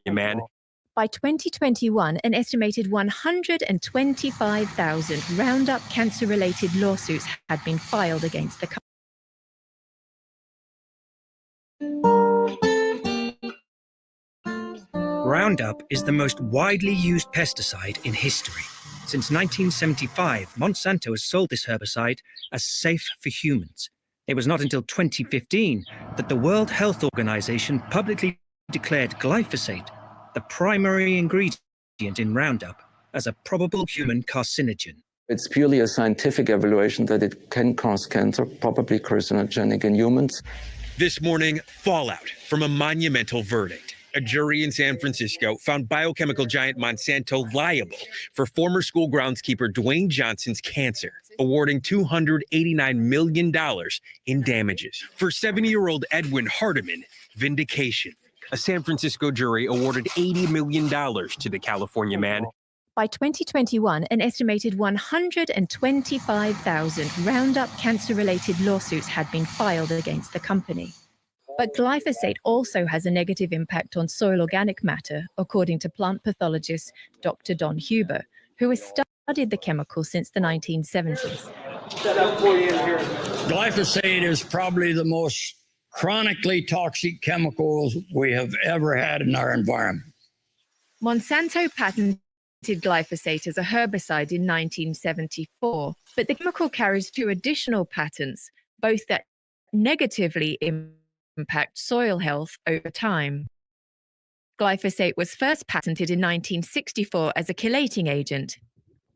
Man. By 2021, an estimated 125,000 Roundup cancer-related lawsuits had been filed against the company. Roundup is the most widely used pesticide in history. Since 1975, Monsanto has sold this herbicide as safe for humans. It was not until 2015 that the World Health Organization publicly declared glyphosate the primary ingredient in Roundup as a probable human carcinogen. It's purely a scientific evaluation that it can cause cancer, probably carcinogenic in humans. This morning, fallout from a monumental verdict. A jury in San Francisco found biochemical giant Monsanto liable for former school groundskeeper Dwayne Johnson's cancer, awarding $289 million in damages. For 70-year-old Edwin Hardiman, vindication. A San Francisco jury awarded $80 million to the California man. By 2021, an estimated 125,000 Roundup cancer-related lawsuits had been filed against the company. But glyphosate also has a negative impact on soil organic matter, according to plant pathologist Dr. Don Huber, who has studied the chemical since the 1970s. Glyphosate is probably the most chronically toxic chemicals we have ever had in our environment. Monsanto patented glyphosate as a herbicide in 1974, but the chemical carries two additional patents, both that negatively impact soil health over time. Glyphosate was first patented in 1964 as a chelating agent.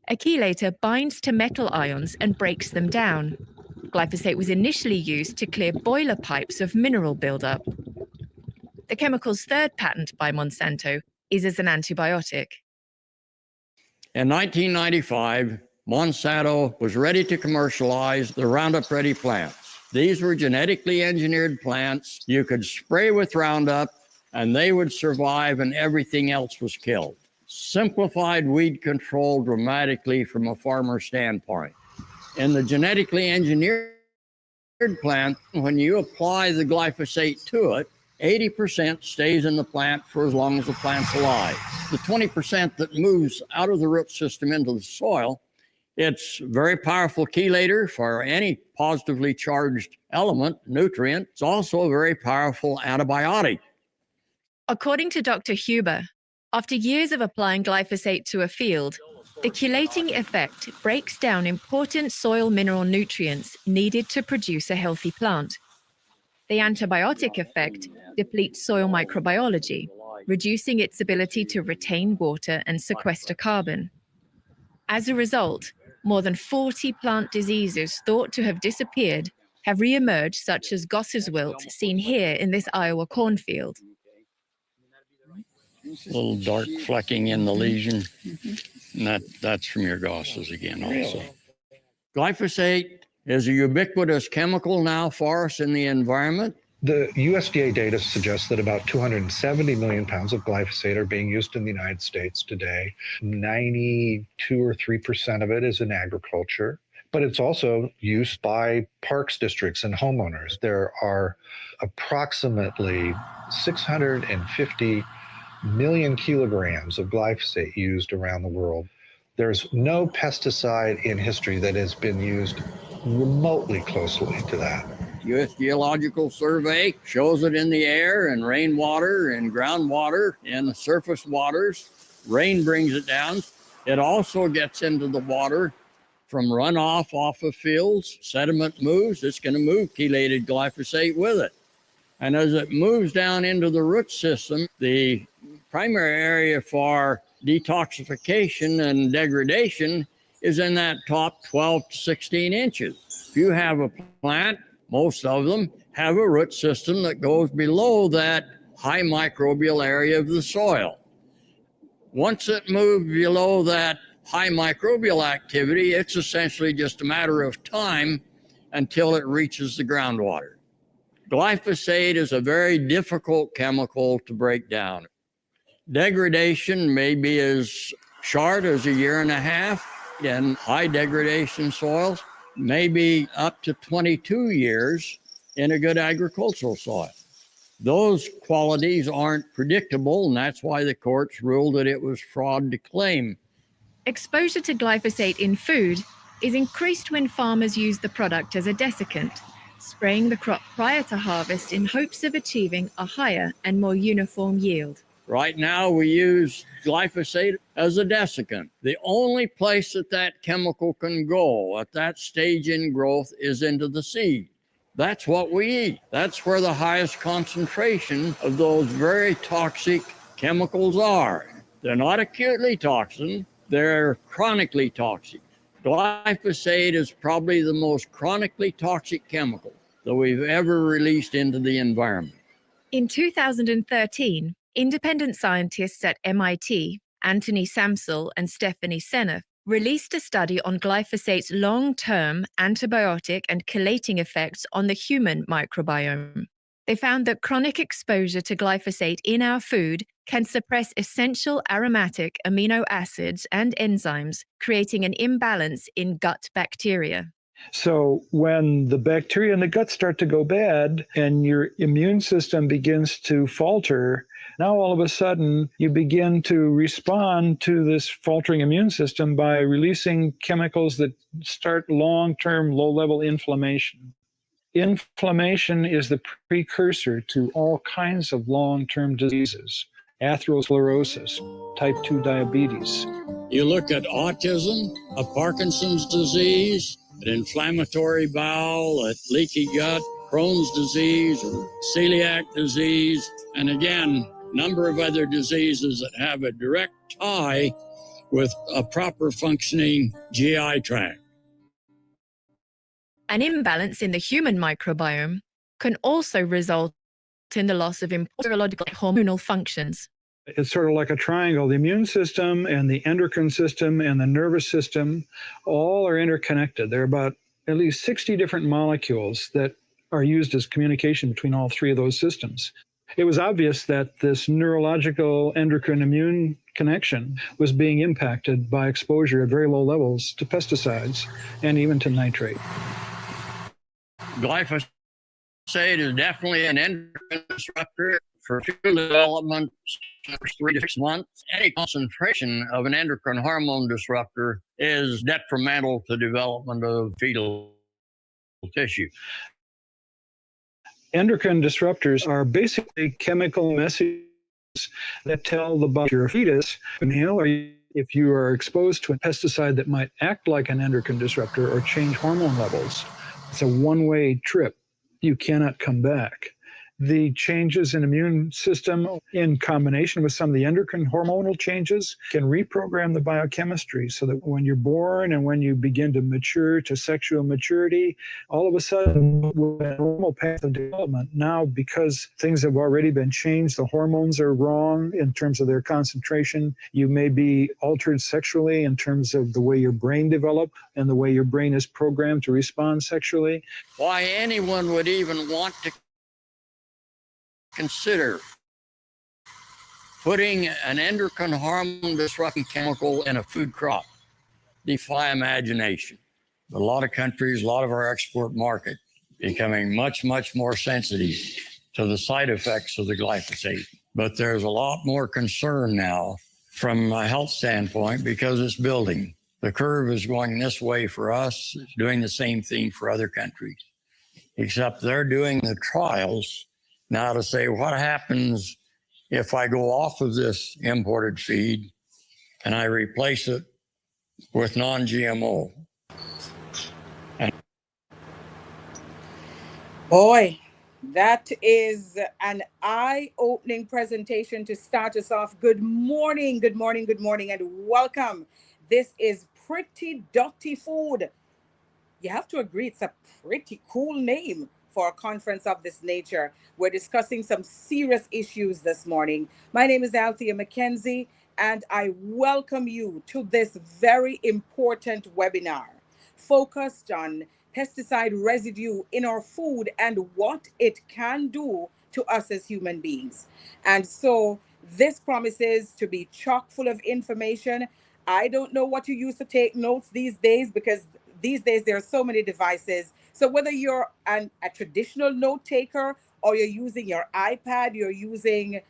A chelator binds to metal ions and breaks them down. Glyphosate was initially used to clear boiler pipes of mineral buildup. The chemical's third patent by Monsanto is as an antibiotic. In 1995, Monsanto was ready to commercialize the Roundup Ready plants. These were genetically engineered plants. You could spray with Roundup and they would survive and everything else was killed. Simplified weed control dramatically from a farmer standpoint. In the genetically engineered plant, when you apply the glyphosate to it, 80% stays in the plant for as long as the plant's alive. The 20% that moves out of the root system into the soil, it's a very powerful chelator for any positively charged element, nutrient. It's also a very powerful antibiotic. According to Dr. Huber, after years of applying glyphosate to a field, the chelating effect breaks down important soil mineral nutrients needed to produce a healthy plant. The antibiotic effect depletes soil microbiology, reducing its ability to retain water and sequester carbon. As a result, more than 40 plant diseases thought to have disappeared have re-emerged, such as Goss's wilt, seen here in this Iowa cornfield. A little dark flecking in the lesion, and that's from your Goss's again also. Glyphosate is a ubiquitous chemical now for us in the environment. The USDA data suggests that about 270 million pounds of glyphosate are being used in the United States today. 92 or 3% of it is in agriculture, but it's also used by parks districts and homeowners. There are approximately 650 million kilograms of glyphosate used around the world. There's no pesticide in history that has been used remotely closely to that. U.S. Geological Survey shows it in the air and rainwater and groundwater and the surface waters. Rain brings it down. It also gets into the water from runoff off of fields. Sediment moves, it's going to move chelated glyphosate with it. And as it moves down into the root system, the primary area for detoxification and degradation is in that top 12 to 16 inches. If you have a plant, most of them have a root system that goes below that high microbial area of the soil. Once it moves below that high microbial activity, it's essentially just a matter of time until it reaches the groundwater. Glyphosate is a very difficult chemical to break down. Degradation may be as short as a year and a half in high degradation soils, maybe up to 22 years in a good agricultural soil. Those qualities aren't predictable, and that's why the courts ruled that it was fraud to claim. Exposure to glyphosate in food is increased when farmers use the product as a desiccant, spraying the crop prior to harvest in hopes of achieving a higher and more uniform yield. Right now, we use glyphosate as a desiccant. The only place that that chemical can go at that stage in growth is into the seed. That's what we eat. That's where the highest concentration of those very toxic chemicals are. They're not acutely toxic, they're chronically toxic. Glyphosate is probably the most chronically toxic chemical that we've ever released into the environment. In 2013, independent scientists at MIT, Anthony Samsel and Stephanie Seneff, released a study on glyphosate's long-term antibiotic and chelating effects on the human microbiome. They found that chronic exposure to glyphosate in our food can suppress essential aromatic amino acids and enzymes, creating an imbalance in gut bacteria. So when the bacteria in the gut start to go bad and your immune system begins to falter, now all of a sudden you begin to respond to this faltering immune system by releasing chemicals that start long-term low-level inflammation. Inflammation is the precursor to all kinds of long-term diseases, atherosclerosis, type 2 diabetes. You look at autism, a Parkinson's disease, an inflammatory bowel, a leaky gut, Crohn's disease, or celiac disease, and again, a number of other diseases that have a direct tie with a proper functioning GI tract. An imbalance in the human microbiome can also result in the loss of important hormonal functions. It's sort of like a triangle. The immune system and the endocrine system and the nervous system all are interconnected. There are about at least 60 different molecules that are used as communication between all three of those systems. It was obvious that this neurological endocrine immune connection was being impacted by exposure at very low levels to pesticides and even to nitrate. Glyphosate is definitely an endocrine disruptor for fetal development for 3 to 6 months. Any concentration of an endocrine hormone disruptor is detrimental to development of fetal tissue. Endocrine disruptors are basically chemical messages that tell the body your fetus, if you are exposed to a pesticide that might act like an endocrine disruptor or change hormone levels, it's a one-way trip. You cannot come back. The changes in immune system in combination with some of the endocrine hormonal changes can reprogram the biochemistry so that when you're born and when you begin to mature to sexual maturity, all of a sudden, with a normal path of development, now because things have already been changed, the hormones are wrong in terms of their concentration, you may be altered sexually in terms of the way your brain developed and the way your brain is programmed to respond sexually. Why anyone would even want to consider putting an endocrine hormone disrupting chemical in a food crop defy imagination. A lot of countries, a lot of our export market becoming much, much more sensitive to the side effects of the glyphosate. But there's a lot more concern now from a health standpoint because it's building. The curve is going this way for us, it's doing the same thing for other countries, except they're doing the trials now to say, what happens if I go off of this imported feed and I replace it with non-GMO? Boy, that is an eye-opening presentation to start us off. Good morning, good morning, good morning, and welcome. This is Pretty Dutty Food. You have to agree, it's a pretty cool name for a conference of this nature. We're discussing some serious issues this morning. My name is Althea McKenzie, and I welcome you to this very important webinar focused on pesticide residue in our food and what it can do to us as human beings. And so this promises to be chock full of information. I don't know what you use to take notes these days, because these days there are so many devices. So whether you're a traditional note taker or you're using your iPad, you're using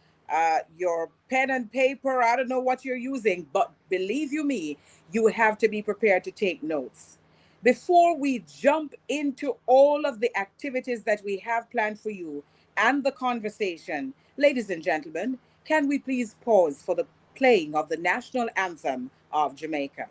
your pen and paper. I don't know what you're using, but believe you me, you have to be prepared to take notes. Before we jump into all of the activities that we have planned for you and the conversation, ladies and gentlemen, can we please pause for the playing of the national anthem of Jamaica?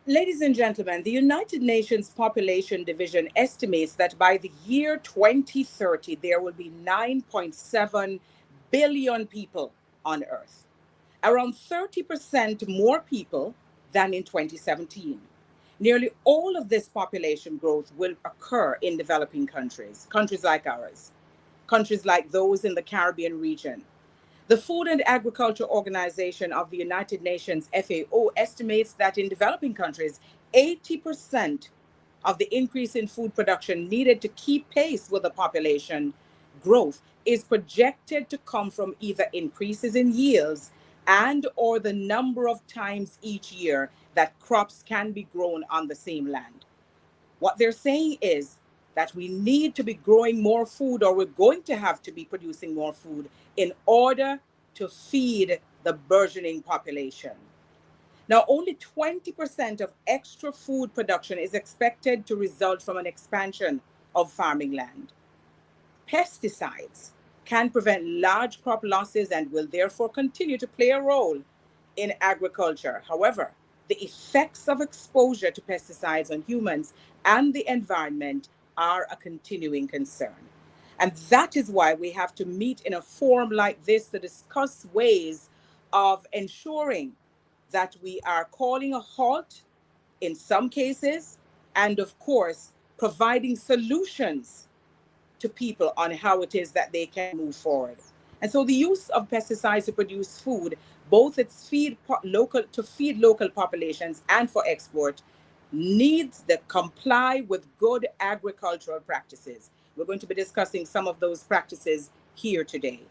Ladies and gentlemen, the United Nations Population Division estimates that by the year 2030, there will be 9.7 billion people on Earth, around 30% more people than in 2017. Nearly all of this population growth will occur in developing countries, countries like ours, countries like those in the Caribbean region. The Food and Agriculture Organization of the United Nations, FAO, estimates that in developing countries, 80% of the increase in food production needed to keep pace with the population growth is projected to come from either increases in yields and or the number of times each year that crops can be grown on the same land. What they're saying is that we need to be growing more food, or we're going to have to be producing more food in order to feed the burgeoning population. Now, only 20% of extra food production is expected to result from an expansion of farming land. Pesticides can prevent large crop losses and will therefore continue to play a role in agriculture. However, the effects of exposure to pesticides on humans and the environment are a continuing concern. And that is why we have to meet in a forum like this to discuss ways of ensuring that we are calling a halt in some cases, and of course, providing solutions to people on how it is that they can move forward. And so the use of pesticides to produce food, both it's feed local populations and for export, needs to comply with good agricultural practices. We're going to be discussing some of those practices here today.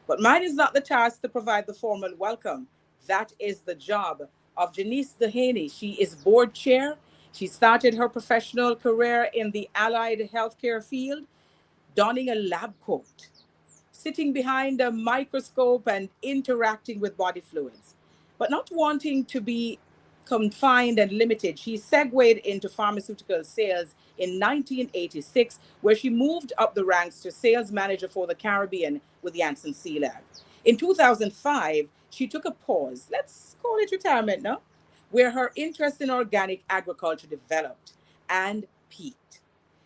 But mine is not the task to provide the formal welcome. That is the job of Janice Dehaney. She is board chair. She started her professional career in the allied healthcare field, donning a lab coat, sitting behind a microscope and interacting with body fluids. But not wanting to be confined and limited, she segued into pharmaceutical sales in 1986, where she moved up the ranks to sales manager for the Caribbean with Janssen Sealab. In 2005, she took a pause, let's call it retirement now, where her interest in organic agriculture developed and peaked.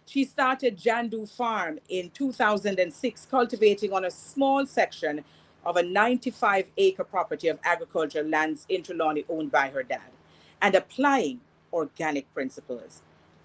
She started Jandu Farm in 2006, cultivating on a small section of a 95-acre property of agricultural lands in Trelawney owned by her dad, and applying organic principles.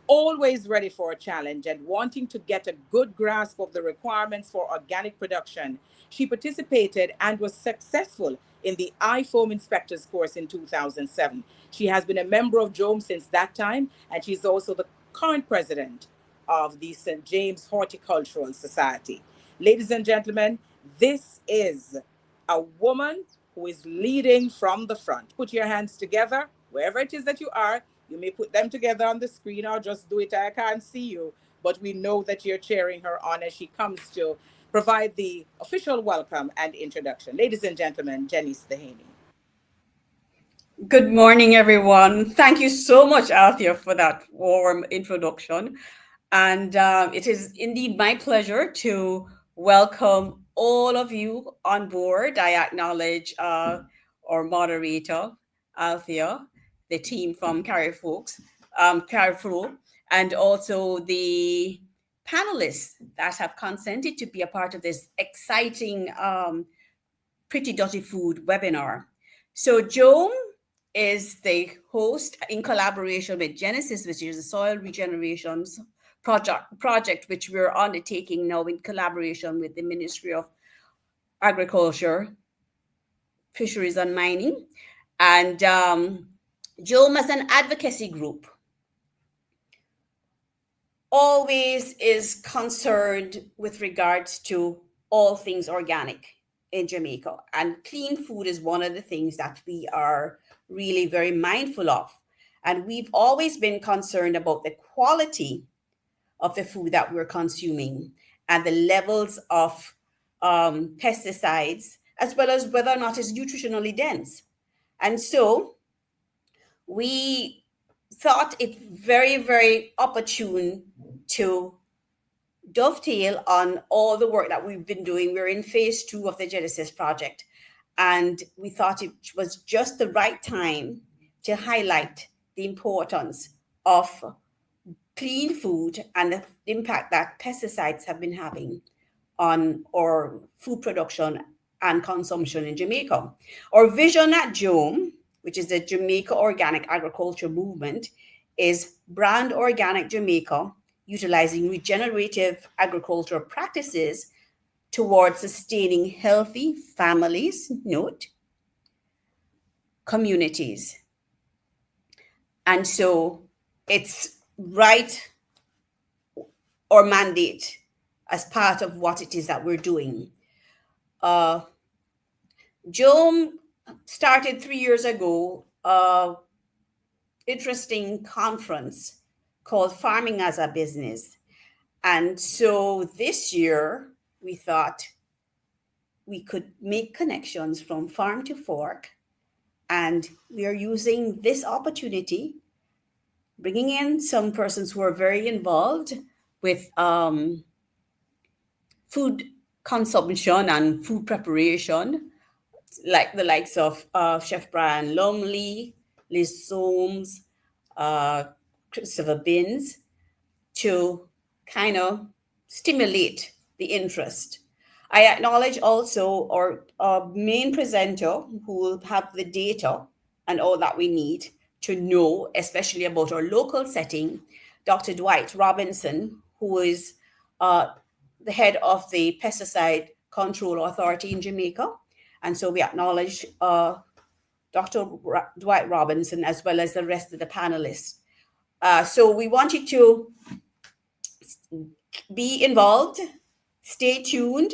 Always ready for a challenge and wanting to get a good grasp of the requirements for organic production, she participated and was successful in the iFoam Inspectors course in 2007. She has been a member of JOAM since that time, and she's also the current president of the St. James Horticultural Society. Ladies and gentlemen, this is a woman who is leading from the front. Put your hands together, wherever it is that you are. You may put them together on the screen or just do it. I can't see you. but we know that you're cheering her on as she comes to provide the official welcome and introduction. Ladies and gentlemen, Janice Dehaney. Good morning, everyone. Thank you so much, Althea, for that warm introduction. And it is indeed my pleasure to welcome all of you on board. I acknowledge our moderator, Althea, the team from Carrefour, and also the panelists that have consented to be a part of this exciting Pretty Dutty Food webinar. So JOAM is the host in collaboration with Genesis, which is a soil regeneration project which we're undertaking now in collaboration with the Ministry of Agriculture, Fisheries and Mining. And JOAM as an advocacy group always is concerned with regards to all things organic in Jamaica. And clean food is one of the things that we are really very mindful of. And we've always been concerned about the quality of the food that we're consuming and the levels of pesticides, as well as whether or not it's nutritionally dense. And so we thought it very, very opportune to dovetail on all the work that we've been doing. We're in phase 2 of the Genesis project. And we thought it was just the right time to highlight the importance of clean food and the impact that pesticides have been having on our food production and consumption in Jamaica. Our vision at JOAM, which is the Jamaica Organic Agriculture Movement, is brand organic Jamaica, utilizing regenerative agricultural practices towards sustaining healthy families, communities. And so it's right or mandate as part of what it is that we're doing. JOAM started 3 years ago, interesting conference called Farming as a Business. And so this year, we thought we could make connections from farm to fork. And we are using this opportunity, bringing in some persons who are very involved with food consumption and food preparation, like the likes of Chef Brian Lumley, Liz Soames, Christopher Binns, to kind of stimulate the interest. I acknowledge also our main presenter who will have the data and all that we need to know, especially about our local setting, Dr. Dwight Robinson, who is the head of the Pesticide Control Authority in Jamaica. And so we acknowledge Dr. Dwight Robinson as well as the rest of the panelists. So we want you to be involved, stay tuned,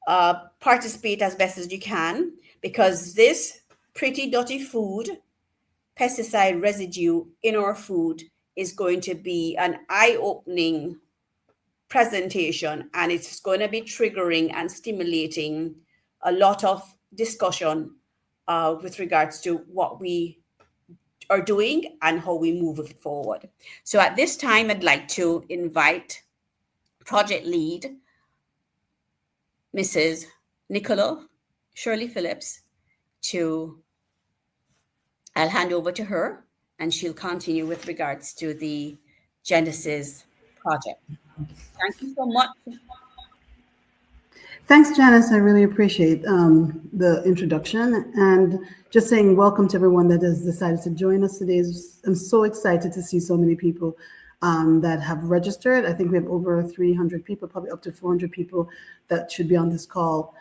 participate as best as you can, because this Pretty Dutty Food pesticide residue in our food is going to be an eye-opening presentation, and it's going to be triggering and stimulating a lot of discussion with regards to what we are doing and how we move it forward. So at this time, I'd like to invite project lead, Mrs. Nicola Shirley Phillips, I'll hand over to her and she'll continue with regards to the Genesis project. Thank you so much. Thanks, Janice. I really appreciate the introduction, and just saying welcome to everyone that has decided to join us today. I'm so excited to see so many people that have registered. I think we have over 300 people, probably up to 400 people that should be on this call.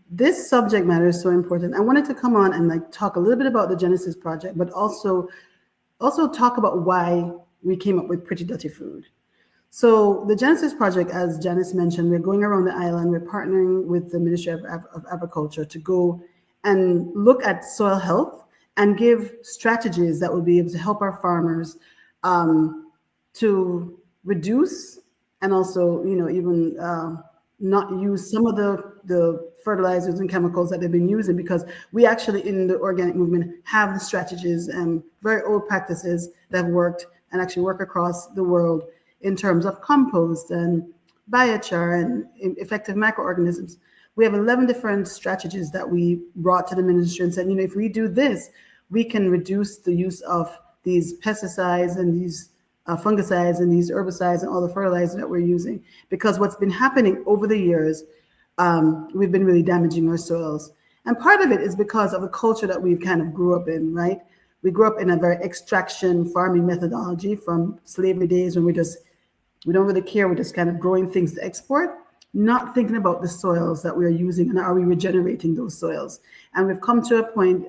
This subject matter is so important. I wanted to come on and talk a little bit about the Genesis project, but also talk about why we came up with Pretty Dutty Food. So the Genesis project, as Janice mentioned, we're going around the island. We're partnering with the Ministry of Agriculture to go and look at soil health and give strategies that will be able to help our farmers to reduce and also, even not use some of the fertilizers and chemicals that they've been using, because we actually in the organic movement have the strategies and very old practices that have worked and actually work across the world in terms of compost and biochar and effective microorganisms. We have 11 different strategies that we brought to the ministry and said, if we do this, we can reduce the use of these pesticides and these fungicides and these herbicides and all the fertilizers that we're using. Because what's been happening over the years, we've been really damaging our soils. And part of it is because of the culture that we've kind of grew up in, right? We grew up in a very extraction farming methodology from slavery days when we don't really care. We're just kind of growing things to export, not thinking about the soils that we're using and are we regenerating those soils. And we've come to a point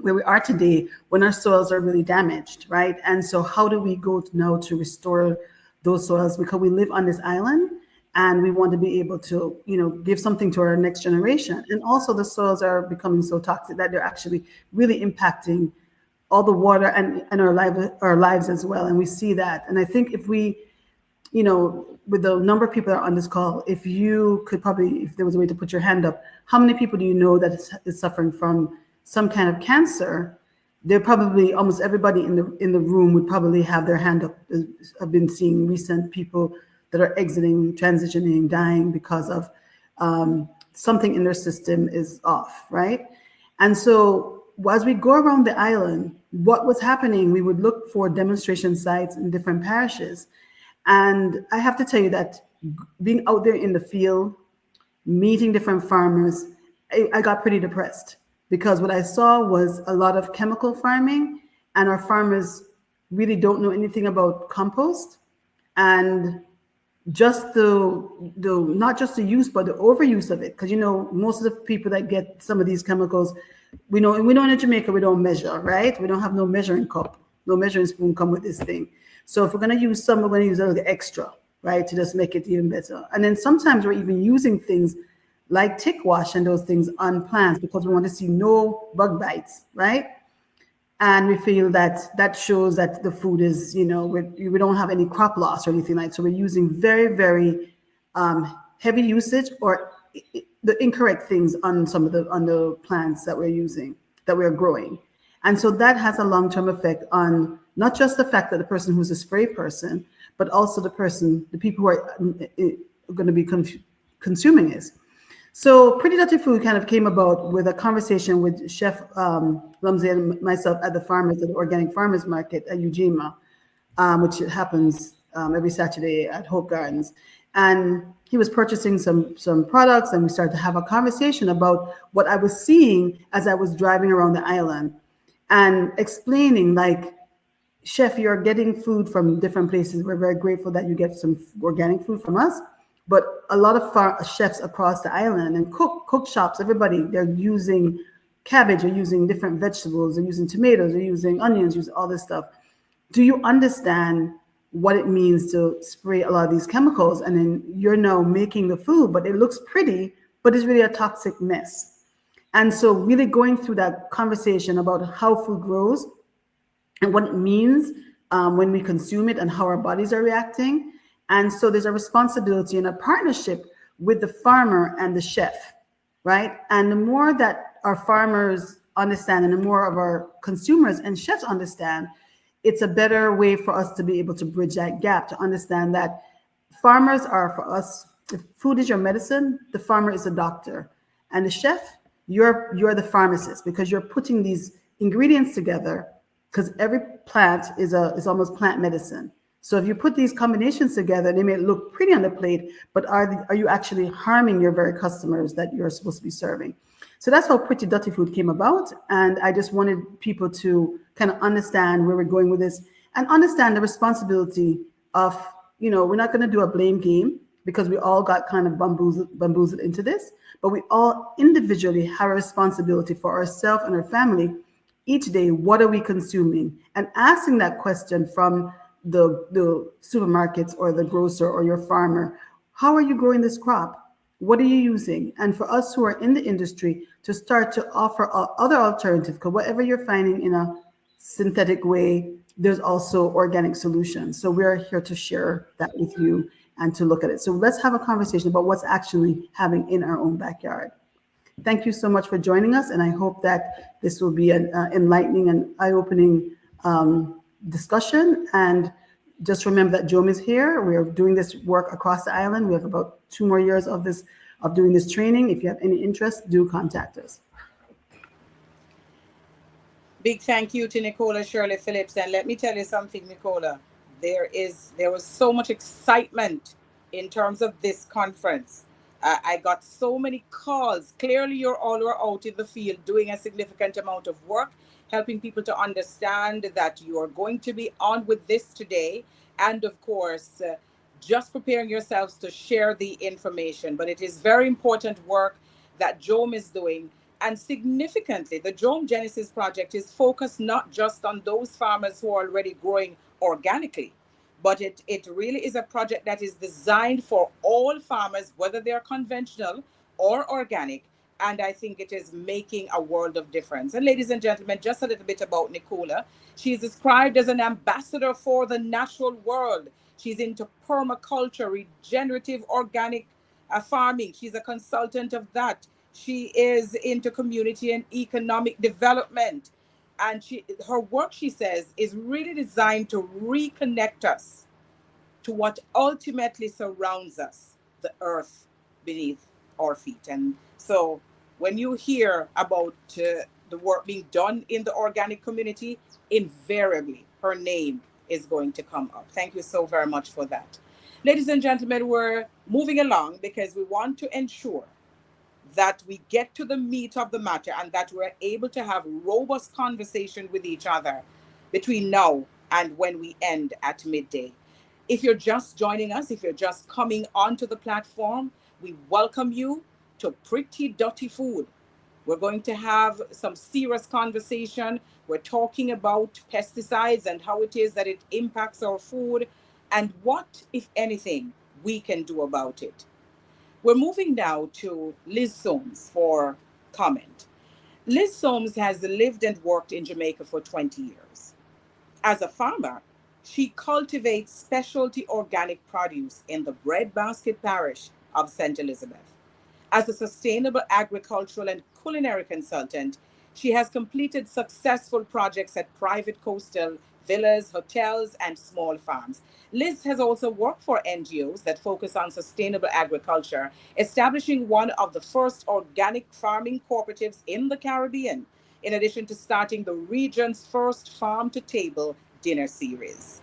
where we are today when our soils are really damaged, right? And so how do we go now to restore those soils? Because we live on this island and we want to be able to, give something to our next generation. And also the soils are becoming so toxic that they're actually really impacting all the water and our lives as well. And we see that. And I think if we, with the number of people that are on this call, if you could probably, if there was a way to put your hand up, how many people do you know that is suffering from some kind of cancer? They're probably, almost everybody in the room would probably have their hand up. I've been seeing recent people that are exiting, transitioning, dying because of something in their system is off, right? And so as we go around the island, what was happening, we would look for demonstration sites in different parishes. And I have to tell you that being out there in the field, meeting different farmers, I got pretty depressed, because what I saw was a lot of chemical farming, and our farmers really don't know anything about compost, and just the not just the use, but the overuse of it. Because most of the people that get some of these chemicals, we know in Jamaica we don't measure, right? We don't have no measuring cup, no measuring spoon come with this thing. So if we're going to use some, we're going to use a little extra, right, to just make it even better. And then sometimes we're even using things like tick wash and those things on plants because we want to see no bug bites, right? And we feel that shows that the food is, we don't have any crop loss or anything like that. So we're using very, very heavy usage or the incorrect things on some of the plants that we're using, that we're growing. And so that has a long-term effect on not just the fact that the person who's a spray person, but also the people who are going to be consuming it. So Pretty Dutty Food kind of came about with a conversation with Chef Lumsey and myself at the Organic Farmers Market at Ujima, which happens every Saturday at Hope Gardens. And he was purchasing some products, and we started to have a conversation about what I was seeing as I was driving around the island and explaining, like, Chef, you're getting food from different places. We're very grateful that you get some organic food from us. But a lot of chefs across the island and cook shops, everybody, they're using cabbage, they're using different vegetables, they're using tomatoes, they're using onions, using all this stuff. Do you understand what it means to spray a lot of these chemicals? And then you're now making the food, but it looks pretty, but it's really a toxic mess. And so really going through that conversation about how food grows and what it means when we consume it and how our bodies are reacting. And so there's a responsibility and a partnership with the farmer and the chef, right? And the more that our farmers understand and the more of our consumers and chefs understand, it's a better way for us to be able to bridge that gap, to understand that farmers are, for us, if food is your medicine, the farmer is a doctor. And the chef, you're the pharmacist, because you're putting these ingredients together, because every plant is almost plant medicine. So if you put these combinations together, they may look pretty on the plate, but are you actually harming your very customers that you're supposed to be serving? So that's how Pretty Dutty Food came about. And I just wanted people to kind of understand where we're going with this and understand the responsibility of, we're not going to do a blame game because we all got kind of bamboozled into this, but we all individually have a responsibility for ourselves and our family each day. What are we consuming? And asking that question from the supermarkets or the grocer or your farmer, how are you growing this crop? What are you using? And for us who are in the industry to start to offer other alternatives, because whatever you're finding in a synthetic way there's also organic solutions. So we're here to share that with you and to look at it. So let's have a conversation about what's actually happening in our own backyard. Thank you so much for joining us, and I hope that this will be an enlightening and eye-opening discussion. And just remember that JOAM is here. We are doing this work across the island. We have about 2 more years of doing this training. If you have any interest, do contact us. Big thank you to Nicola Shirley Phillips. And let me tell you something, Nicola, there was so much excitement in terms of this conference. I got so many calls. Clearly, you're all out in the field doing a significant amount of work, helping people to understand that you are going to be on with this today. And of course, just preparing yourselves to share the information. But it is very important work that JOAM is doing. And significantly, the JOAM-JENESYS project is focused not just on those farmers who are already growing organically, but it really is a project that is designed for all farmers, whether they're conventional or organic. And I think it is making a world of difference. And ladies and gentlemen, just a little bit about Nicola. She is described as an ambassador for the natural world. She's into permaculture, regenerative organic farming. She's a consultant of that. She is into community and economic development. And her work, she says, is really designed to reconnect us to what ultimately surrounds us, the earth beneath our feet. And so when you hear about the work being done in the organic community, invariably her name is going to come up. Thank you so very much for that. Ladies and gentlemen, we're moving along because we want to ensure that we get to the meat of the matter and that we're able to have robust conversation with each other between now and when we end at midday. If you're just joining us, if you're just coming onto the platform, we welcome you to Pretty Dutty Food. We're going to have some serious conversation. We're talking about pesticides and how it is that it impacts our food and what, if anything, we can do about it. We're moving now to Liz Soames for comment. Liz Soames has lived and worked in Jamaica for 20 years. As a farmer, she cultivates specialty organic produce in the breadbasket parish of St. Elizabeth. As a sustainable agricultural and culinary consultant, she has completed successful projects at private coastal villas, hotels, and small farms. Liz has also worked for NGOs that focus on sustainable agriculture, establishing one of the first organic farming cooperatives in the Caribbean, in addition to starting the region's first farm-to-table dinner series.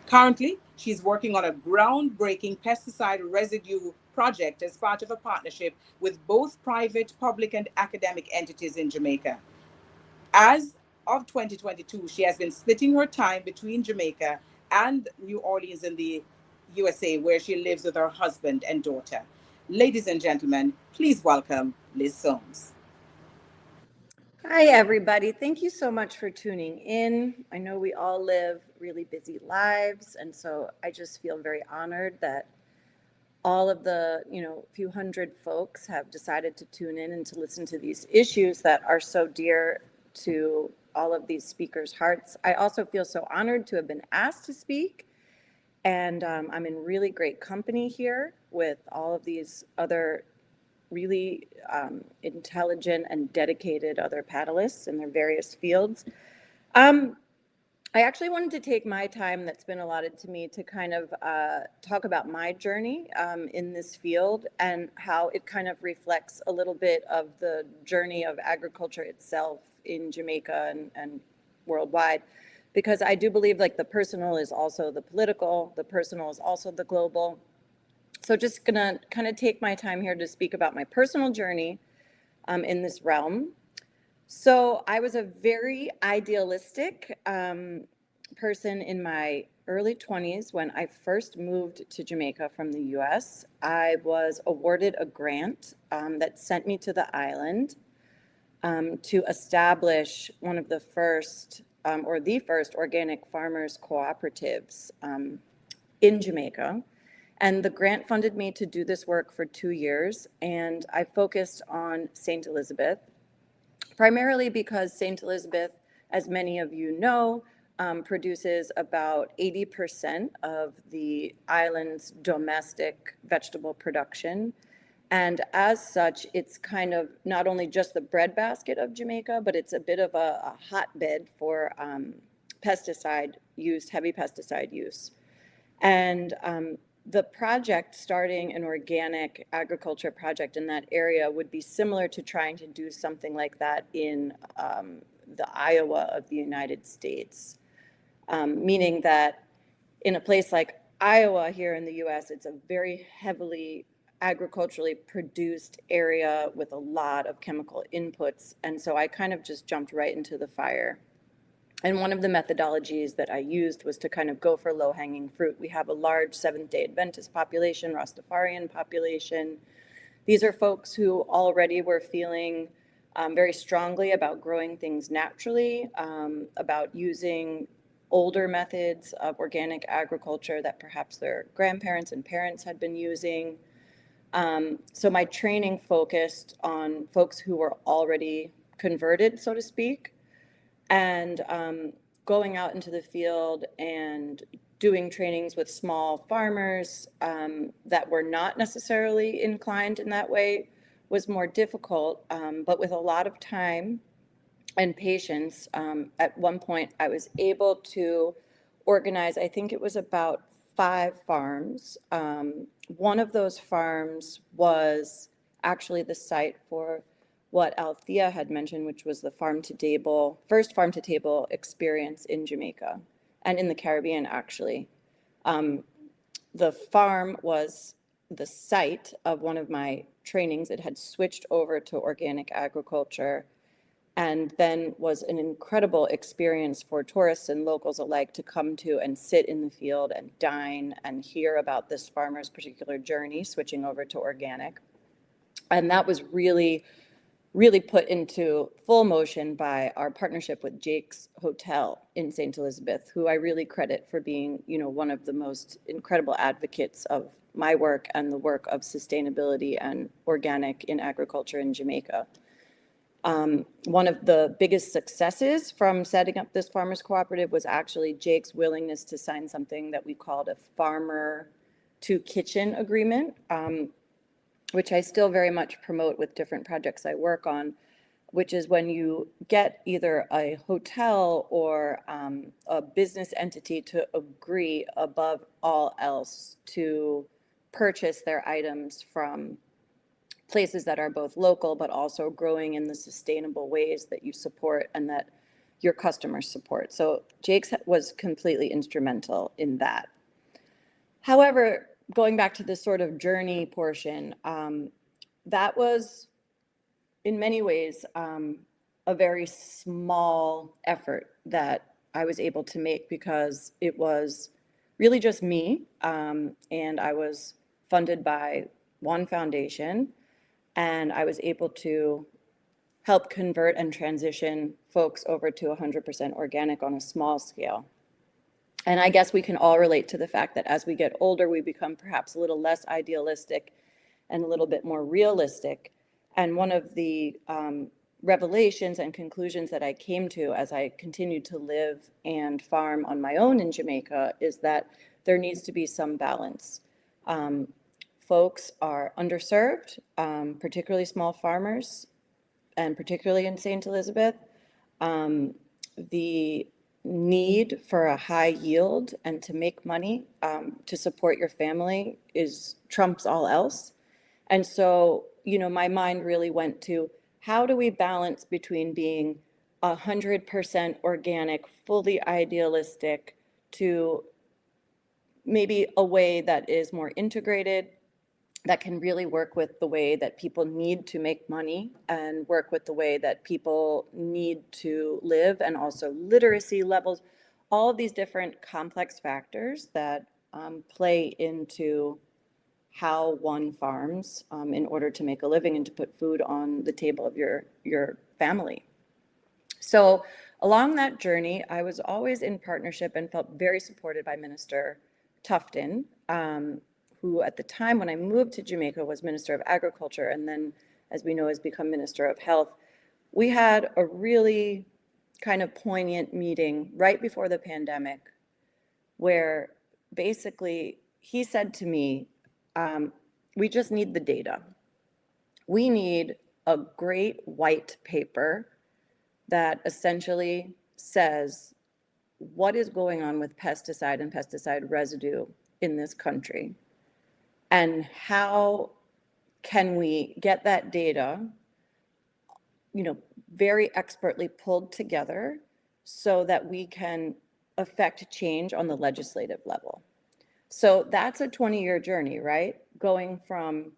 Currently, she's working on a groundbreaking pesticide residue project as part of a partnership with both private, public, and academic entities in Jamaica. As of 2022, she has been splitting her time between Jamaica and New Orleans in the USA, where she lives with her husband and daughter. Ladies and gentlemen, please welcome Liz Soames. Hi, everybody. Thank you so much for tuning in. I know we all live really busy lives, and so I just feel very honored that all of the, few hundred folks have decided to tune in and to listen to these issues that are so dear to all of these speakers' hearts. I also feel so honored to have been asked to speak, and I'm in really great company here with all of these other really intelligent and dedicated other panelists in their various fields. I actually wanted to take my time that's been allotted to me to kind of talk about my journey in this field and how it kind of reflects a little bit of the journey of agriculture itself in Jamaica and worldwide, because I do believe like the personal is also the political, the personal is also the global. So just gonna kind of take my time here to speak about my personal journey in this realm. So I was a very idealistic person in my early 20s when I first moved to Jamaica from the US. I was awarded a grant that sent me to the island to establish one of the first or the first organic farmers cooperatives in Jamaica. And the grant funded me to do this work for 2 years. And I focused on St. Elizabeth, primarily because St. Elizabeth, as many of you know, produces about 80% of the island's domestic vegetable production. And as such, it's kind of not only just the breadbasket of Jamaica, but it's a bit of a hotbed for pesticide use, heavy pesticide use. And the project, starting an organic agriculture project in that area, would be similar to trying to do something like that in the Iowa of the United States. Meaning that in a place like Iowa here in the US, it's a very heavily agriculturally produced area with a lot of chemical inputs. And so I kind of just jumped right into the fire. And one of the methodologies that I used was to kind of go for low-hanging fruit. We have a large Seventh-day Adventist population, Rastafarian population. These are folks who already were feeling very strongly about growing things naturally, about using older methods of organic agriculture that perhaps their grandparents and parents had been using. So my training focused on folks who were already converted, so to speak, and going out into the field and doing trainings with small farmers that were not necessarily inclined in that way was more difficult, but with a lot of time and patience. At one point, I was able to organize, I think it was about 5 farms. One of those farms was actually the site for what Althea had mentioned, which was the first farm to table experience in Jamaica and in the Caribbean, actually. The farm was the site of one of my trainings. It had switched over to organic agriculture, and then was an incredible experience for tourists and locals alike to come to and sit in the field and dine and hear about this farmer's particular journey, switching over to organic. And that was really put into full motion by our partnership with Jake's Hotel in St. Elizabeth, who I really credit for being, one of the most incredible advocates of my work and the work of sustainability and organic in agriculture in Jamaica. One of the biggest successes from setting up this farmers cooperative was actually Jake's willingness to sign something that we called a farmer to kitchen agreement, which I still very much promote with different projects I work on, which is when you get either a hotel or a business entity to agree above all else to purchase their items from places that are both local but also growing in the sustainable ways that you support and that your customers support. So Jake's was completely instrumental in that. However, going back to this sort of journey portion, that was in many ways a very small effort that I was able to make because it was really just me, and I was funded by one foundation, and I was able to help convert and transition folks over to 100% organic on a small scale. And I guess we can all relate to the fact that as we get older, we become perhaps a little less idealistic and a little bit more realistic. And one of the revelations and conclusions that I came to as I continued to live and farm on my own in Jamaica is that there needs to be some balance. Folks are underserved, particularly small farmers, and particularly in St. Elizabeth. The need for a high yield and to make money to support your family trumps all else. And so, my mind really went to how do we balance between being 100% organic, fully idealistic, to maybe a way that is more integrated, that can really work with the way that people need to make money and work with the way that people need to live, and also literacy levels, all of these different complex factors that play into how one farms in order to make a living and to put food on the table of your family. So along that journey, I was always in partnership and felt very supported by Minister Tufton, who at the time when I moved to Jamaica was Minister of Agriculture, and then, as we know, has become Minister of Health. We had a really kind of poignant meeting right before the pandemic where basically he said to me, we just need the data. We need a great white paper that essentially says what is going on with pesticide and pesticide residue in this country, and how can we get that data, very expertly pulled together so that we can affect change on the legislative level. So that's a 20-year journey, right? Going from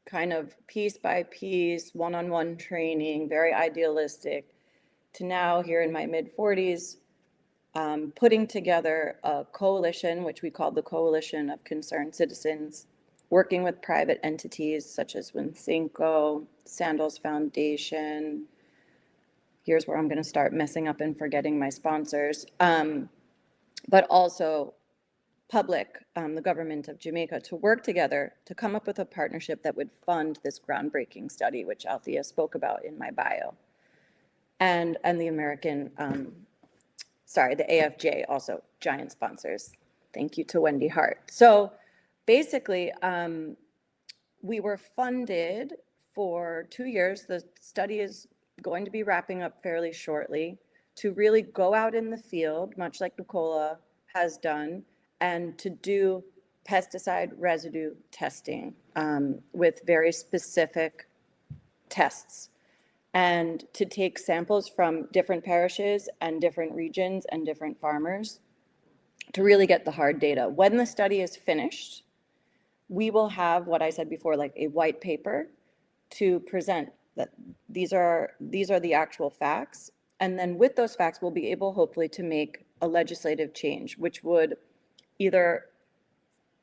kind of piece by piece, one-on-one training, very idealistic, to now here in my mid-40s, putting together a coalition, which we called the Coalition of Concerned Citizens, working with private entities such as Wincinco, Sandals Foundation. Here's where I'm going to start messing up and forgetting my sponsors, but also public, the government of Jamaica, to work together to come up with a partnership that would fund this groundbreaking study, which Althea spoke about in my bio. And the American, the AFJ, also giant sponsors. Thank you to Wendy Hart. So basically, we were funded for 2 years. The study is going to be wrapping up fairly shortly, to really go out in the field, much like Nicola has done, and to do pesticide residue testing with very specific tests, and to take samples from different parishes and different regions and different farmers to really get the hard data. When the study is finished, we will have what I said before, like a white paper to present that these are the actual facts. And then with those facts, we'll be able hopefully to make a legislative change, which would either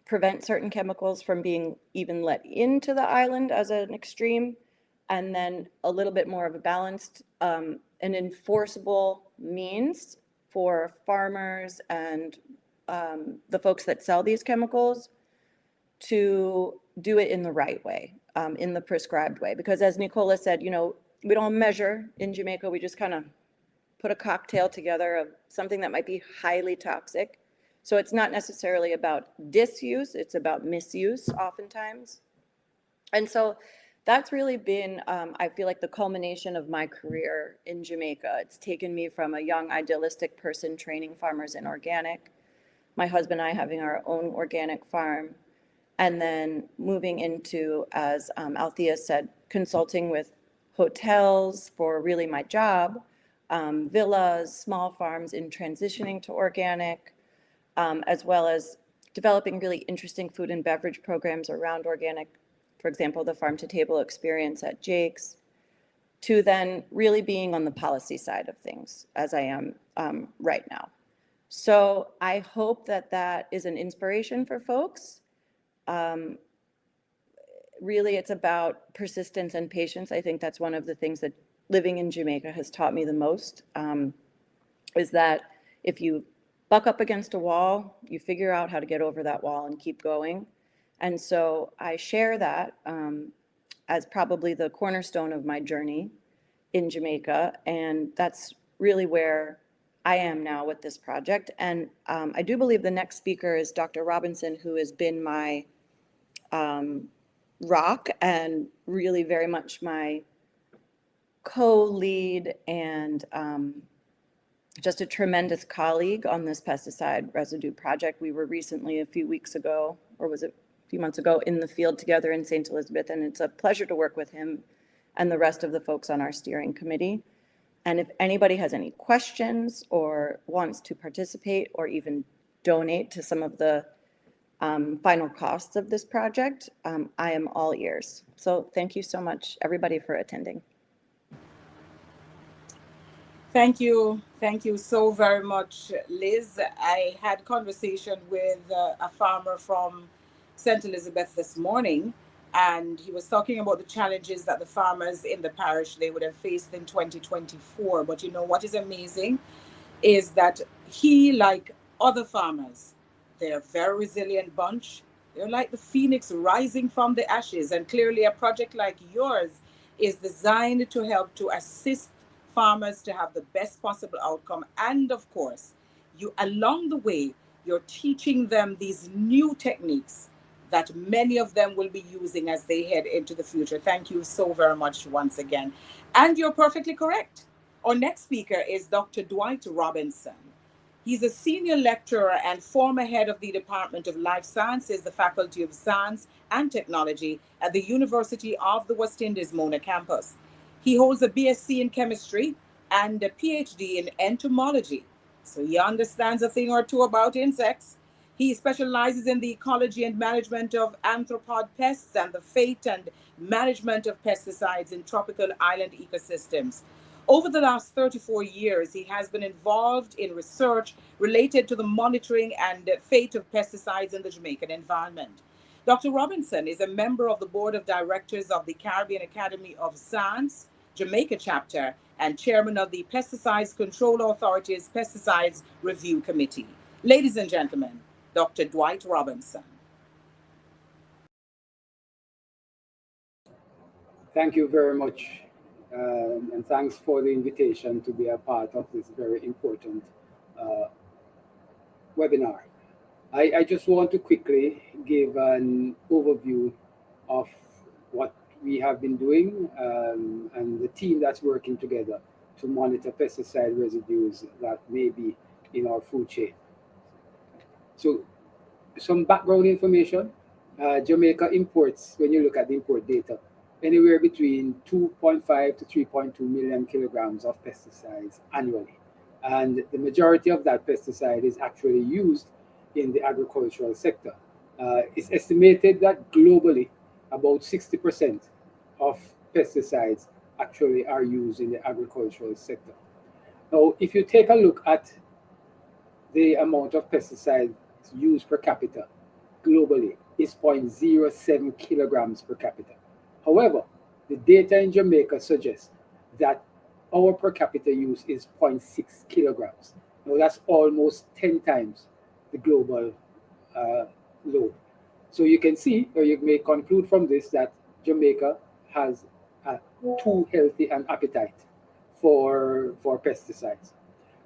prevent certain chemicals from being even let into the island as an extreme, and then a little bit more of a balanced and enforceable means for farmers and the folks that sell these chemicals to do it in the right way, in the prescribed way. Because as Nicola said, we don't measure in Jamaica, we just kind of put a cocktail together of something that might be highly toxic. So it's not necessarily about disuse, it's about misuse oftentimes. And so that's really been, I feel like, the culmination of my career in Jamaica. It's taken me from a young idealistic person training farmers in organic, my husband and I having our own organic farm, and then moving into, as Althea said, consulting with hotels for really my job, villas, small farms in transitioning to organic, as well as developing really interesting food and beverage programs around organic, for example, the farm to table experience at Jake's, to then really being on the policy side of things, as I am right now. So I hope that that is an inspiration for folks. Really, it's about persistence and patience. I think that's one of the things that living in Jamaica has taught me the most, is that if you buck up against a wall, you figure out how to get over that wall and keep going. And so I share that as probably the cornerstone of my journey in Jamaica. And that's really where I am now with this project. And I do believe the next speaker is Dr. Robinson, who has been my rock and really very much my co-lead and just a tremendous colleague on this pesticide residue project. We were recently, a few weeks ago, or was it a few months ago, in the field together in St. Elizabeth, and it's a pleasure to work with him and the rest of the folks on our steering committee. And if anybody has any questions or wants to participate or even donate to some of the final costs of this project, I am all ears. So thank you so much, everybody, for attending. Thank you so very much, Liz. I had conversation with a farmer from St. Elizabeth this morning, and he was talking about the challenges that the farmers in the parish, they would have faced in 2024. But what is amazing is that he, like other farmers, they're a very resilient bunch. They're like the phoenix rising from the ashes. And clearly a project like yours is designed to help to assist farmers to have the best possible outcome. And of course, you along the way, you're teaching them these new techniques that many of them will be using as they head into the future. Thank you so very much once again. And you're perfectly correct. Our next speaker is Dr. Dwight Robinson. He's a senior lecturer and former head of the Department of Life Sciences, the Faculty of Science and Technology at the University of the West Indies Mona campus. He holds a BSc in chemistry and a PhD in entomology. So he understands a thing or two about insects. He specializes in the ecology and management of arthropod pests and the fate and management of pesticides in tropical island ecosystems. Over the last 34 years, he has been involved in research related to the monitoring and fate of pesticides in the Jamaican environment. Dr. Robinson is a member of the board of directors of the Caribbean Academy of Science, Jamaica chapter, and chairman of the Pesticides Control Authority's Pesticides Review Committee. Ladies and gentlemen, Dr. Dwight Robinson. Thank you very much. And thanks for the invitation to be a part of this very important webinar. I just want to quickly give an overview of what we have been doing and the team that's working together to monitor pesticide residues that may be in our food chain. So some background information. Jamaica imports, when you look at the import data, anywhere between 2.5 to 3.2 million kilograms of pesticides annually. And the majority of that pesticide is actually used in the agricultural sector. It's estimated that globally, about 60% of pesticides actually are used in the agricultural sector. Now, if you take a look at the amount of pesticides used per capita globally, is 0.07 kilograms per capita. However, the data in Jamaica suggests that our per capita use is 0.6 kilograms. Now that's almost 10 times the global load. So you can see, or you may conclude from this, that Jamaica has too healthy an appetite for pesticides.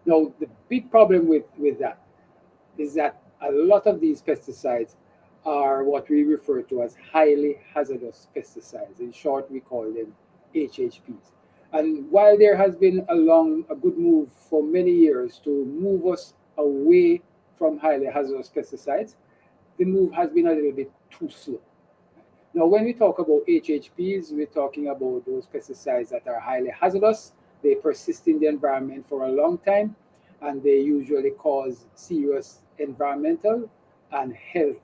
Now, the big problem with that is that a lot of these pesticides are what we refer to as highly hazardous pesticides. In short, we call them HHPs. And while there has been a good move for many years to move us away from highly hazardous pesticides, the move has been a little bit too slow. Now, when we talk about HHPs, we're talking about those pesticides that are highly hazardous. They persist in the environment for a long time, and they usually cause serious environmental and health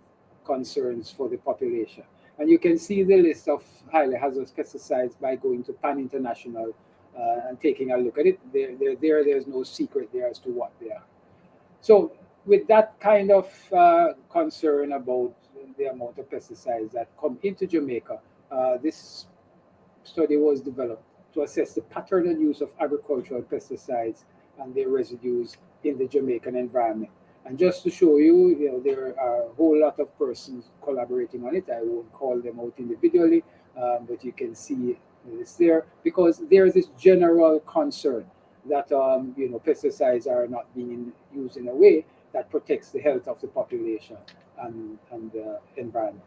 concerns for the population. And you can see the list of highly hazardous pesticides by going to Pan International and taking a look at it. There's no secret there as to what they are. So with that kind of concern about the amount of pesticides that come into Jamaica, this study was developed to assess the pattern and use of agricultural pesticides and their residues in the Jamaican environment. And just to show you, there are a whole lot of persons collaborating on it. I won't call them out individually, but you can see this there, because there's this general concern that pesticides are not being used in a way that protects the health of the population and the environment.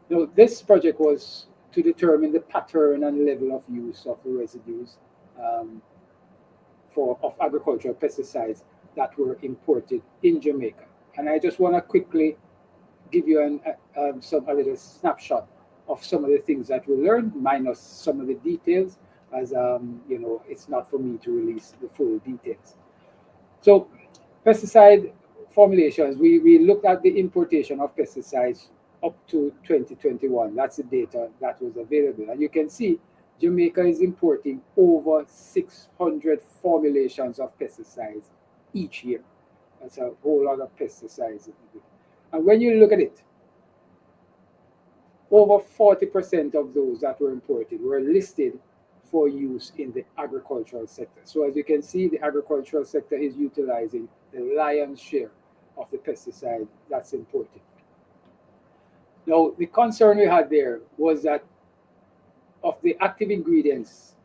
Now, this project was to determine the pattern and level of use of the residues of agricultural pesticides that were imported in Jamaica. And I just want to quickly give you a little snapshot of some of the things that we learned, minus some of the details, as it's not for me to release the full details. So pesticide formulations, we looked at the importation of pesticides up to 2021. That's the data that was available. And you can see Jamaica is importing over 600 formulations of pesticides each year. That's a whole lot of pesticides. And when you look at it, over 40% of those that were imported were listed for use in the agricultural sector. So as you can see, the agricultural sector is utilizing the lion's share of the pesticide that's imported. Now, the concern we had there was that of the active ingredients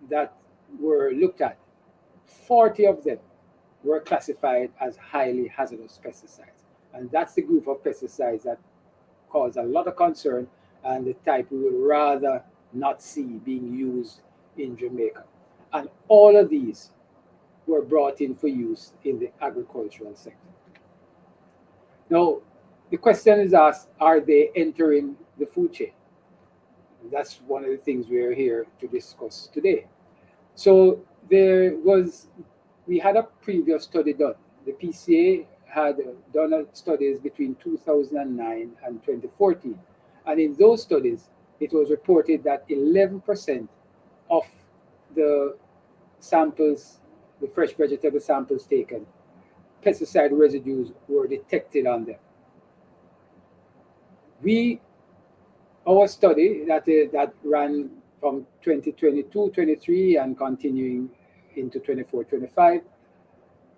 that were looked at, 40 of them were classified as highly hazardous pesticides. And that's the group of pesticides that cause a lot of concern and the type we would rather not see being used in Jamaica. And all of these were brought in for use in the agricultural sector. Now, the question is asked, are they entering the food chain? That's one of the things we're here to discuss today. So we had a previous study done. The PCA had done studies between 2009 and 2014. And in those studies, it was reported that 11% of the samples, the fresh vegetable samples taken, pesticide residues were detected on them. Our study that ran from 2022-23 and continuing into 24-25,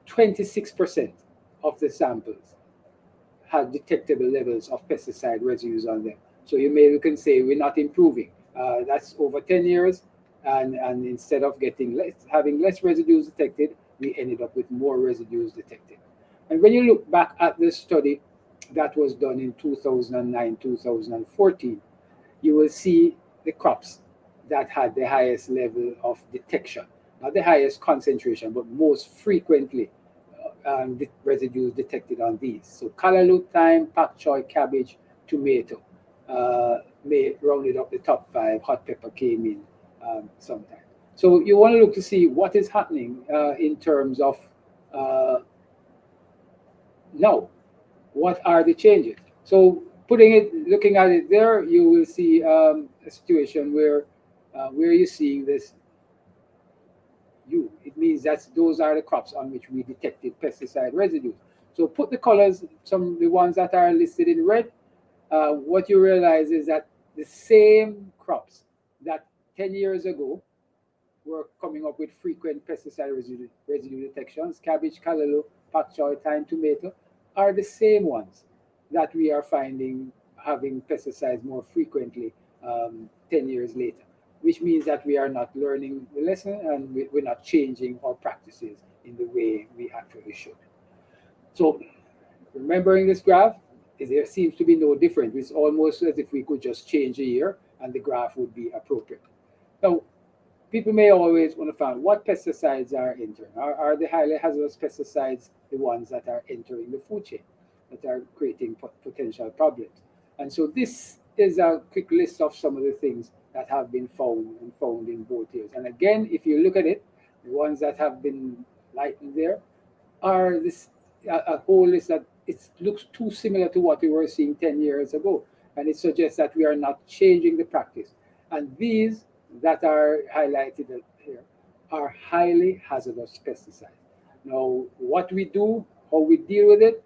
26% of the samples had detectable levels of pesticide residues on them. So you can say we're not improving. That's over 10 years, and instead of having less residues detected, we ended up with more residues detected. And when you look back at this study that was done in 2009-2014, you will see the crops that had the highest level of detection, not the highest concentration, but most frequently the residues detected on these. So callaloo, thyme, pak choy, cabbage, tomato rounded up the top 5. Hot pepper came in sometime. So you want to look to see what is happening in terms of now. What are the changes? So looking at it there, you will see a situation where you're seeing this. It means that those are the crops on which we detected pesticide residues. So put the colors, the ones that are listed in red. What you realize is that the same crops that 10 years ago were coming up with frequent pesticide residue detections, cabbage, callaloo, pak choy, thyme, tomato, are the same ones that we are finding having pesticides more frequently 10 years later, which means that we are not learning the lesson and we're not changing our practices in the way we actually should. So remembering this graph, there seems to be no difference. It's almost as if we could just change a year and the graph would be appropriate. Now, people may always want to find what pesticides are entering. Are the highly hazardous pesticides the ones that are entering the food chain, that are creating potential problems? And so this is a quick list of some of the things that have been found in both years. And again, if you look at it, the ones that have been lightened there are a whole list that it looks too similar to what we were seeing 10 years ago. And it suggests that we are not changing the practice. And these that are highlighted here are highly hazardous pesticides. Now, what we do, how we deal with it,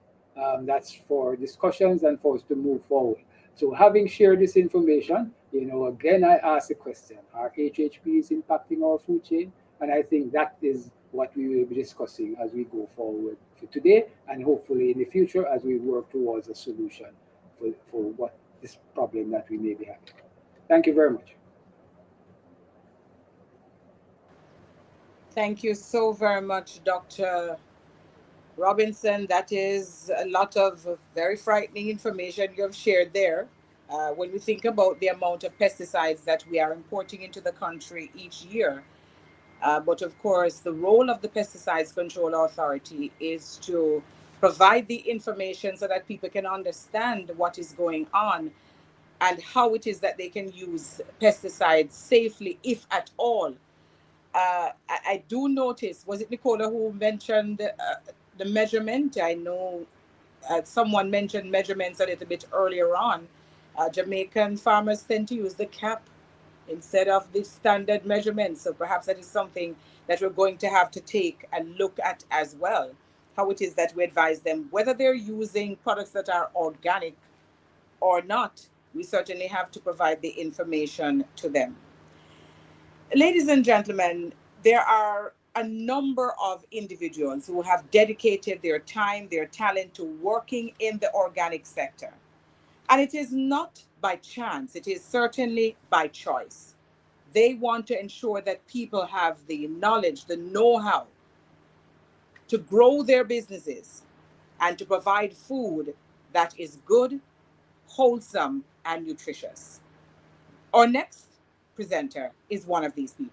that's for discussions and for us to move forward. So having shared this information, again, I ask the question, are HHPs impacting our food chain? And I think that is what we will be discussing as we go forward for today and hopefully in the future as we work towards a solution for what this problem that we may be having. Thank you very much. Thank you so very much, Dr. Robinson. That is a lot of very frightening information you have shared there. When we think about the amount of pesticides that we are importing into the country each year. But of course, the role of the Pesticides Control Authority is to provide the information so that people can understand what is going on and how it is that they can use pesticides safely, if at all. I do notice, was it Nicola who mentioned the measurement? I know someone mentioned measurements a little bit earlier on. Jamaican farmers tend to use the cap instead of the standard measurements. So perhaps that is something that we're going to have to take and look at as well. How it is that we advise them, whether they're using products that are organic or not, we certainly have to provide the information to them. Ladies and gentlemen, there are a number of individuals who have dedicated their time, their talent to working in the organic sector. And it is not by chance, it is certainly by choice. They want to ensure that people have the knowledge, the know-how to grow their businesses and to provide food that is good, wholesome, and nutritious. Our next presenter is one of these people.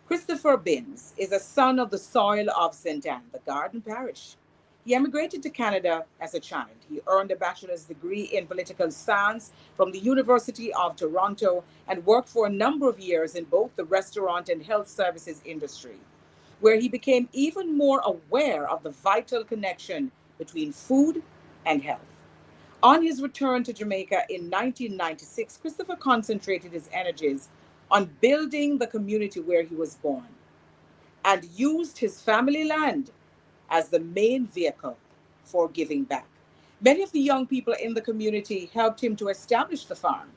Christopher Binns is a son of the soil of St. Anne, the Garden Parish. He emigrated to Canada as a child. He earned a bachelor's degree in political science from the University of Toronto and worked for a number of years in both the restaurant and health services industry, where he became even more aware of the vital connection between food and health. On his return to Jamaica in 1996, Christopher concentrated his energies on building the community where he was born and used his family land as the main vehicle for giving back. Many of the young people in the community helped him to establish the farm.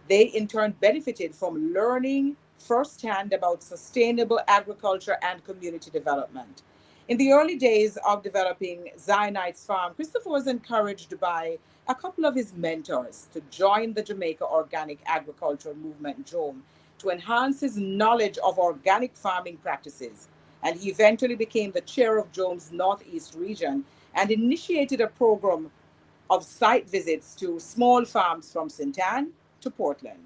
They in turn benefited from learning firsthand about sustainable agriculture and community development. In the early days of developing Zionite's farm, Christopher was encouraged by a couple of his mentors to join the Jamaica Organic Agriculture Movement, JOAM, to enhance his knowledge of organic farming practices. And he eventually became the chair of JOAM's Northeast region and initiated a program of site visits to small farms from St. Anne to Portland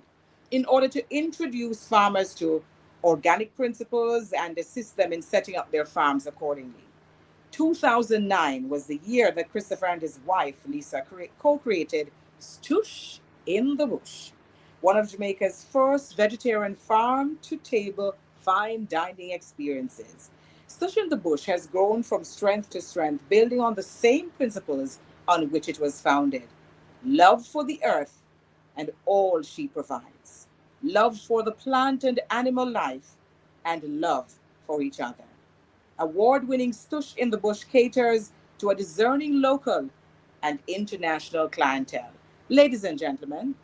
in order to introduce farmers to organic principles and assist them in setting up their farms accordingly. 2009 was the year that Christopher and his wife, Lisa, co-created Stush in the Bush, one of Jamaica's first vegetarian farm-to-table fine dining experiences. Stush in the Bush has grown from strength to strength, building on the same principles on which it was founded: love for the earth and all she provides, love for the plant and animal life, and love for each other. Award-winning Stush in the Bush caters to a discerning local and international clientele. Ladies and gentlemen,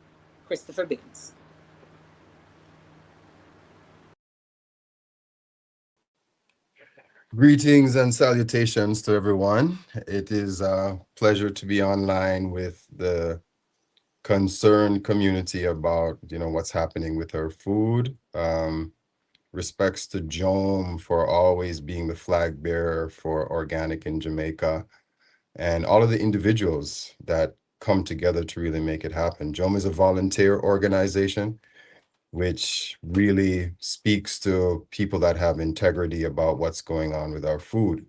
Christopher Binns. Greetings and salutations to everyone. It is a pleasure to be online with the concerned community about, what's happening with our food. Respects to JOAM for always being the flag bearer for organic in Jamaica, and all of the individuals that come together to really make it happen. JOAM is a volunteer organization, which really speaks to people that have integrity about what's going on with our food.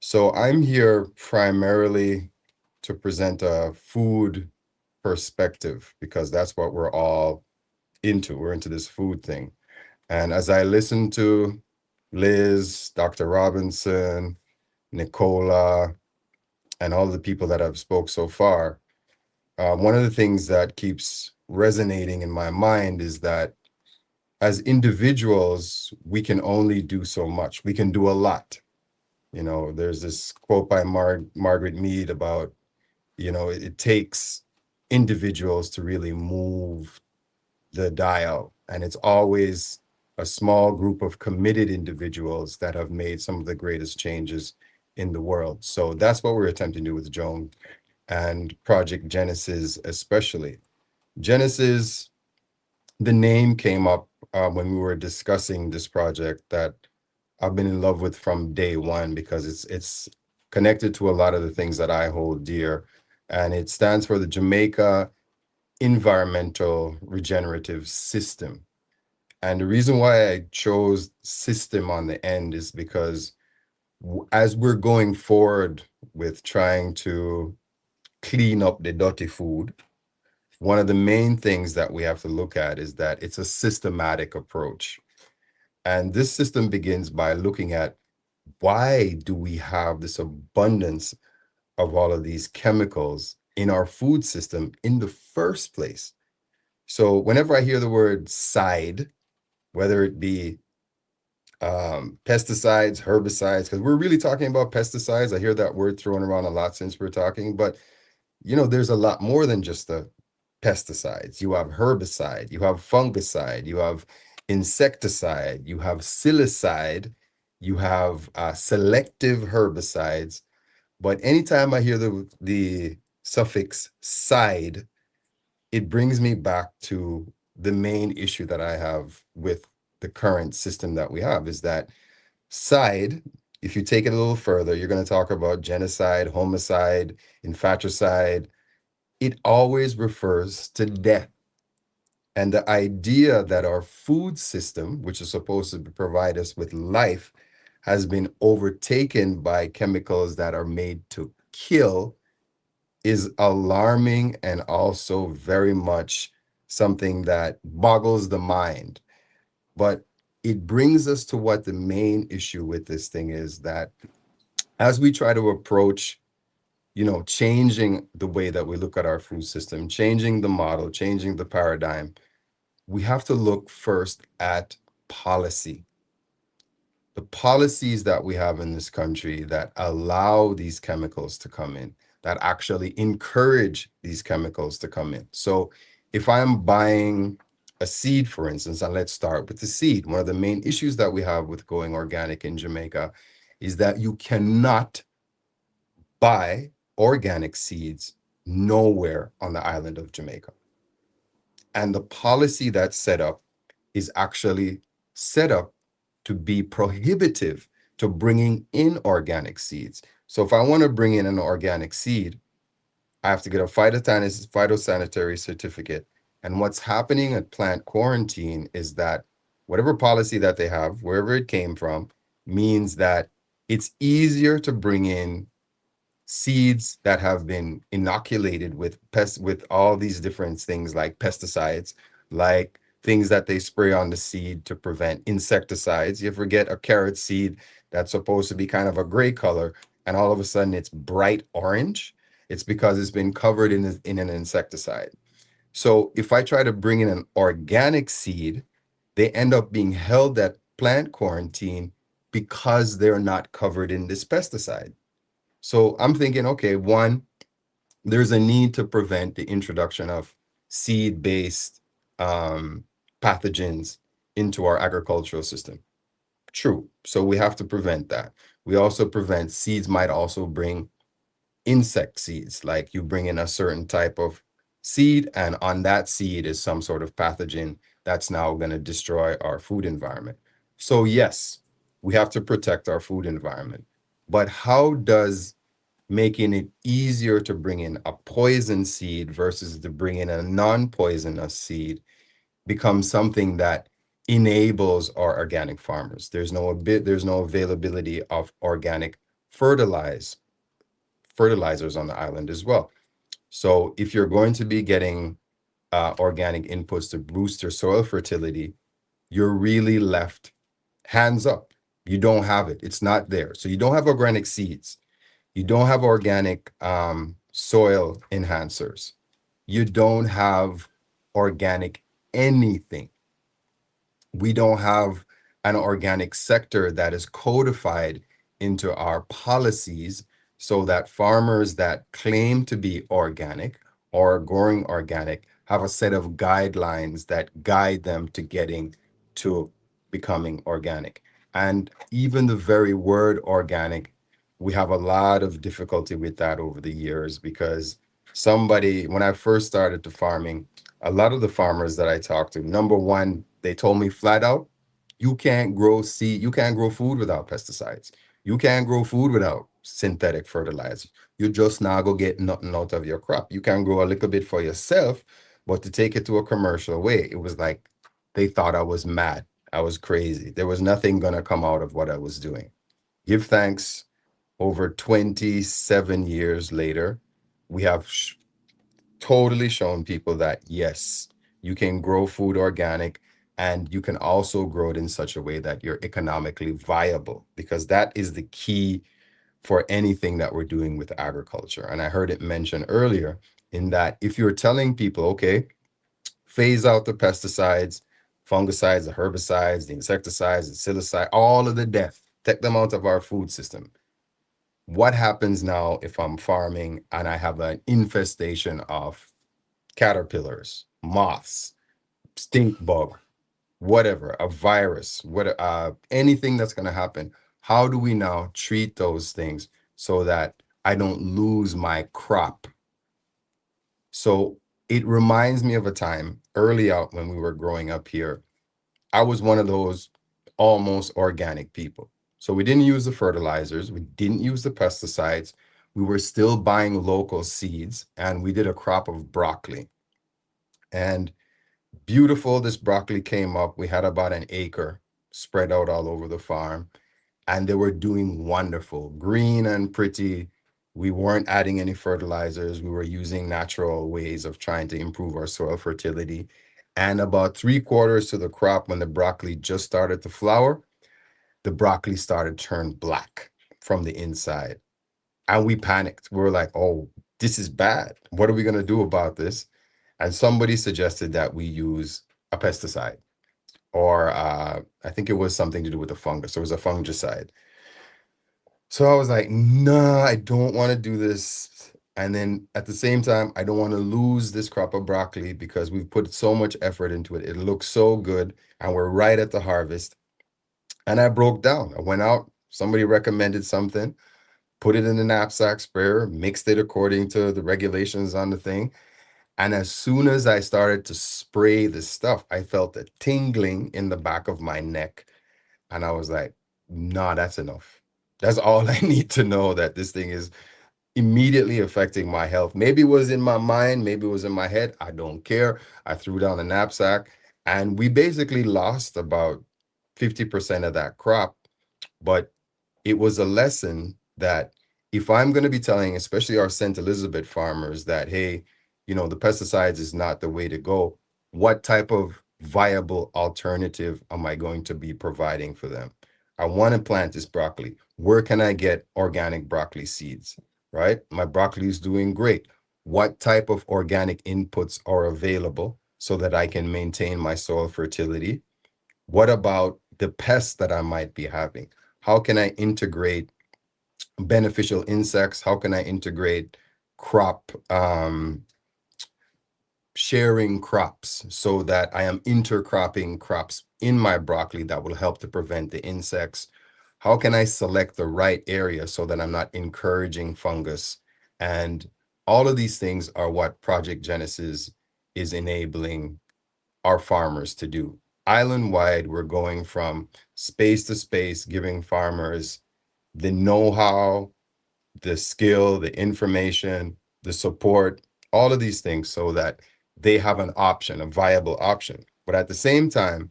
So I'm here primarily to present a food perspective, because that's what we're all into. We're into this food thing. And as I listen to Liz, Dr. Robinson, Nicola, and all the people that have spoke so far, one of the things that keeps resonating in my mind is that as individuals, we can only do so much. We can do a lot. There's this quote by Margaret Mead about, it takes individuals to really move the dial. And it's always a small group of committed individuals that have made some of the greatest changes in the world. So that's what we're attempting to do with JOAM and Project Genesis especially. Genesis, the name came up when we were discussing this project that I've been in love with from day one, because it's connected to a lot of the things that I hold dear. And it stands for the Jamaica Environmental Regenerative System. And the reason why I chose system on the end is because as we're going forward with trying to clean up the dirty food, one of the main things that we have to look at is that it's a systematic approach. And this system begins by looking at, why do we have this abundance of all of these chemicals in our food system in the first place? So whenever I hear the word side, whether it be pesticides, herbicides, because we're really talking about pesticides. I hear that word thrown around a lot since we're talking, but there's a lot more than just the pesticides. You have herbicide, you have fungicide, you have insecticide, you have silicide, you have selective herbicides. But anytime I hear the suffix side, it brings me back to the main issue that I have with the current system that we have is that side, if you take it a little further, you're going to talk about genocide, homicide, infanticide. It always refers to death. And the idea that our food system, which is supposed to provide us with life, has been overtaken by chemicals that are made to kill is alarming and also very much something that boggles the mind. But it brings us to what the main issue with this thing is, that as we try to approach, changing the way that we look at our food system, changing the model, changing the paradigm, we have to look first at policy. The policies that we have in this country that allow these chemicals to come in, that actually encourage these chemicals to come in. So if I'm buying a seed, for instance, and let's start with the seed, one of the main issues that we have with going organic in Jamaica is that you cannot buy organic seeds nowhere on the island of Jamaica. And the policy that's set up is actually set up to be prohibitive to bringing in organic seeds. So if I want to bring in an organic seed, I have to get a phytosanitary certificate. And what's happening at plant quarantine is that whatever policy that they have, wherever it came from, means that it's easier to bring in seeds that have been inoculated with with all these different things like pesticides, like things that they spray on the seed to prevent insecticides. You ever get a carrot seed that's supposed to be kind of a gray color, and all of a sudden it's bright orange? It's because it's been covered in an insecticide. So if I try to bring in an organic seed, they end up being held at plant quarantine because they're not covered in this pesticide. So I'm thinking, okay, one, there's a need to prevent the introduction of seed-based pathogens into our agricultural system. True. So we have to prevent that. We also prevent seeds might also bring insect seeds, like you bring in a certain type of seed, and on that seed is some sort of pathogen that's now going to destroy our food environment. So yes, we have to protect our food environment. But how does making it easier to bring in a poison seed versus to bring in a non-poisonous seed become something that enables our organic farmers? There's no availability of organic fertilizers on the island as well. So if you're going to be getting organic inputs to boost your soil fertility, you're really left hands up. You don't have it. It's not there. So you don't have organic seeds. You don't have organic soil enhancers. You don't have organic anything. We don't have an organic sector that is codified into our policies so that farmers that claim to be organic or growing organic have a set of guidelines that guide them to getting to becoming organic. And even the very word organic, we have a lot of difficulty with that over the years, because when I first started to farming, a lot of the farmers that I talked to, number one, they told me flat out, you can't grow food without pesticides. You can't grow food without synthetic fertilizer. You just not go get nothing out of your crop. You can grow a little bit for yourself, but to take it to a commercial way, it was like they thought I was mad. I was crazy. There was nothing going to come out of what I was doing. Give thanks, over 27 years later, we have totally shown people that, yes, you can grow food organic, and you can also grow it in such a way that you're economically viable, because that is the key for anything that we're doing with agriculture. And I heard it mentioned earlier in that if you're telling people, okay, phase out the pesticides, fungicides, the herbicides, the insecticides, the pesticides, all of the death, take them out of our food system. What happens now if I'm farming and I have an infestation of caterpillars, moths, stink bug, whatever, a virus, anything that's going to happen? How do we now treat those things so that I don't lose my crop? So it reminds me of a time early out when we were growing up here, I was one of those almost organic people. So we didn't use the fertilizers, we didn't use the pesticides. We were still buying local seeds, and we did a crop of broccoli. And beautiful, this broccoli came up. We had about an acre spread out all over the farm, and they were doing wonderful, green and pretty. We weren't adding any fertilizers. We were using natural ways of trying to improve our soil fertility. And about 3/4 to the crop, when the broccoli just started to flower, the broccoli started to turn black from the inside. And we panicked. We were like, oh, this is bad. What are we going to do about this? And somebody suggested that we use a pesticide, or I think it was something to do with the fungus. It was a fungicide. So I was like, no, I don't want to do this. And then at the same time, I don't want to lose this crop of broccoli because we've put so much effort into it. It looks so good, and we're right at the harvest. And I broke down. I went out, somebody recommended something, put it in the knapsack sprayer, mixed it according to the regulations on the thing. And as soon as I started to spray the stuff, I felt a tingling in the back of my neck. And I was like, nah, that's enough. That's all I need to know, that this thing is immediately affecting my health. Maybe it was in my mind, maybe it was in my head. I don't care. I threw down the knapsack, and we basically lost about 50% of that crop. But it was a lesson that if I'm going to be telling, especially our St. Elizabeth farmers, that, hey, the pesticides is not the way to go, what type of viable alternative am I going to be providing for them? I want to plant this broccoli. Where can I get organic broccoli seeds, right? My broccoli is doing great. What type of organic inputs are available so that I can maintain my soil fertility? What about the pests that I might be having? How can I integrate beneficial insects? How can I integrate crop sharing crops so that I am intercropping crops in my broccoli that will help to prevent the insects? How can I select the right area so that I'm not encouraging fungus? And all of these things are what Project Genesis is enabling our farmers to do. Island-wide, we're going from space to space, giving farmers the know-how, the skill, the information, the support, all of these things so that they have an option, a viable option. But at the same time,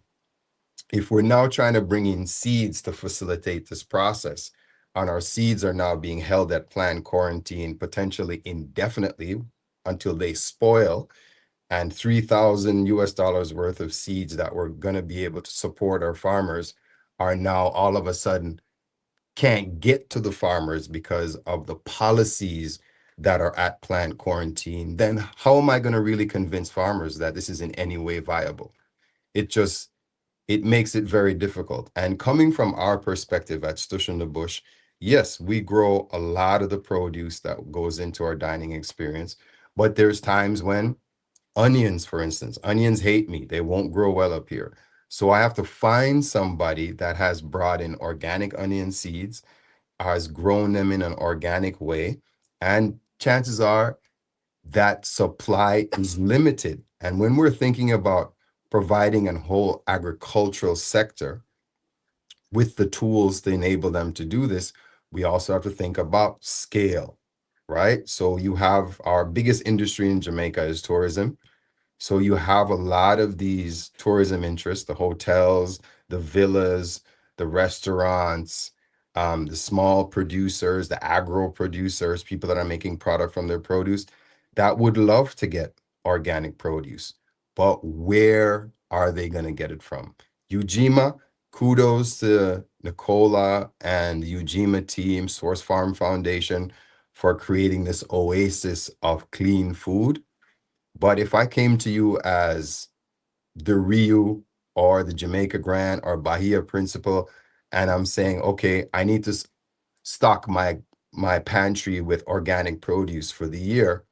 if we're now trying to bring in seeds to facilitate this process, and our seeds are now being held at planned quarantine, potentially indefinitely until they spoil, and $3,000 worth of seeds that were going to be able to support our farmers are now all of a sudden can't get to the farmers because of the policies that are at planned quarantine, then how am I going to really convince farmers that this is in any way viable? It makes it very difficult. And coming from our perspective at Stush in the Bush, yes, we grow a lot of the produce that goes into our dining experience, but there's times when onions, for instance, onions hate me. They won't grow well up here. So I have to find somebody that has brought in organic onion seeds, has grown them in an organic way, and chances are that supply is limited. And when we're thinking about providing a whole agricultural sector with the tools to enable them to do this, we also have to think about scale, right? So you have our biggest industry in Jamaica is tourism. So you have a lot of these tourism interests, the hotels, the villas, the restaurants, the small producers, the agro producers, people that are making product from their produce that would love to get organic produce. But where are they going to get it from? Ujima, kudos to Nicola and the Ujima team, Source Farm Foundation, for creating this oasis of clean food. But if I came to you as the Rio or the Jamaica Grant or Bahia Principal, and I'm saying, okay, I need to stock my pantry with organic produce for the year,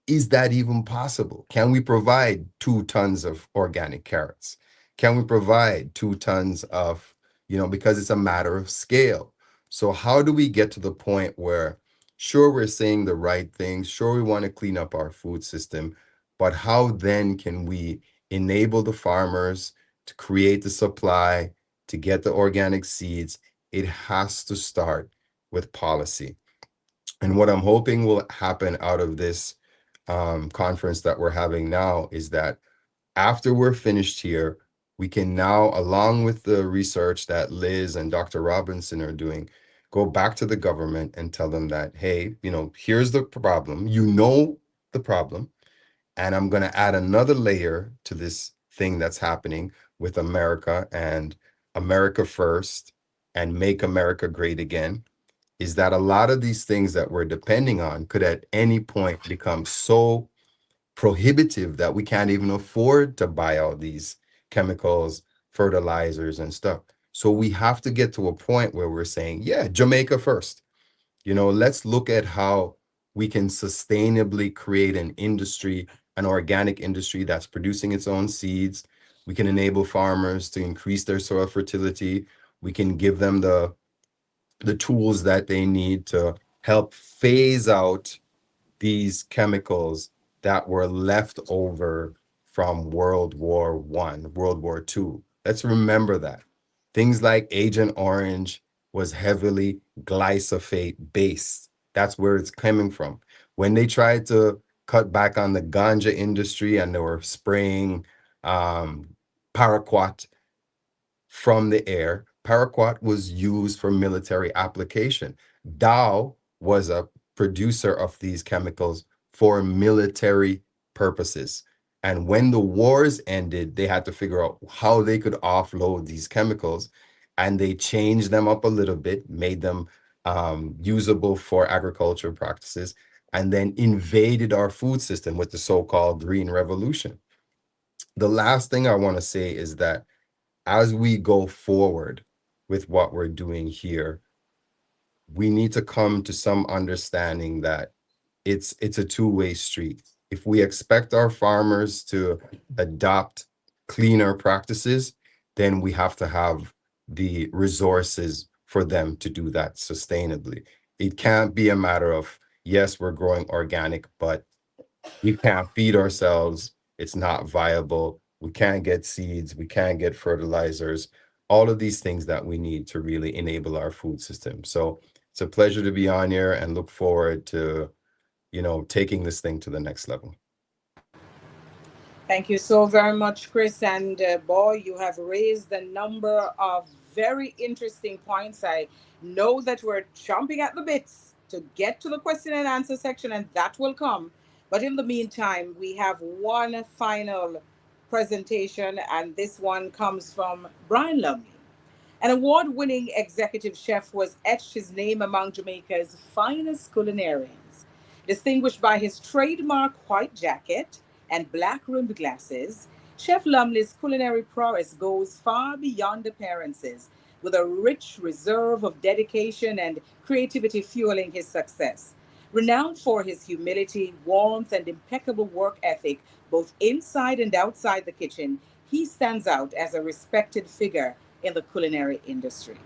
is that even possible? Can we provide 2 tons of organic carrots? Can we provide 2 tons of, because it's a matter of scale. So how do we get to the point where, sure, we're saying the right things, sure, we want to clean up our food system, but how then can we enable the farmers to create the supply, to get the organic seeds? It has to start with policy. And what I'm hoping will happen out of this conference that we're having now is that after we're finished here, we can now, along with the research that Liz and Dr. Robinson are doing, go back to the government and tell them that, hey, here's the problem. You know the problem. And I'm going to add another layer to this thing that's happening with America and America First and Make America Great Again, is that a lot of these things that we're depending on could at any point become so prohibitive that we can't even afford to buy all these chemicals, fertilizers, and stuff. So we have to get to a point where we're saying, yeah, Jamaica first. Let's look at how we can sustainably create an industry, an organic industry that's producing its own seeds. We can enable farmers to increase their soil fertility. We can give them the tools that they need to help phase out these chemicals that were left over from World War I, World War II. Let's remember that. Things like Agent Orange was heavily glyphosate based. That's where it's coming from. When they tried to cut back on the ganja industry and they were spraying paraquat from the air, paraquat was used for military application. Dow was a producer of these chemicals for military purposes. And when the wars ended, they had to figure out how they could offload these chemicals. And they changed them up a little bit, made them usable for agricultural practices, and then invaded our food system with the so-called Green Revolution. The last thing I want to say is that as we go forward with what we're doing here, we need to come to some understanding that it's a two-way street. If we expect our farmers to adopt cleaner practices, then we have to have the resources for them to do that sustainably. It can't be a matter of, yes, we're growing organic, but we can't feed ourselves. It's not viable. We can't get seeds. We can't get fertilizers. All of these things that we need to really enable our food system. So it's a pleasure to be on here and look forward to, taking this thing to the next level. Thank you so very much, Chris. And boy, you have raised a number of very interesting points. I know that we're chomping at the bits to get to the question and answer section, and that will come. But in the meantime, we have one final presentation, and this one comes from Brian Lumley. An award-winning executive chef who has etched his name among Jamaica's finest culinarians. Distinguished by his trademark white jacket and black-rimmed glasses, Chef Lumley's culinary prowess goes far beyond appearances, with a rich reserve of dedication and creativity fueling his success. Renowned for his humility, warmth, and impeccable work ethic, both inside and outside the kitchen, he stands out as a respected figure in the culinary industry.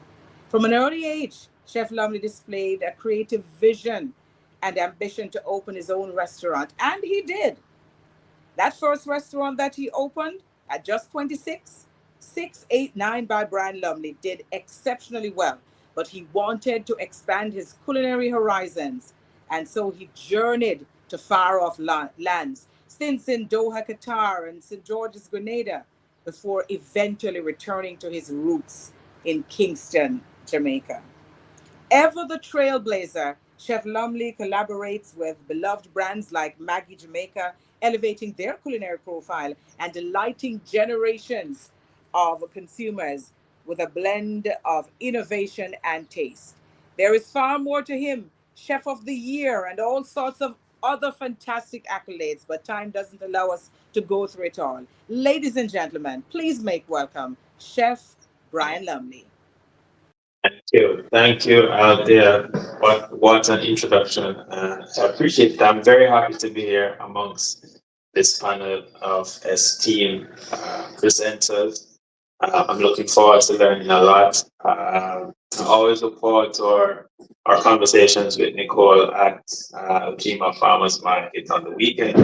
From an early age, Chef Lumley displayed a creative vision and ambition to open his own restaurant, and he did. That first restaurant that he opened at just 26, 689 by Brian Lumley, did exceptionally well, but he wanted to expand his culinary horizons, and so he journeyed to far-off lands, stints in Doha, Qatar, and St. George's, Grenada, before eventually returning to his roots in Kingston, Jamaica. Ever the trailblazer, Chef Lumley collaborates with beloved brands like Maggie Jamaica, elevating their culinary profile and delighting generations of consumers with a blend of innovation and taste. There is far more to him, Chef of the Year, and all sorts of other fantastic accolades, but time doesn't allow us to go through it all. Ladies and gentlemen, please make welcome Chef Brian Lumley. Thank you, dear. What an introduction. I appreciate it. I'm very happy to be here amongst this panel of esteemed presenters. I'm looking forward to learning a lot. I always look forward to our conversations with Nicole at Ujima Farmers Market on the weekend.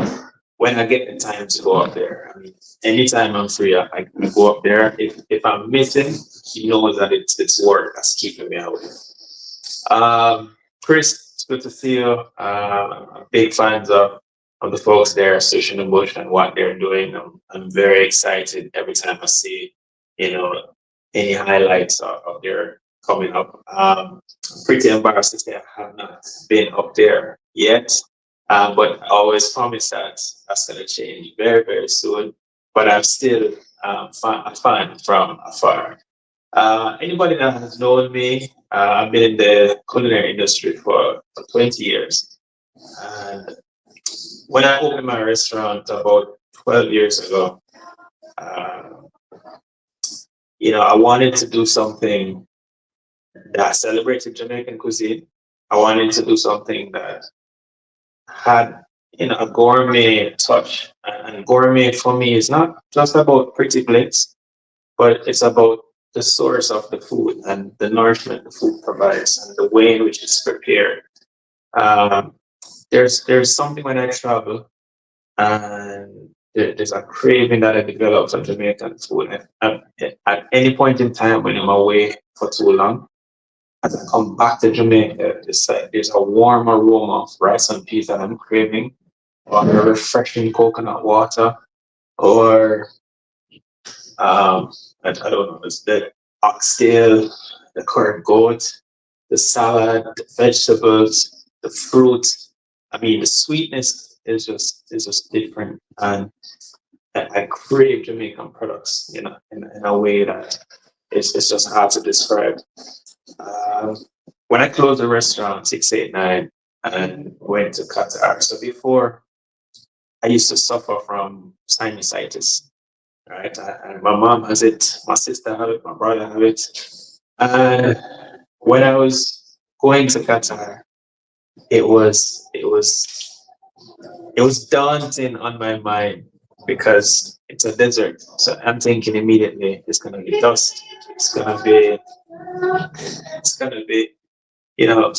when I get the time to go up there. I mean, anytime I'm free, I go up there. If I'm missing, he knows that it's work that's keeping me away. Chris, it's good to see you. Big fans of the folks there, Sushi and Bush, and what they're doing. I'm very excited every time I see, any highlights of their coming up. I'm pretty embarrassed to say I have not been up there yet, but I always promise that that's going to change very, very soon. But I'm still a fan from afar. Anybody that has known me, I've been in the culinary industry for 20 years. And when I opened my restaurant about 12 years ago, I wanted to do something that celebrated Jamaican cuisine. I wanted to do something that had, a gourmet touch. And gourmet for me is not just about pretty plates, but it's about the source of the food and the nourishment the food provides and the way in which it's prepared. There's something when I travel and there's a craving that I develop for Jamaican food. At any point in time when I'm away for too long, as I come back to Jamaica, there's a warm aroma of rice and peas that I'm craving, or a refreshing coconut water, or I don't know, it's the oxtail, the curd goat, the salad, the vegetables, the fruit. I mean, the sweetness is just different, and I crave Jamaican products, in a way that it's just hard to describe. When I closed the restaurant 689 and went to Qatar, so before I used to suffer from sinusitis. Right, and my mom has it, my sister has it, my brother has it. And when I was going to Qatar, it was daunting on my mind because it's a desert. So I'm thinking immediately it's gonna be dust. It's gonna be, you know,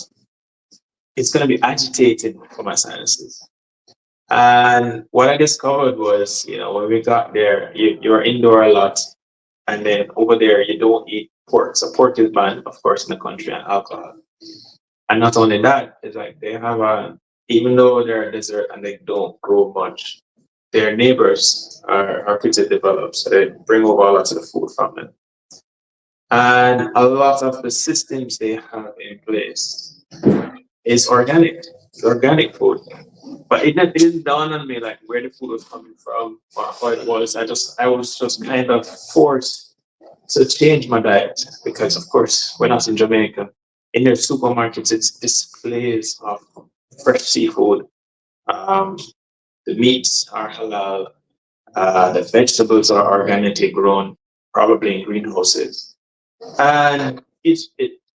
it's gonna be agitating for my sinuses. And what I discovered was, when we got there, you're indoor a lot. And then over there, you don't eat pork. So pork is banned, of course, in the country, and alcohol. And not only that, it's like they have even though they're a desert and they don't grow much, their neighbors are pretty developed. So they bring over a lot of the food from them. And a lot of the systems they have in place is organic. It's organic food. But it didn't dawn on me like where the food was coming from or how it was. I was just kind of forced to change my diet because, of course, when I was in Jamaica, in their supermarkets, it's displays of fresh seafood. The meats are halal. The vegetables are organically grown, probably in greenhouses. And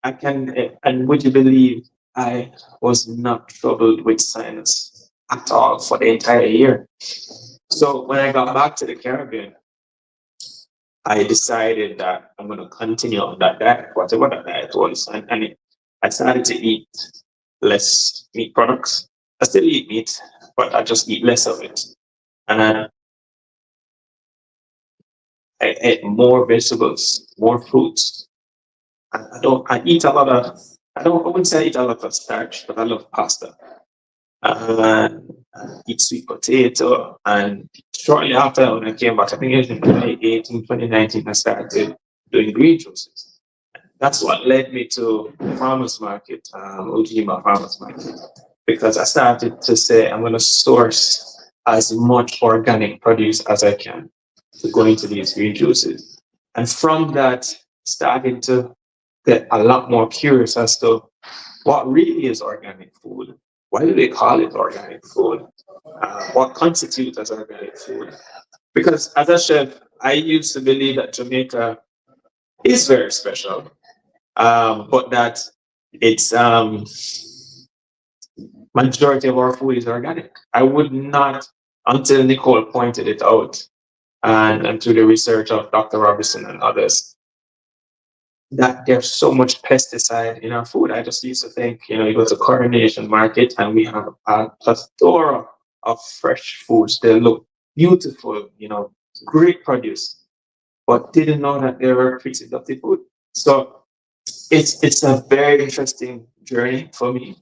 and would you believe I was not troubled with sinus at all for the entire year. So when I got back to the Caribbean, I decided that I'm going to continue on that diet, whatever that diet was. And I started to eat less meat products. I still eat meat, but I just eat less of it. And I ate more vegetables, more fruits. I eat a lot of, I wouldn't say I eat a lot of starch, but I love pasta. And eat sweet potato. And shortly after, when I came back, I think it was in 2018, 2019, I started doing green juices. That's what led me to the farmers market, Ujima Farmers Market, because I started to say I'm going to source as much organic produce as I can to go into these green juices. And from that, started to get a lot more curious as to what really is organic food. Why do they call it organic food? What constitutes as organic food? Because as a chef, I used to believe that Jamaica is very special, but that it's majority of our food is organic. I would not, until Nicole pointed it out, and through the research of Dr. Robinson and others, that there's so much pesticide in our food. I just used to think, you go to Coronation Market and we have a plethora of fresh foods. They look beautiful, great produce, but didn't know that they were pretty dirty food. So it's a very interesting journey for me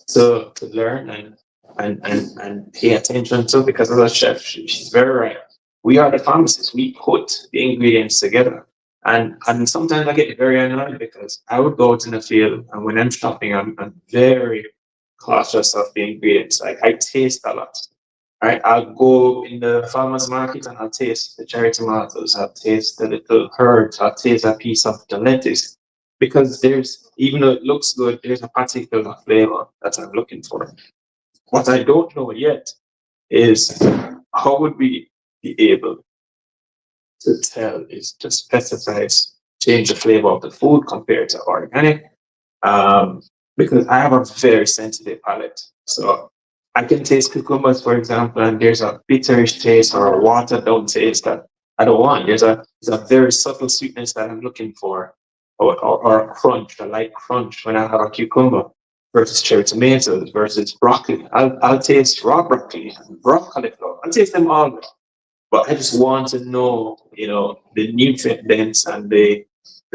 to learn and pay attention to, because as a chef, she's very right. We are the pharmacists. We put the ingredients together. And sometimes I get very annoyed because I would go out in the field, and when I'm shopping, I'm very cautious of the ingredients. Like, I taste a lot. Right? I'll go in the farmer's market and I'll taste the cherry tomatoes, I'll taste the little herbs, I'll taste a piece of the lettuce. Because even though it looks good, there's a particular flavor that I'm looking for. What I don't know yet is, how would we be able to tell is just pesticides change the flavor of the food compared to organic? Because I have a very sensitive palate. So I can taste cucumbers, for example, and there's a bitterish taste or a watered down taste that I don't want. There's a very subtle sweetness that I'm looking for, or a crunch, a light crunch when I have a cucumber, versus cherry tomatoes versus broccoli. I'll taste raw broccoli, raw cauliflower. I'll taste them all. But I just want to know, the nutrient dense and the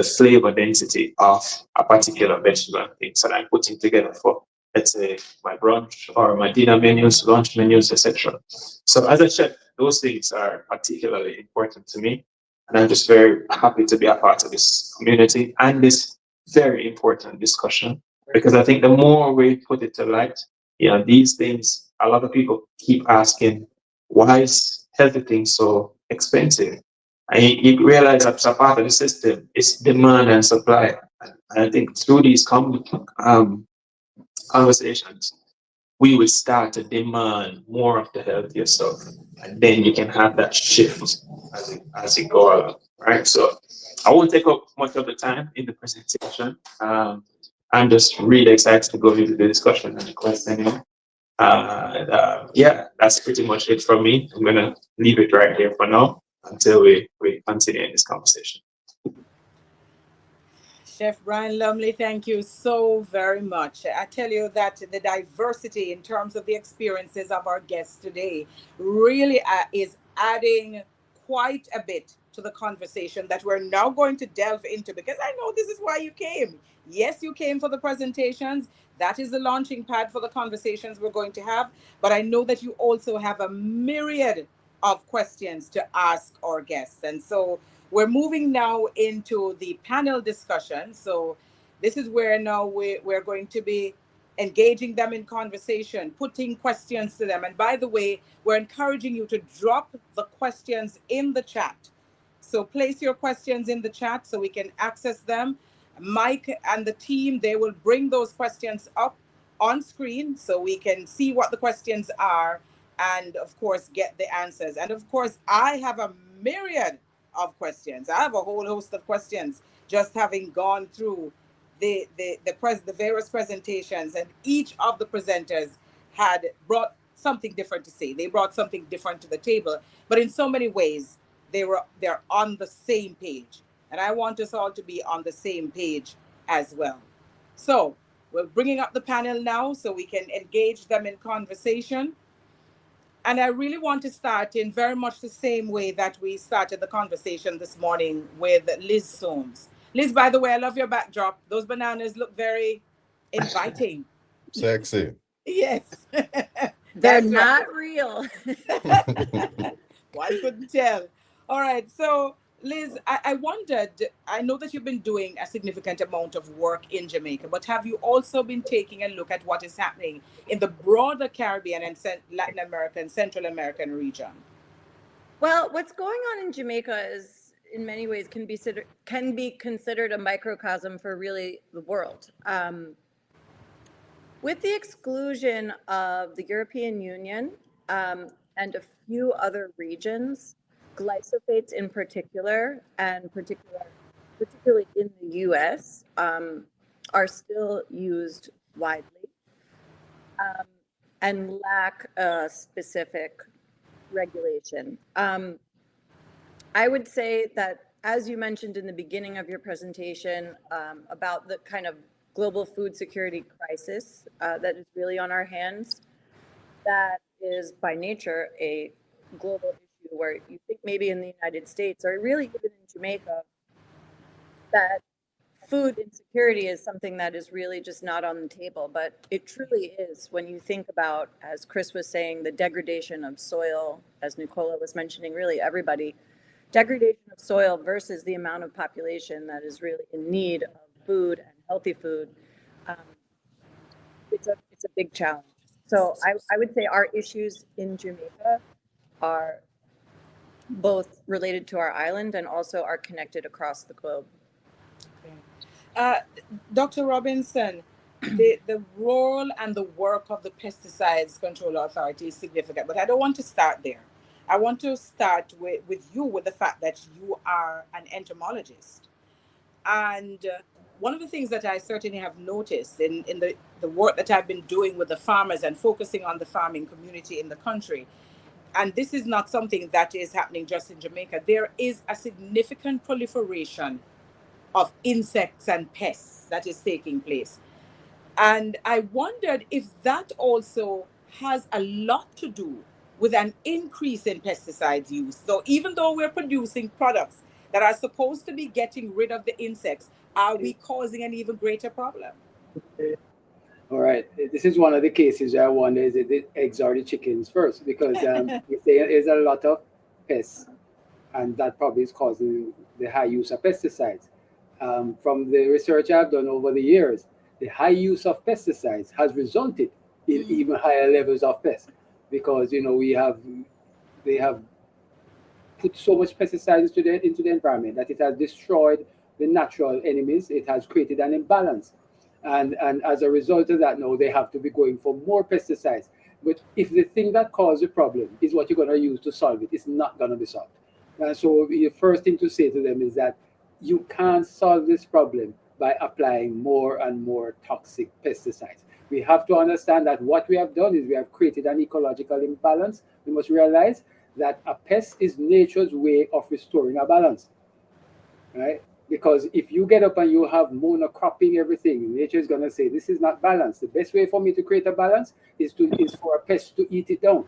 flavor density of a particular vegetable and things that I'm putting together for, let's say, my brunch or my dinner menus, lunch menus, etc. So as a chef, those things are particularly important to me. And I'm just very happy to be a part of this community and this very important discussion, because I think the more we put it to light, these things, a lot of people keep asking, why is healthy things so expensive? And you realize that's a part of the system. It's demand and supply. And I think through these conversations, we will start to demand more of the healthier stuff. And then you can have that shift as you go along. Right. So I won't take up much of the time in the presentation. I'm just really excited to go into the discussion and the questioning. Yeah, that's pretty much it from me. I'm gonna leave it right here for now until we continue in this conversation. Chef Brian Lumley, thank you so very much. I tell you that the diversity in terms of the experiences of our guests today really is adding quite a bit to the conversation that we're now going to delve into, because I know this is why you came. Yes, you came for the presentations. That is the launching pad for the conversations we're going to have. But I know that you also have a myriad of questions to ask our guests. And so we're moving now into the panel discussion. So this is where now we're going to be engaging them in conversation, putting questions to them. And by the way, we're encouraging you to drop the questions in the chat. So place your questions in the chat so we can access them. Mike and the team, they will bring those questions up on screen so we can see what the questions are and, of course, get the answers. And, of course, I have a myriad of questions. I have a whole host of questions just having gone through the various presentations, and each of the presenters had brought something different to say. They brought something different to the table, but in so many ways, they're on the same page. And I want us all to be on the same page as well. So we're bringing up the panel now so we can engage them in conversation. And I really want to start in very much the same way that we started the conversation this morning with Liz Soames. Liz, by the way, I love your backdrop. Those bananas look very inviting. Sexy. Yes. They're not real. One couldn't tell. All right. So, Liz, I wondered, I know that you've been doing a significant amount of work in Jamaica, but have you also been taking a look at what is happening in the broader Caribbean and Latin America and Central American region? Well, what's going on in Jamaica is, in many ways, can be considered a microcosm for really the world. With the exclusion of the European Union and a few other regions, glyphosates in particular, and particularly in the US, are still used widely and lack a specific regulation. I would say that, as you mentioned in the beginning of your presentation, about the kind of global food security crisis that is really on our hands, that is by nature a global issue where you think maybe in the United States or really even in Jamaica that food insecurity is something that is really just not on the table, but it truly is when you think about, as Chris was saying, the degradation of soil, as Nicola was mentioning, really everybody, degradation of soil versus the amount of population that is really in need of food and healthy food. It's a big challenge. So I would say our issues in Jamaica are both related to our island and also are connected across the globe. Dr. Robinson, the role and the work of the Pesticides Control Authority is significant, but I don't want to start there. I want to start with you, with the fact that you are an entomologist. And one of the things that I certainly have noticed in the work that I've been doing with the farmers and focusing on the farming community in the country, and this is not something that is happening just in Jamaica, there is a significant proliferation of insects and pests that is taking place. And I wondered if that also has a lot to do with an increase in pesticides use. So even though we're producing products that are supposed to be getting rid of the insects, are we causing an even greater problem? All right, this is one of the cases where I wonder, is it the eggs or the chickens first? Because if there is a lot of pests, and that probably is causing the high use of pesticides. From the research I've done over the years, the high use of pesticides has resulted in even higher levels of pests, because they have put so much pesticides into the environment that it has destroyed the natural enemies. It has created an imbalance. And as a result of that, now they have to be going for more pesticides. But if the thing that caused the problem is what you're going to use to solve it, it's not going to be solved. So the first thing to say to them is that you can't solve this problem by applying more and more toxic pesticides. We have to understand that what we have done is we have created an ecological imbalance. We must realize that a pest is nature's way of restoring a balance, right? Because if you get up and you have monocropping everything, nature is going to say, this is not balanced. The best way for me to create a balance is for a pest to eat it down.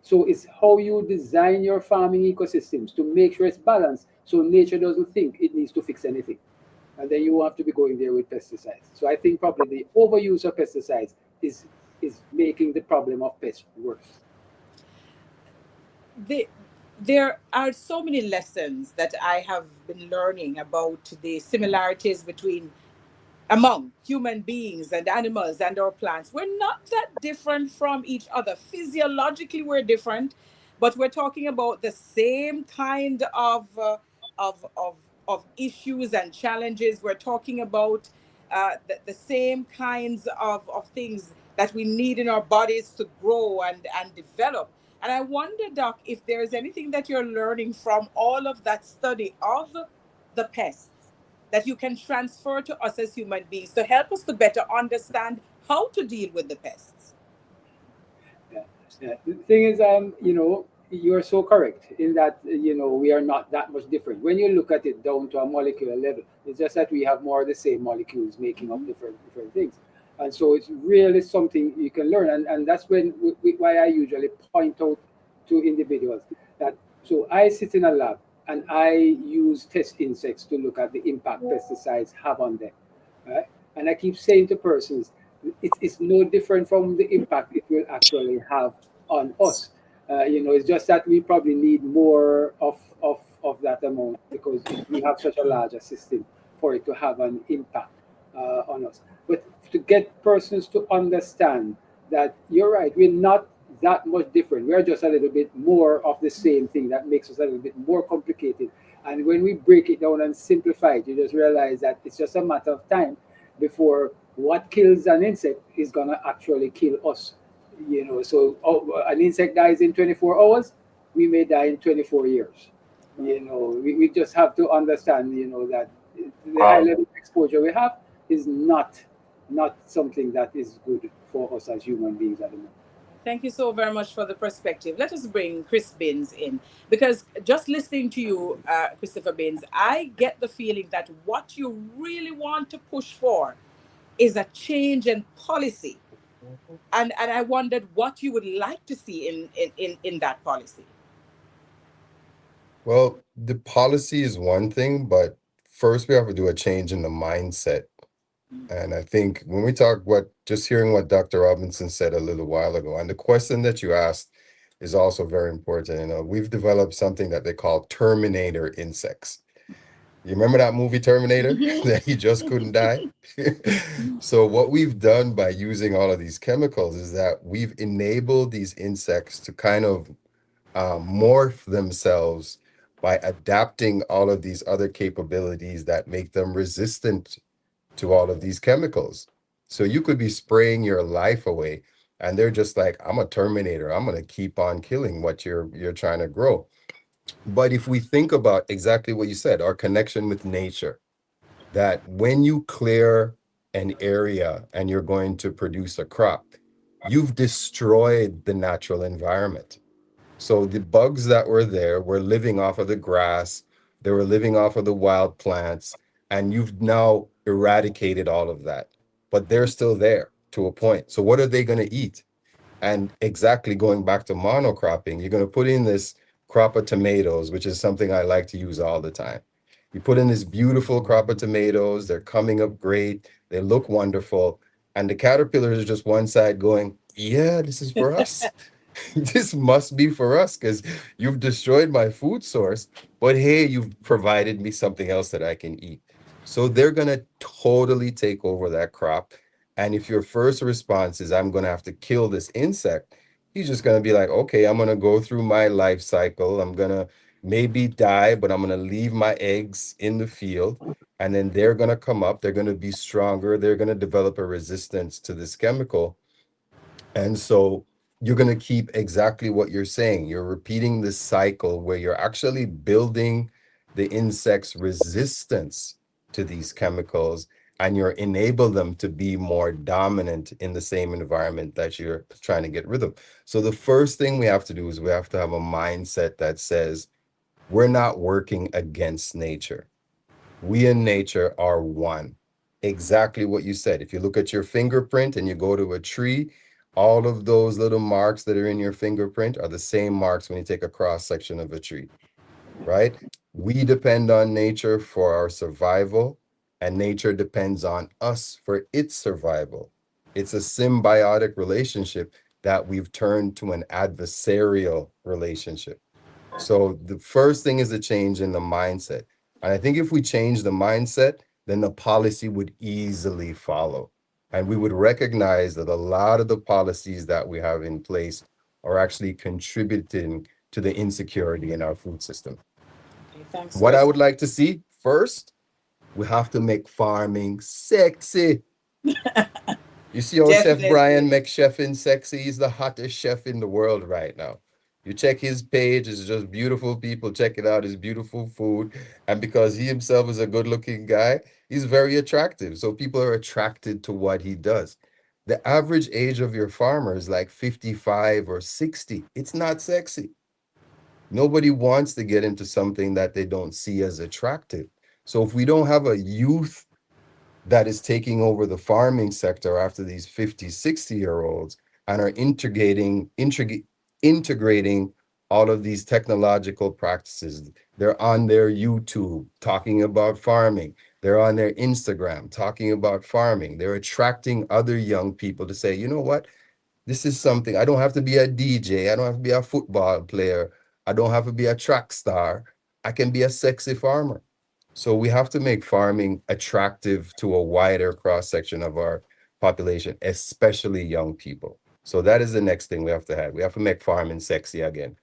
So it's how you design your farming ecosystems to make sure it's balanced, so nature doesn't think it needs to fix anything. And then you have to be going there with pesticides. So I think probably the overuse of pesticides is making the problem of pests worse. There are so many lessons that I have been learning about the similarities among human beings and animals and our plants. We're not that different from each other. Physiologically, we're different, but we're talking about the same kind of issues and challenges. We're talking about the same kinds of things that we need in our bodies to grow and develop. And I wonder, Doc, if there is anything that you're learning from all of that study of the pests that you can transfer to us as human beings to help us to better understand how to deal with the pests. Yeah. The thing is, you are so correct in that, we are not that much different. When you look at it down to a molecular level, it's just that we have more of the same molecules making up different things. And so it's really something you can learn. And that's why I usually point out to individuals that, so I sit in a lab and I use test insects to look at the impact pesticides have on them, right? And I keep saying to persons, it's no different from the impact it will actually have on us. It's just that we probably need more of that amount, because we have such a larger system for it to have an impact on us. But to get persons to understand that you're right, we're not that much different. We're just a little bit more of the same thing that makes us a little bit more complicated. And when we break it down and simplify it, you just realize that it's just a matter of time before what kills an insect is going to actually kill us. So an insect dies in 24 hours, we may die in 24 years. We just have to understand, that the high level of exposure we have is not something that is good for us as human beings at the moment. Thank you so very much for the perspective. Let us bring Chris Binns in, because just listening to you, Christopher Binns, I get the feeling that what you really want to push for is a change in policy And I wondered what you would like to see in that policy. Well, the policy is one thing, but first we have to do a change in the mindset. And I think when we talk just hearing what Dr. Robinson said a little while ago, and the question that you asked is also very important. You know, we've developed something that they call Terminator insects. You remember that movie Terminator that he just couldn't die? So what we've done by using all of these chemicals is that we've enabled these insects to kind of morph themselves by adapting all of these other capabilities that make them resistant to all of these chemicals. So you could be spraying your life away and they're just like, I'm a Terminator. I'm going to keep on killing what you're trying to grow. But if we think about exactly what you said, our connection with nature, that when you clear an area and you're going to produce a crop, you've destroyed the natural environment. So the bugs that were there were living off of the grass, they were living off of the wild plants, and you've now eradicated all of that. But they're still there to a point. So what are they going to eat? And exactly going back to monocropping, you're going to put in this crop of tomatoes, which is something I like to use all the time. You put in this beautiful crop of tomatoes, they're coming up great, they look wonderful, and the caterpillars are just one side going, yeah, this is for us. This must be for us because you've destroyed my food source, but hey, you've provided me something else that I can eat. So they're going to totally take over that crop. And if your first response is, I'm going to have to kill this insect, he's just going to be like, okay, I'm going to go through my life cycle. I'm going to maybe die, but I'm going to leave my eggs in the field. And then they're going to come up. They're going to be stronger. They're going to develop a resistance to this chemical. And so you're going to keep exactly what you're saying. You're repeating this cycle where you're actually building the insect's resistance to these chemicals, and you're enable them to be more dominant in the same environment that you're trying to get rid of. So the first thing we have to do is we have to have a mindset that says we're not working against nature. We and nature are one. Exactly what you said. If you look at your fingerprint and you go to a tree, all of those little marks that are in your fingerprint are the same marks when you take a cross section of a tree, right? We depend on nature for our survival, and nature depends on us for its survival. It's a symbiotic relationship that we've turned to an adversarial relationship. So the first thing is a change in the mindset. And I think if we change the mindset, then the policy would easily follow. And we would recognize that a lot of the policies that we have in place are actually contributing to the insecurity in our food system. Okay, thanks, What Chris. I would like to see first, we have to make farming sexy. You see how Chef Definitely. Brian makes chefing sexy? He's the hottest chef in the world right now. You check his page, it's just beautiful people. Check it out, his beautiful food. And because he himself is a good looking guy, he's very attractive. So people are attracted to what he does. The average age of your farmer is like 55 or 60. It's not sexy. Nobody wants to get into something that they don't see as attractive. So if we don't have a youth that is taking over the farming sector after these 50, 60-year-olds and are integrating all of these technological practices. They're on their YouTube talking about farming. They're on their Instagram talking about farming. They're attracting other young people to say, you know what? This is something, I don't have to be a DJ. I don't have to be a football player. I don't have to be a track star. I can be a sexy farmer. So we have to make farming attractive to a wider cross-section of our population, especially young people. So that is the next thing we have to have. We have to make farming sexy again.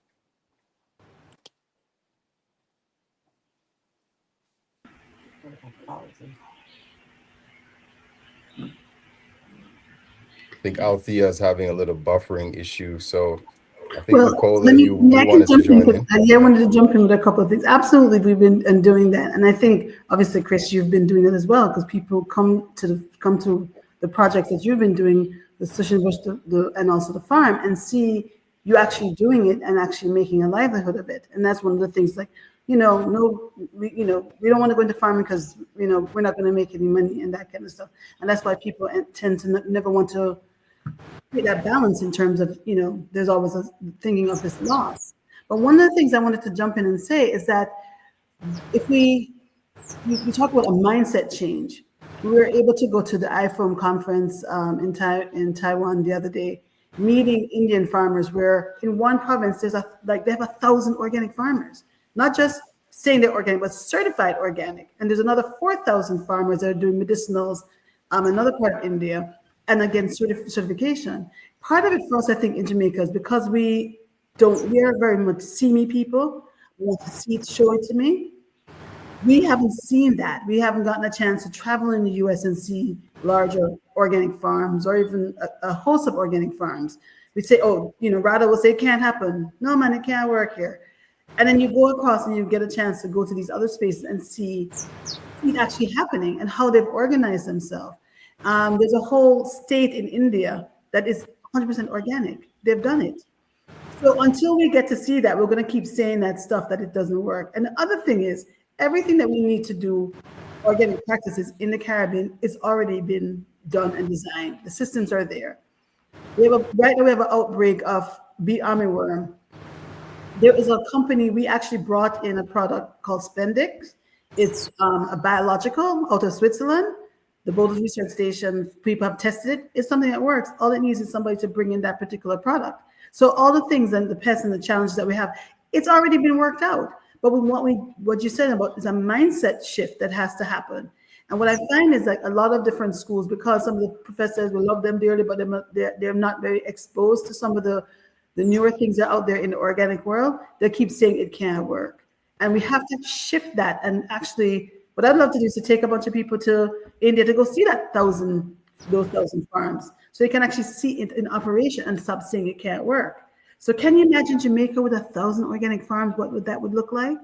I think Althea is having a little buffering issue. So I think Well, Nicola, you I can wanted to jump join in. in. Yeah, I wanted to jump in with a couple of things. Absolutely, we've been doing that, and I think obviously, Chris, you've been doing it as well because people come to the projects that you've been doing, the Session Bush, and also the farm, and see you actually doing it and actually making a livelihood of it. And that's one of the things. Like, we don't want to go into farming because we're not going to make any money and that kind of stuff. And that's why people tend to never want to create that balance in terms of, there's always a thinking of this loss. But one of the things I wanted to jump in and say is that if we talk about a mindset change, we were able to go to the IFOAM conference in Taiwan the other day, meeting Indian farmers, where in one province they have 1,000 organic farmers, not just saying they're organic, but certified organic. And there's another 4,000 farmers that are doing medicinals, another part of India, and again, certification. Part of it for us, I think, in Jamaica is because we are very much see-me people. We want to see it, show it to me. We haven't seen that. We haven't gotten a chance to travel in the US and see larger organic farms or even a host of organic farms. We say, RADA will say it can't happen. No, man, it can't work here. And then you go across and you get a chance to go to these other spaces and see it actually happening and how they've organized themselves. There's a whole state in India that is 100% organic. They've done it. So until we get to see that, we're going to keep saying that stuff that it doesn't work. And the other thing is, everything that we need to do organic practices in the Caribbean is already been done and designed. The systems are there. Right now we have an outbreak of bee armyworm. There is a company, we actually brought in a product called Spendix. It's a biological out of Switzerland. The Boulders Research Station, people have tested it. It's something that works. All it needs is somebody to bring in that particular product. So all the things and the pests and the challenges that we have, it's already been worked out. But what you said about is a mindset shift that has to happen. And what I find is a lot of different schools, because some of the professors, we love them dearly, but they're not very exposed to some of the newer things that are out there in the organic world. They keep saying it can't work. And we have to shift that. And actually, what I'd love to do is to take a bunch of people to India to go see those 1,000 farms, so they can actually see it in operation and stop saying it can't work. So can you imagine Jamaica with 1,000 organic farms? What would that look like?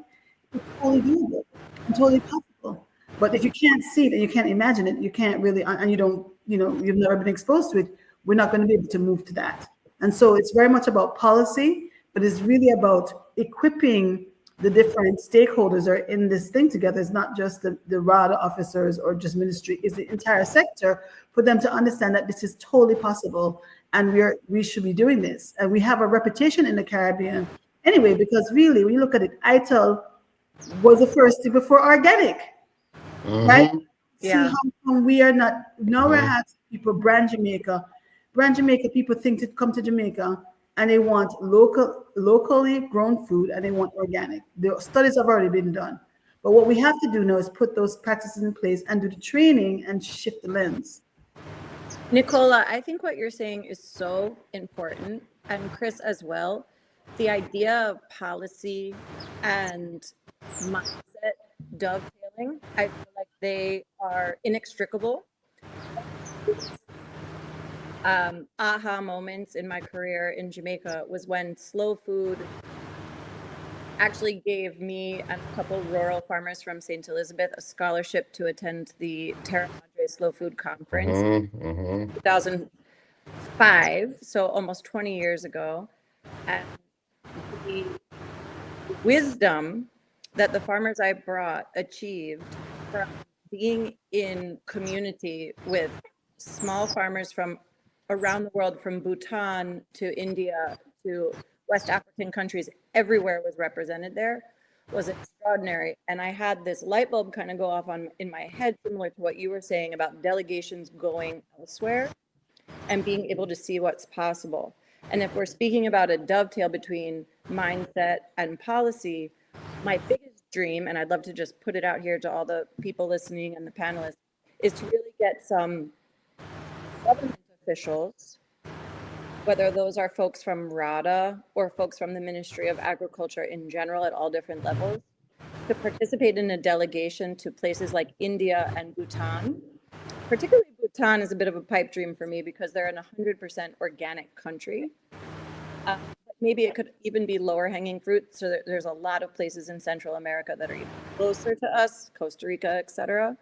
It's totally doable and totally possible. But if you can't see it and you can't imagine it, you can't really, and you don't, you've never been exposed to it, we're not going to be able to move to that. And so it's very much about policy, but it's really about equipping the different stakeholders that are in this thing together. It's not just the RADA officers or just ministry, it's the entire sector, for them to understand that this is totally possible and we should be doing this. And we have a reputation in the Caribbean anyway, because really, when you look at it, ITIL was the first thing before organic, right? Yeah. See how come we are not, now we're asking people, brand Jamaica people think to come to Jamaica and they want locally grown food and they want organic. The studies have already been done. But what we have to do now is put those practices in place and do the training and shift the lens. Nicola, I think what you're saying is so important, and Chris as well. The idea of policy and mindset dovetailing, I feel like they are inextricable. Aha moments in my career in Jamaica was when slow food actually gave me and a couple rural farmers from St. Elizabeth a scholarship to attend the Terra Madre Slow Food Conference in 2005, so almost 20 years ago. And the wisdom that the farmers I brought achieved from being in community with small farmers from around the world, from Bhutan to India to West African countries, everywhere was represented there, was extraordinary. And I had this light bulb kind of go off in my head, similar to what you were saying about delegations going elsewhere and being able to see what's possible. And if we're speaking about a dovetail between mindset and policy, my biggest dream, and I'd love to just put it out here to all the people listening and the panelists, is to really get some government officials, whether those are folks from RADA or folks from the Ministry of Agriculture in general at all different levels, to participate in a delegation to places like India and Bhutan. Particularly Bhutan is a bit of a pipe dream for me because they're in 100% organic country. But maybe it could even be lower hanging fruit. So there's a lot of places in Central America that are even closer to us, Costa Rica, etc.,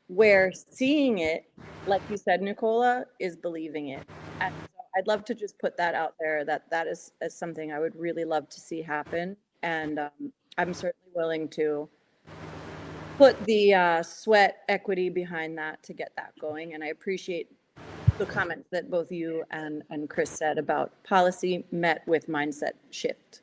where seeing it, like you said, Nicola, is believing it. And so I'd love to just put that out there, that is something I would really love to see happen. And I'm certainly willing to put the sweat equity behind that to get that going. And I appreciate the comments that both you and Chris said about policy met with mindset shift.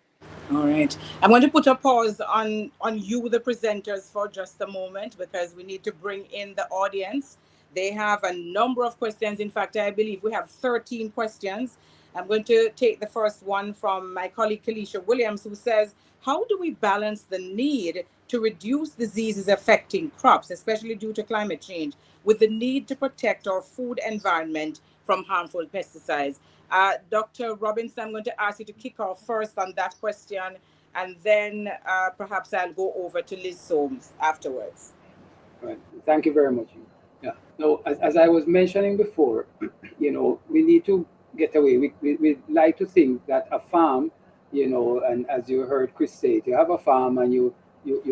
All right. I'm going to put a pause on you, the presenters, for just a moment, because we need to bring in the audience. They have a number of questions. In fact, I believe we have 13 questions. I'm going to take the first one from my colleague, Kalisha Williams, who says, how do we balance the need to reduce diseases affecting crops, especially due to climate change, with the need to protect our food environment from harmful pesticides? Dr. Robinson, I'm going to ask you to kick off first on that question, and then perhaps I'll go over to Liz Soames afterwards. Right. Thank you very much. Yeah. No, as I was mentioning before, we need to get away. We like to think that a farm, and as you heard Chris say, you have a farm and you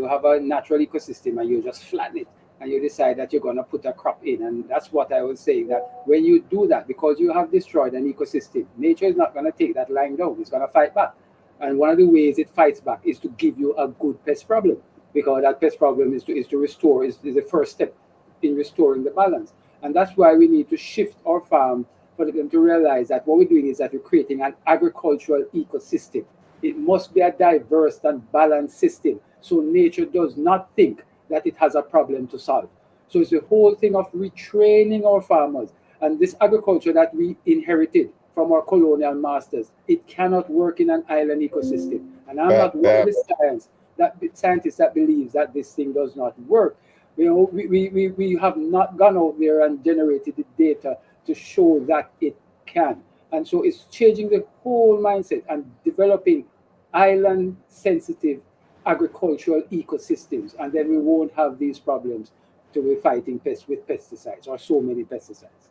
have a natural ecosystem and you just flatten it and you decide that you're going to put a crop in. And that's what I was saying, that when you do that, because you have destroyed an ecosystem, nature is not going to take that lying down. It's going to fight back. And one of the ways it fights back is to give you a good pest problem, because that pest problem is to restore, is the first step in restoring the balance. And that's why we need to shift our farm for them to realize that what we're doing is that we're creating an agricultural ecosystem. It must be a diverse and balanced system, so nature does not think that it has a problem to solve. So it's the whole thing of retraining our farmers. And this agriculture that we inherited from our colonial masters, it cannot work in an island ecosystem. And I'm not one of the scientists that believes that this thing does not work. We have not gone out there and generated the data to show that it can. And so it's changing the whole mindset and developing island sensitive agricultural ecosystems, and then we won't have these problems to be fighting pests with pesticides, or so many pesticides.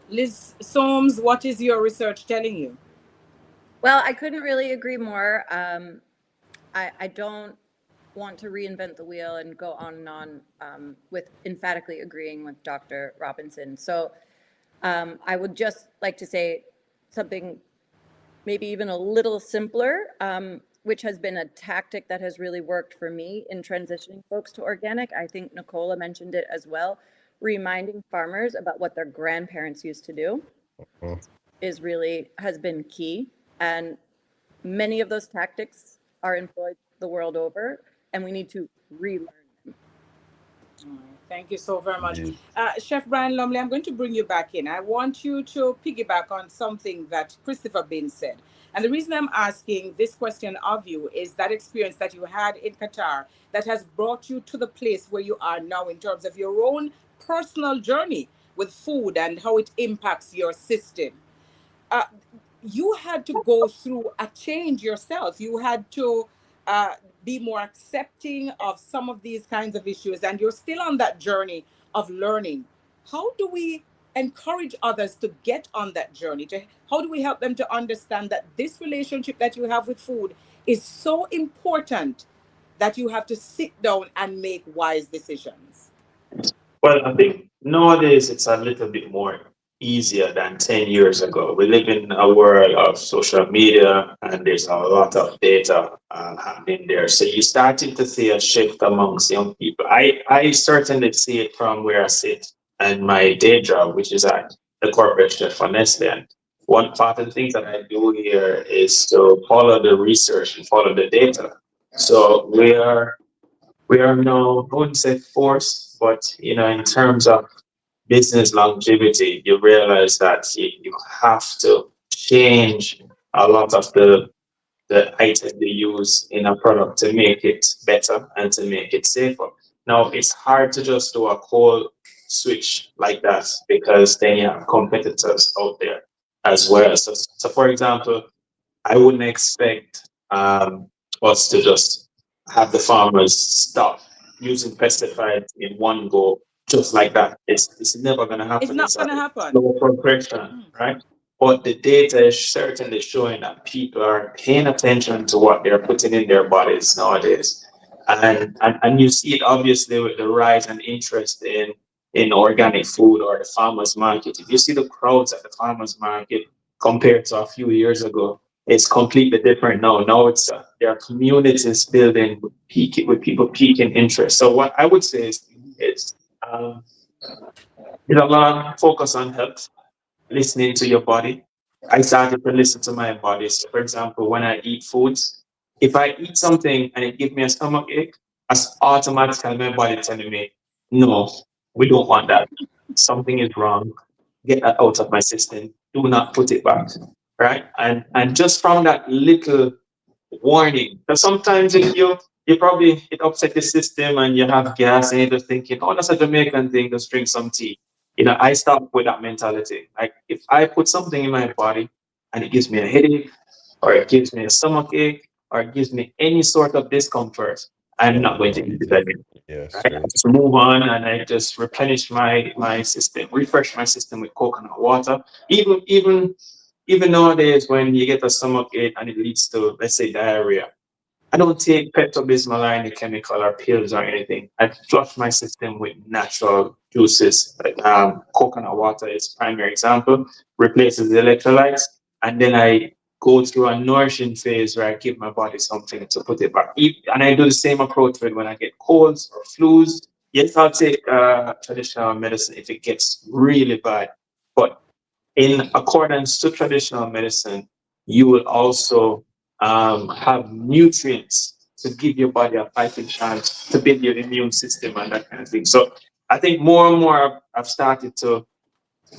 Liz Soames, what is your research telling you? Well, I couldn't really agree more. I don't want to reinvent the wheel and go on and on with emphatically agreeing with Dr. Robinson. So I would just like to say something maybe even a little simpler, which has been a tactic that has really worked for me in transitioning folks to organic. I think Nicola mentioned it as well. Reminding farmers about what their grandparents used to do has been key. And many of those tactics are employed the world over, and we need to relearn them. Thank you so very much. Chef Brian Lumley, I'm going to bring you back in. I want you to piggyback on something that Christopher Bin said. And the reason I'm asking this question of you is that experience that you had in Qatar that has brought you to the place where you are now in terms of your own personal journey with food and how it impacts your system. You had to go through a change yourself. You had to be more accepting of some of these kinds of issues, and you're still on that journey of learning. How do we encourage others to get on that journey? How do we help them to understand that this relationship that you have with food is so important that you have to sit down and make wise decisions? Well, I think nowadays it's a little bit more easier than 10 years ago. We live in a world of social media and there's a lot of data happening there. So you're starting to see a shift amongst young people. I certainly see it from where I sit and my day job, which is at the corporate chef for Nestle. And one part of the things that I do here is to follow the research and follow the data. So we are now, I wouldn't say forced, but in terms of business longevity, you realize that you have to change a lot of the items they use in a product to make it better and to make it safer. Now, it's hard to just do a cold switch like that because then you have competitors out there as well. So for example, I wouldn't expect us to just have the farmers stop using pesticides in one go, just like that. It's never going to happen. It's not going to happen. Slow progression, right? But the data is certainly showing that people are paying attention to what they're putting in their bodies nowadays. And you see it obviously with the rise and interest in organic food or the farmers market. If you see the crowds at the farmers market compared to a few years ago, it's completely different now. Now there are communities building with people peaking interest. So what I would say is a lot of focus on health listening to your body. I started to listen to my body. So, for example, when I eat foods, if I eat something and it gives me a stomach ache, as automatically my body telling me, no, we don't want that. Something is wrong. Get that out of my system. Do not put it back. Right. And just from that little warning, because sometimes if you probably it upset the system and you have gas and you're just thinking, oh, that's a Jamaican thing, just drink some tea. I start with that mentality. Like if I put something in my body and it gives me a headache, or it gives me a stomach ache, or it gives me any sort of discomfort, I'm not going to eat it again. Yeah, Right? I straight. just move on and I just replenish my system, refresh my system with coconut water. Even nowadays, when you get a stomach ache and it leads to, let's say, diarrhea, I don't take Pepto-Bismol or any chemical or pills or anything. I flush my system with natural juices. Like, coconut water is primary example, replaces the electrolytes, and then I go through a nourishing phase where I give my body something to put it back. And I do the same approach when I get colds or flus. Yes, I'll take traditional medicine if it gets really bad, but in accordance to traditional medicine, you will also have nutrients to give your body a fighting chance to build your immune system and that kind of thing. So I think more and more I've started to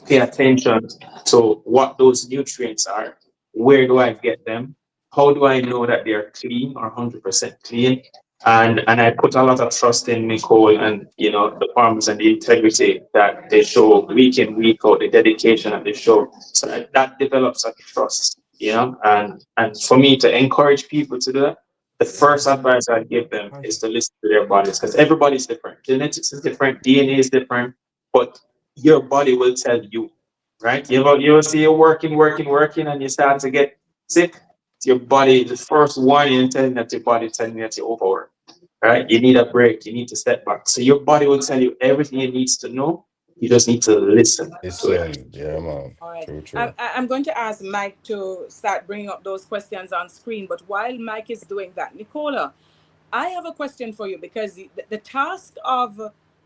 pay attention to what those nutrients are. Where do I get them? How do I know that they are clean or 100% clean? And I put a lot of trust in Nicole and the farmers and the integrity that they show week in, week out, the dedication that they show. So that develops a trust, and for me to encourage people to do that, the first advice I give them is to listen to their bodies, because everybody's different. Genetics is different, DNA is different, but your body will tell you, right? You will see you working, and you start to get sick. Your body, the first warning telling that your body telling you that you're overworked, right? You need a break. You need to step back. So your body will tell you everything it needs to know. You just need to listen to it. Listen, yeah, man. All right. True, true. I'm going to ask Mike to start bringing up those questions on screen. But while Mike is doing that, Nicola, I have a question for you, because the task of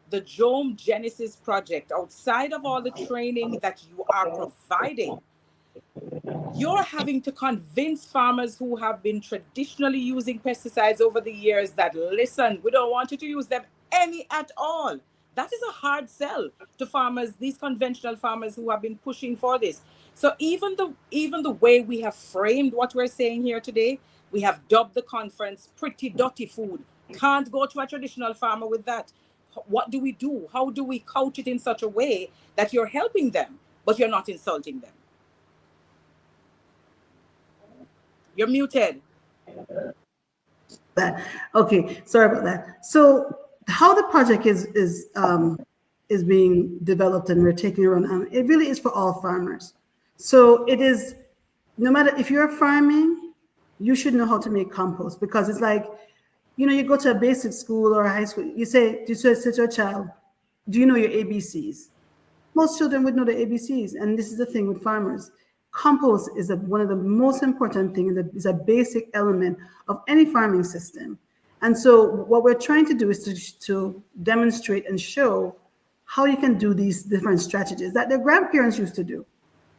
the JOAM-JENESYS project, outside of all the training that you are providing, you're having to convince farmers who have been traditionally using pesticides over the years that, listen, we don't want you to use them any at all. That is a hard sell to farmers, these conventional farmers who have been pushing for this. So even the way we have framed what we're saying here today, we have dubbed the conference Pretty Dutty Food. Can't go to a traditional farmer with that. What do we do? How do we couch it in such a way that you're helping them, but you're not insulting them? You're muted. Okay, sorry about that. So how the project is being developed and we're taking around, it really is for all farmers. So it is, no matter if you're farming, you should know how to make compost, because it's like, you go to a basic school or a high school, you say to a child, do you know your ABCs? Most children would know the ABCs. And this is the thing with farmers. Compost is one of the most important things, is a basic element of any farming system. And so what we're trying to do is to demonstrate and show how you can do these different strategies that their grandparents used to do.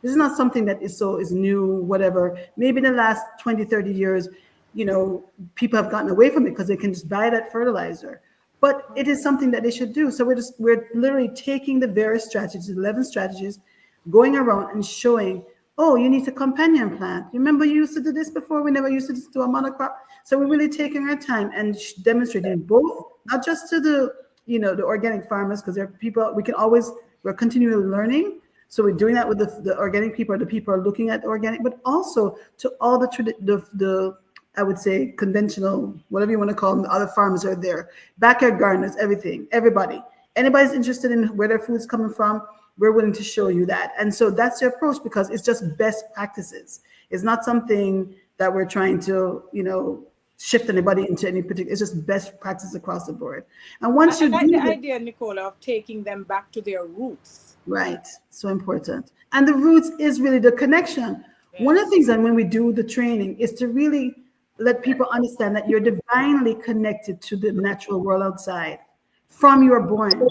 This is not something that is new, whatever. Maybe in the last 20, 30 years, people have gotten away from it because they can just buy that fertilizer. But it is something that they should do. So we're literally taking the various strategies, 11 strategies, going around and showing, oh, you need a companion plant. You remember you used to do this before? We never used to do a monocrop. So we're really taking our time and demonstrating both, not just to the organic farmers, because there are people, we're continually learning. So we're doing that with the organic people, the people are looking at organic, but also to all the I would say conventional, whatever you want to call them, the other farmers are there. Backyard gardeners, everything, everybody. Anybody's interested in where their food's coming from, we're willing to show you that. And so that's the approach, because it's just best practices. It's not something that we're trying to, shift anybody into any particular, it's just best practice across the board. And once you like the idea, Nicola, of taking them back to their roots. Right, so important. And the roots is really the connection. Yeah. One of the things that when we do the training is to really let people understand that you're divinely connected to the natural world outside from you were born.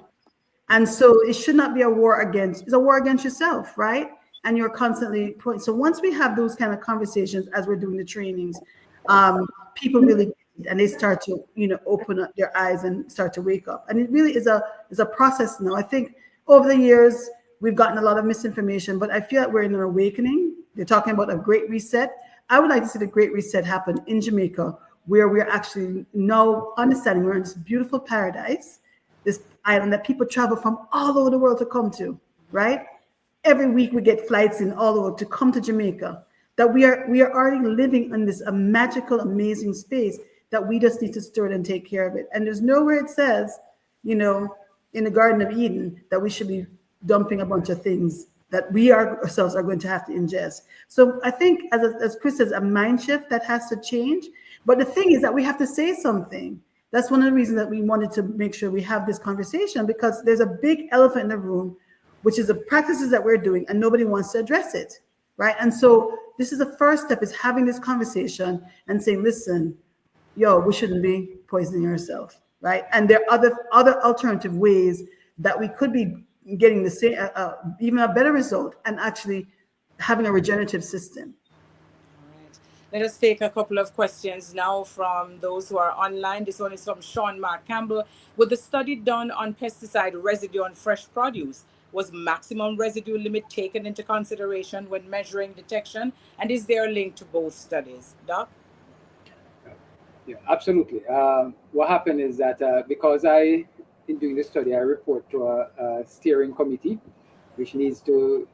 And so it should not be a war against, it's a war against yourself, right? and you're constantly so once we have those kind of conversations as we're doing the trainings, people really get it, and they start to open up their eyes and start to wake up. And it really is a process now. I think over the years we've gotten a lot of misinformation, but I feel like we're in an awakening. They're talking about a great reset. I would like to see the great reset happen in Jamaica, where we're actually now understanding we're in this beautiful paradise, this island that people travel from all over the world to come to, right? Every week we get flights in all over to come to Jamaica, that we are already living in this magical, amazing space that we just need to stir it and take care of it. And there's nowhere it says, in the Garden of Eden, that we should be dumping a bunch of things that we ourselves are going to have to ingest. So I think, as Chris says, a mind shift that has to change. But the thing is that we have to say something. That's one of the reasons that we wanted to make sure we have this conversation, because there's a big elephant in the room, which is the practices that we're doing, and nobody wants to address it, right? And so this is the first step, is having this conversation and saying, listen, we shouldn't be poisoning ourselves, right? And there are other alternative ways that we could be getting the same, even a better result, and actually having a regenerative system. All right. Let us take a couple of questions now from those who are online. This one is from Sean Mark Campbell. With the study done on pesticide residue on fresh produce, was maximum residue limit taken into consideration when measuring detection? And is there a link to both studies? Doc? Yeah, absolutely. What happened is that because in doing the study, I report to a steering committee, which needs to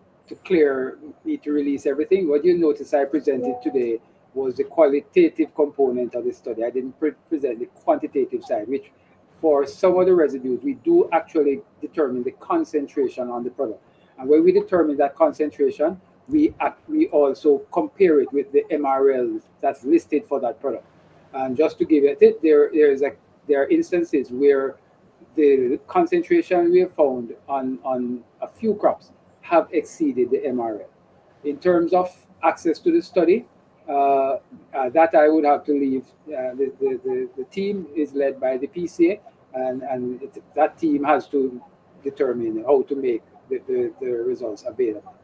release everything. What you notice I presented today was the qualitative component of the study. I didn't present the quantitative side, which for some of the residues, we do actually determine the concentration on the product. And when we determine that concentration, we also compare it with the MRL that's listed for that product. And just to give it, there are instances where the concentration we have found on a few crops have exceeded the MRL. In terms of access to the study, that I would have to leave. The team is led by the PCA, and that team has to determine how to make the results available.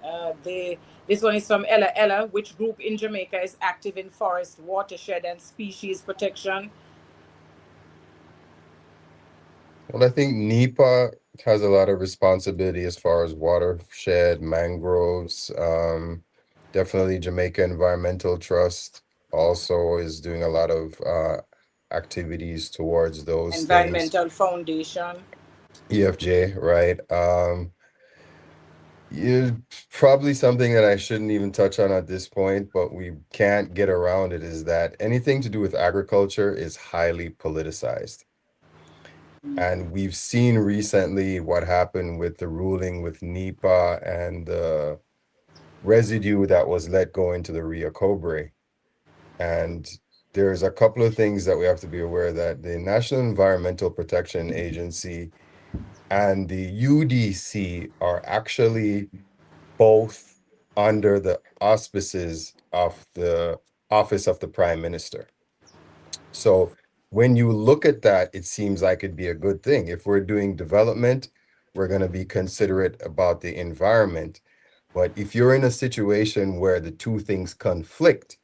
All right. This one is from Ella. Ella, which group in Jamaica is active in forest, watershed, and species protection? Well, I think NEPA has a lot of responsibility as far as watershed, mangroves. Definitely Jamaica Environmental Trust also is doing a lot of activities towards those Environmental things. Foundation. EFJ, right? Probably something that I shouldn't even touch on at this point, but we can't get around it, is that anything to do with agriculture is highly politicized. And we've seen recently what happened with the ruling with NEPA and the residue that was let go into the Rio Cobre. And there's a couple of things that we have to be aware that the National Environmental Protection Agency and the UDC are actually both under the auspices of the Office of the Prime Minister. So when you look at that, it seems like it'd be a good thing. If we're doing development, we're going to be considerate about the environment. But if you're in a situation where the two things conflict,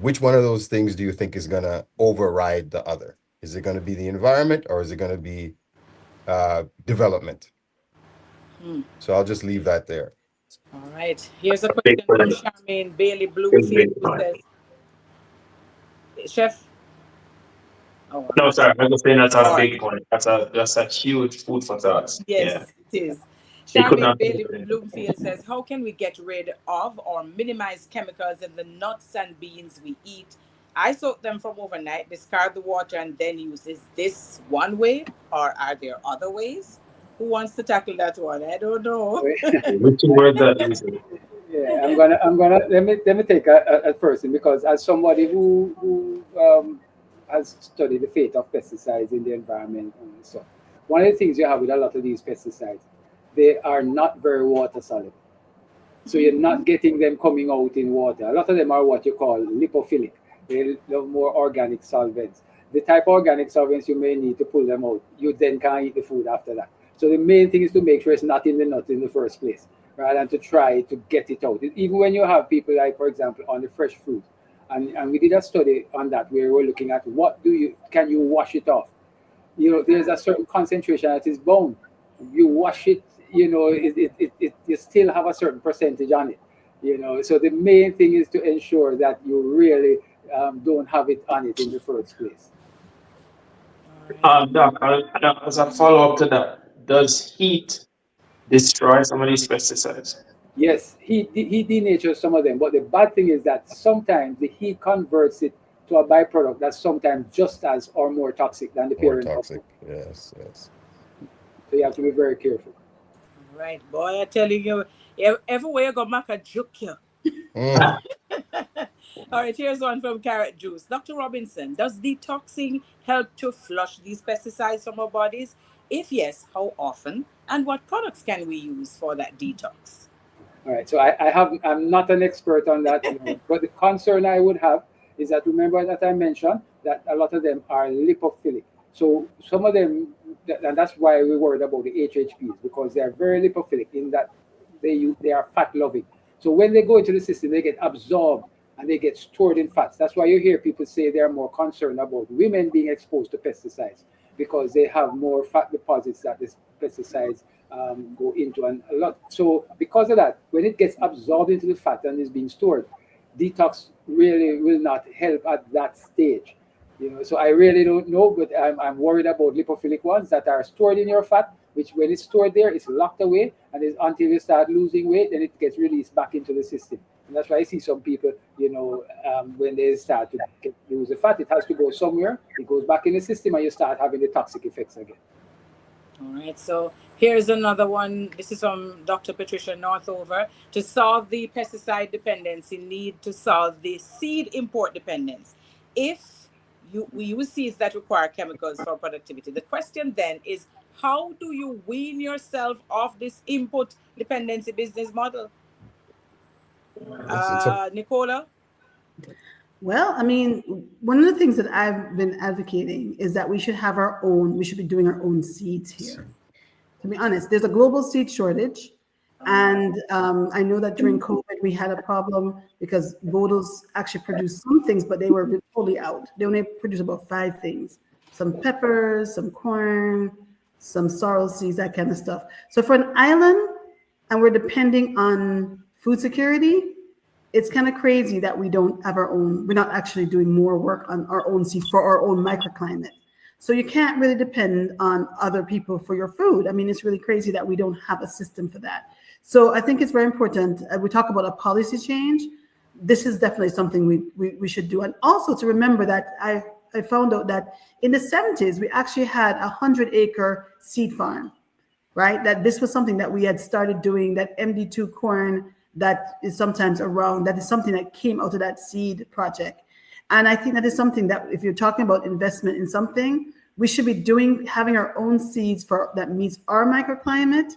which one of those things do you think is going to override the other? Is it going to be the environment, or is it going to be development? So I'll just leave that there. All right. Here's a question from Charmaine Bailey Bloomfield, who says, Chef? Oh, no, sorry, I'm just saying that's a big point. That's a huge food for thought. Yes, yeah. it is. Charmaine Bailey Bloomfield says, how can we get rid of or minimize chemicals in the nuts and beans we eat? I soak them from overnight, discard the water, and then use. Is this one way, or are there other ways? Who wants to tackle that one? I don't know. Which word that is? Yeah, I'm gonna let me take a person, because as somebody who has studied the fate of pesticides in the environment, and so one of the things you have with a lot of these pesticides, they are not very water soluble. So you're not getting them coming out in water. A lot of them are what you call lipophilic. They love more organic solvents. The type of organic solvents you may need to pull them out, you then can't eat the food after that. So the main thing is to make sure it's not in the nut in the first place. rather than to try to get it out. Even when you have people like, for example, on the fresh fruit, and we did a study on that where we're looking at can you wash it off? There's a certain concentration that is bound. You wash it, you still have a certain percentage on it. So the main thing is to ensure that you really don't have it on it in the first place. Doc, as a follow up to that, does heat destroy some of these pesticides? Yes, he denatures some of them, but the bad thing is that sometimes the heat converts it to a byproduct that's sometimes just as or more toxic than the More parent toxic. compound. Yes, yes. So you have to be very careful. Right, boy, I telling you, everywhere you go, make a joke here. Mm. All right, here's one from Carrot Juice. Dr. Robinson, does detoxing help to flush these pesticides from our bodies? If yes, how often? And what products can we use for that detox? All right, so I'm not an expert on that, but the concern I would have is that, remember that I mentioned that a lot of them are lipophilic. So some of them, and that's why we worried about the HHPs, because they are very lipophilic in that they are fat loving. So when they go into the system, they get absorbed and they get stored in fats. That's why you hear people say they're more concerned about women being exposed to pesticides, because they have more fat deposits that the pesticides go into, and a lot. So because of that, when it gets absorbed into the fat and is being stored, detox really will not help at that stage. So I really don't know, but I'm worried about lipophilic ones that are stored in your fat, which when it's stored there, it's locked away, and it's until you start losing weight, then it gets released back into the system. And that's why I see some people, when they start to lose the fat, it has to go somewhere. It goes back in the system, and you start having the toxic effects again. All right, so here's another one. This is from Dr. Patricia Northover. To solve the pesticide dependency, need to solve the seed import dependence. If we use seeds that require chemicals for productivity, the question then is, how do you wean yourself off this input dependency business model? Nicola? Well, I mean, one of the things that I've been advocating is that we should be doing our own seeds here. To be honest, there's a global seed shortage. And I know that during COVID, we had a problem because Bodos actually produced some things, but they were totally out. They only produced about 5 things: some peppers, some corn, some sorrel seeds, that kind of stuff. So for an island, and we're depending on food security, it's kind of crazy that we're not actually doing more work on our own seed for our own microclimate. So you can't really depend on other people for your food. I mean, it's really crazy that we don't have a system for that. So I think it's very important. We talk about a policy change. This is definitely something we should do. And also to remember that I found out that in the 70s, we actually had a 100-acre seed farm, right? That this was something that we had started doing, that MD2 corn that is sometimes around, that is something that came out of that seed project. And I think that is something that if you're talking about investment in something, we should be having our own seeds that meets our microclimate,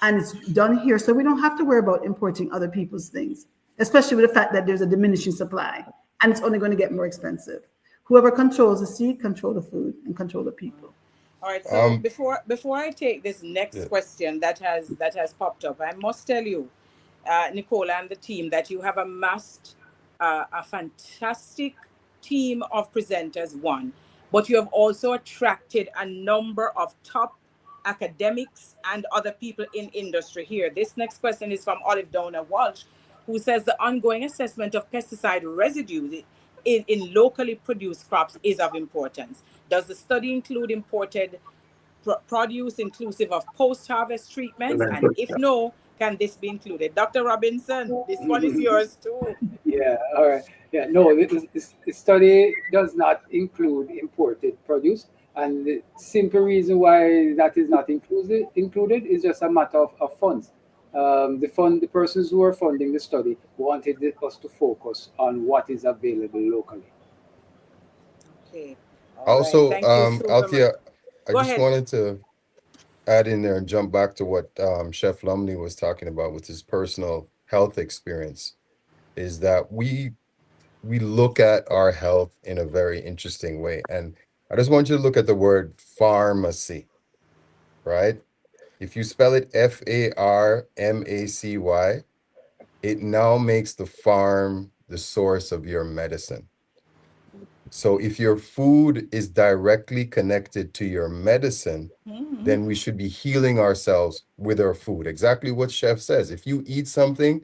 and it's done here. So we don't have to worry about importing other people's things, especially with the fact that there's a diminishing supply and it's only going to get more expensive. Whoever controls the seed, control the food and control the people. All right. So before I take this next question that has popped up, I must tell you, Nicola and the team, that you have amassed a fantastic team of presenters, one, but you have also attracted a number of top academics and other people in industry here. This next question is from Olive Downer Walsh, who says the ongoing assessment of pesticide residues in locally produced crops is of importance. Does the study include imported produce inclusive of post-harvest treatments? And if no, can this be included? Dr. Robinson, this one is yours too. Yeah, all right. Yeah, no, this study does not include imported produce. And the simple reason why that is not included is just a matter of funds. The persons who are funding the study wanted us to focus on what is available locally. Okay. Also, Thank you so Althea, much. I Go just ahead. wanted to add in there and jump back to what Chef Lumley was talking about with his personal health experience, is that we look at our health in a very interesting way. And I just want you to look at the word pharmacy, right? If you spell it Farmacy, it now makes the farm the source of your medicine. So if your food is directly connected to your medicine, then we should be healing ourselves with our food. Exactly what Chef says. If you eat something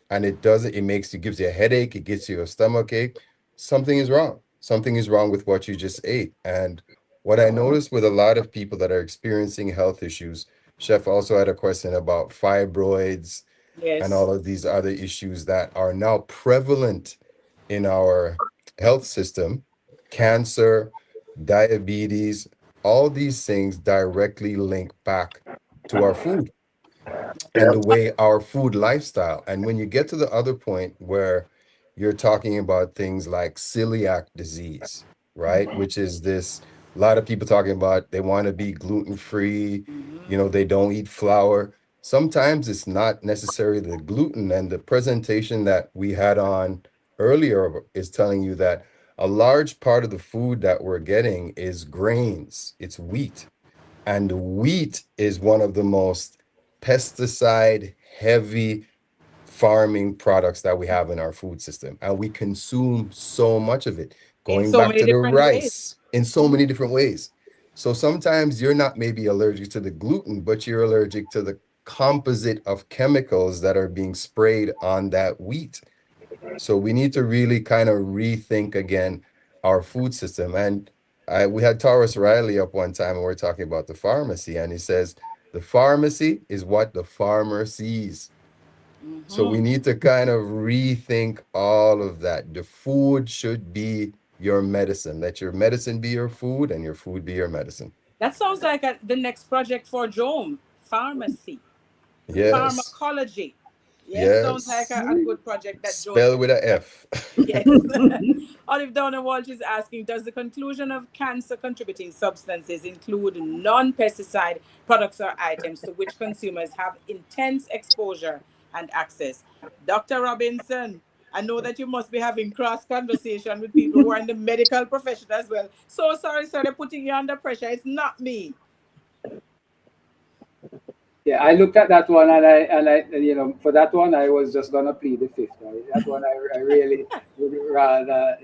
and it gives you a headache, it gives you a stomach ache, something is wrong. Something is wrong with what you just ate. And what I noticed with a lot of people that are experiencing health issues, Chef also had a question about fibroids and all of these other issues that are now prevalent in our health system, cancer, diabetes, all these things directly link back to our food and the way our food lifestyle. And when you get to the other point where you're talking about things like celiac disease, right? Which is this, a lot of people talking about they want to be gluten-free, they don't eat flour. Sometimes it's not necessarily the gluten, and the presentation that we had on earlier is telling you that a large part of the food that we're getting is grains, it's wheat. And wheat is one of the most pesticide heavy farming products that we have in our food system. And we consume so much of it, going back to the rice in so many different ways. So sometimes you're not maybe allergic to the gluten, but you're allergic to the composite of chemicals that are being sprayed on that wheat. So we need to really kind of rethink again our food system. And we had Taurus Riley up one time and we're talking about the pharmacy, and he says the pharmacy is what the farmer sees. So we need to kind of rethink all of that. The food should be your medicine. Let your medicine be your food and your food be your medicine. That sounds like the next project for JOAM, pharmacy, Yes. pharmacology. Yes. Sounds like a good project that Spell with a F. Yes. Olive Downer Walsh is asking, does the conclusion of cancer contributing substances include non-pesticide products or items to which consumers have intense exposure and access? Dr. Robinson, I know that you must be having cross conversation with people who are in the medical profession as well. So sorry, sir, they're putting you under pressure. It's not me. Yeah, I looked at that one and I for that one I was just gonna plead the fifth. Right? That one I really would rather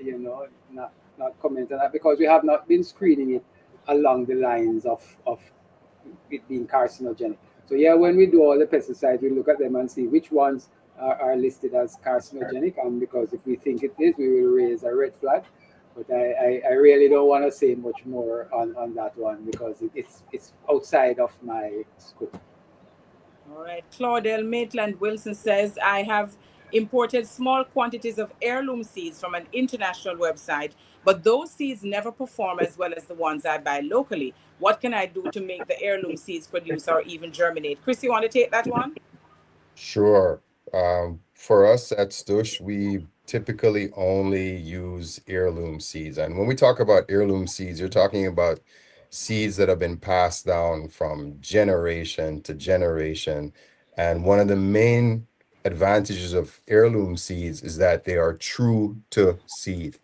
not comment on that, because we have not been screening it along the lines of it being carcinogenic. So yeah, when we do all the pesticides, we look at them and see which ones are listed as carcinogenic, and because if we think it is, we will raise a red flag. But I really don't want to say much more on that one, because it's outside of my scope. All right. Claudel Maitland Wilson says, I have imported small quantities of heirloom seeds from an international website, but those seeds never perform as well as the ones I buy locally. What can I do to make the heirloom seeds produce or even germinate? Chris, you want to take that one? Sure. For us at Stush, we typically only use heirloom seeds. And when we talk about heirloom seeds, you're talking about seeds that have been passed down from generation to generation. And one of the main advantages of heirloom seeds is that they are true to seed.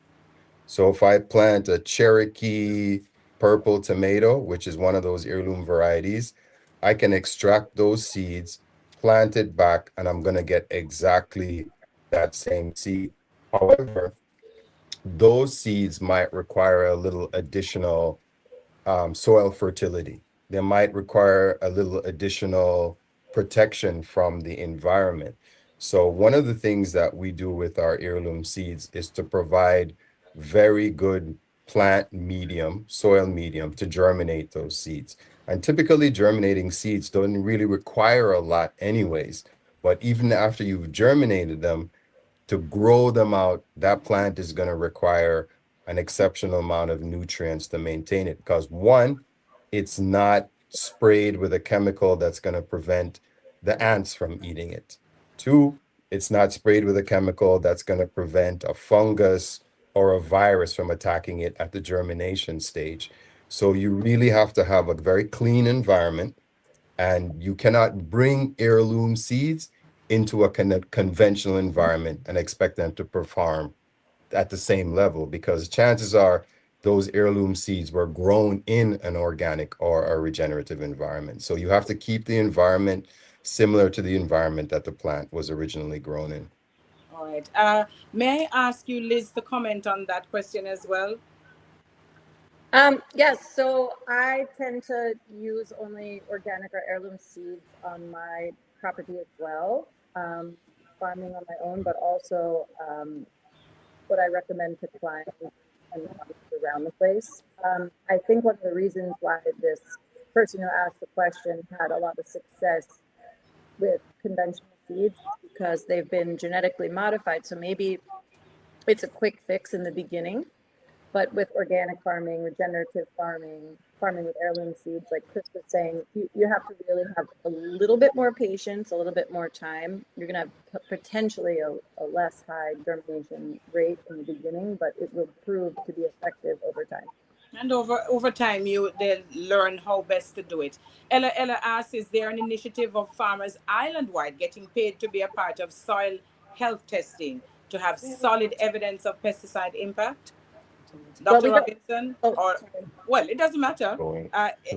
So if I plant a Cherokee purple tomato, which is one of those heirloom varieties, I can extract those seeds, plant it back, and I'm going to get exactly that same seed. However, those seeds might require a little additional soil fertility. They might require a little additional protection from the environment. So one of the things that we do with our heirloom seeds is to provide very good plant medium, soil medium to germinate those seeds. And typically germinating seeds don't really require a lot anyways, but even after you've germinated them, to grow them out, that plant is going to require an exceptional amount of nutrients to maintain it, because one, it's not sprayed with a chemical that's going to prevent the ants from eating it. Two, it's not sprayed with a chemical that's going to prevent a fungus or a virus from attacking it at the germination stage. So you really have to have a very clean environment, and you cannot bring heirloom seeds into a conventional environment and expect them to perform at the same level, because chances are those heirloom seeds were grown in an organic or a regenerative environment. So you have to keep the environment similar to the environment that the plant was originally grown in. All right. May I ask you, Liz, to comment on that question as well? Yes, so I tend to use only organic or heirloom seeds on my property as well, farming on my own, but also what I recommend to clients and around the place. I think one of the reasons why this person who asked the question had a lot of success with conventional seeds is because they've been genetically modified. So maybe it's a quick fix in the beginning. But with organic farming, regenerative farming, farming with heirloom seeds, like Chris was saying, you have to really have a little bit more patience, a little bit more time. You're going to have potentially a less high germination rate in the beginning, but it will prove to be effective over time. And over time, they'll learn how best to do it. Ella asks, is there an initiative of farmers island-wide getting paid to be a part of soil health testing to have solid evidence of pesticide impact? Dr. Robinson, well, it doesn't matter.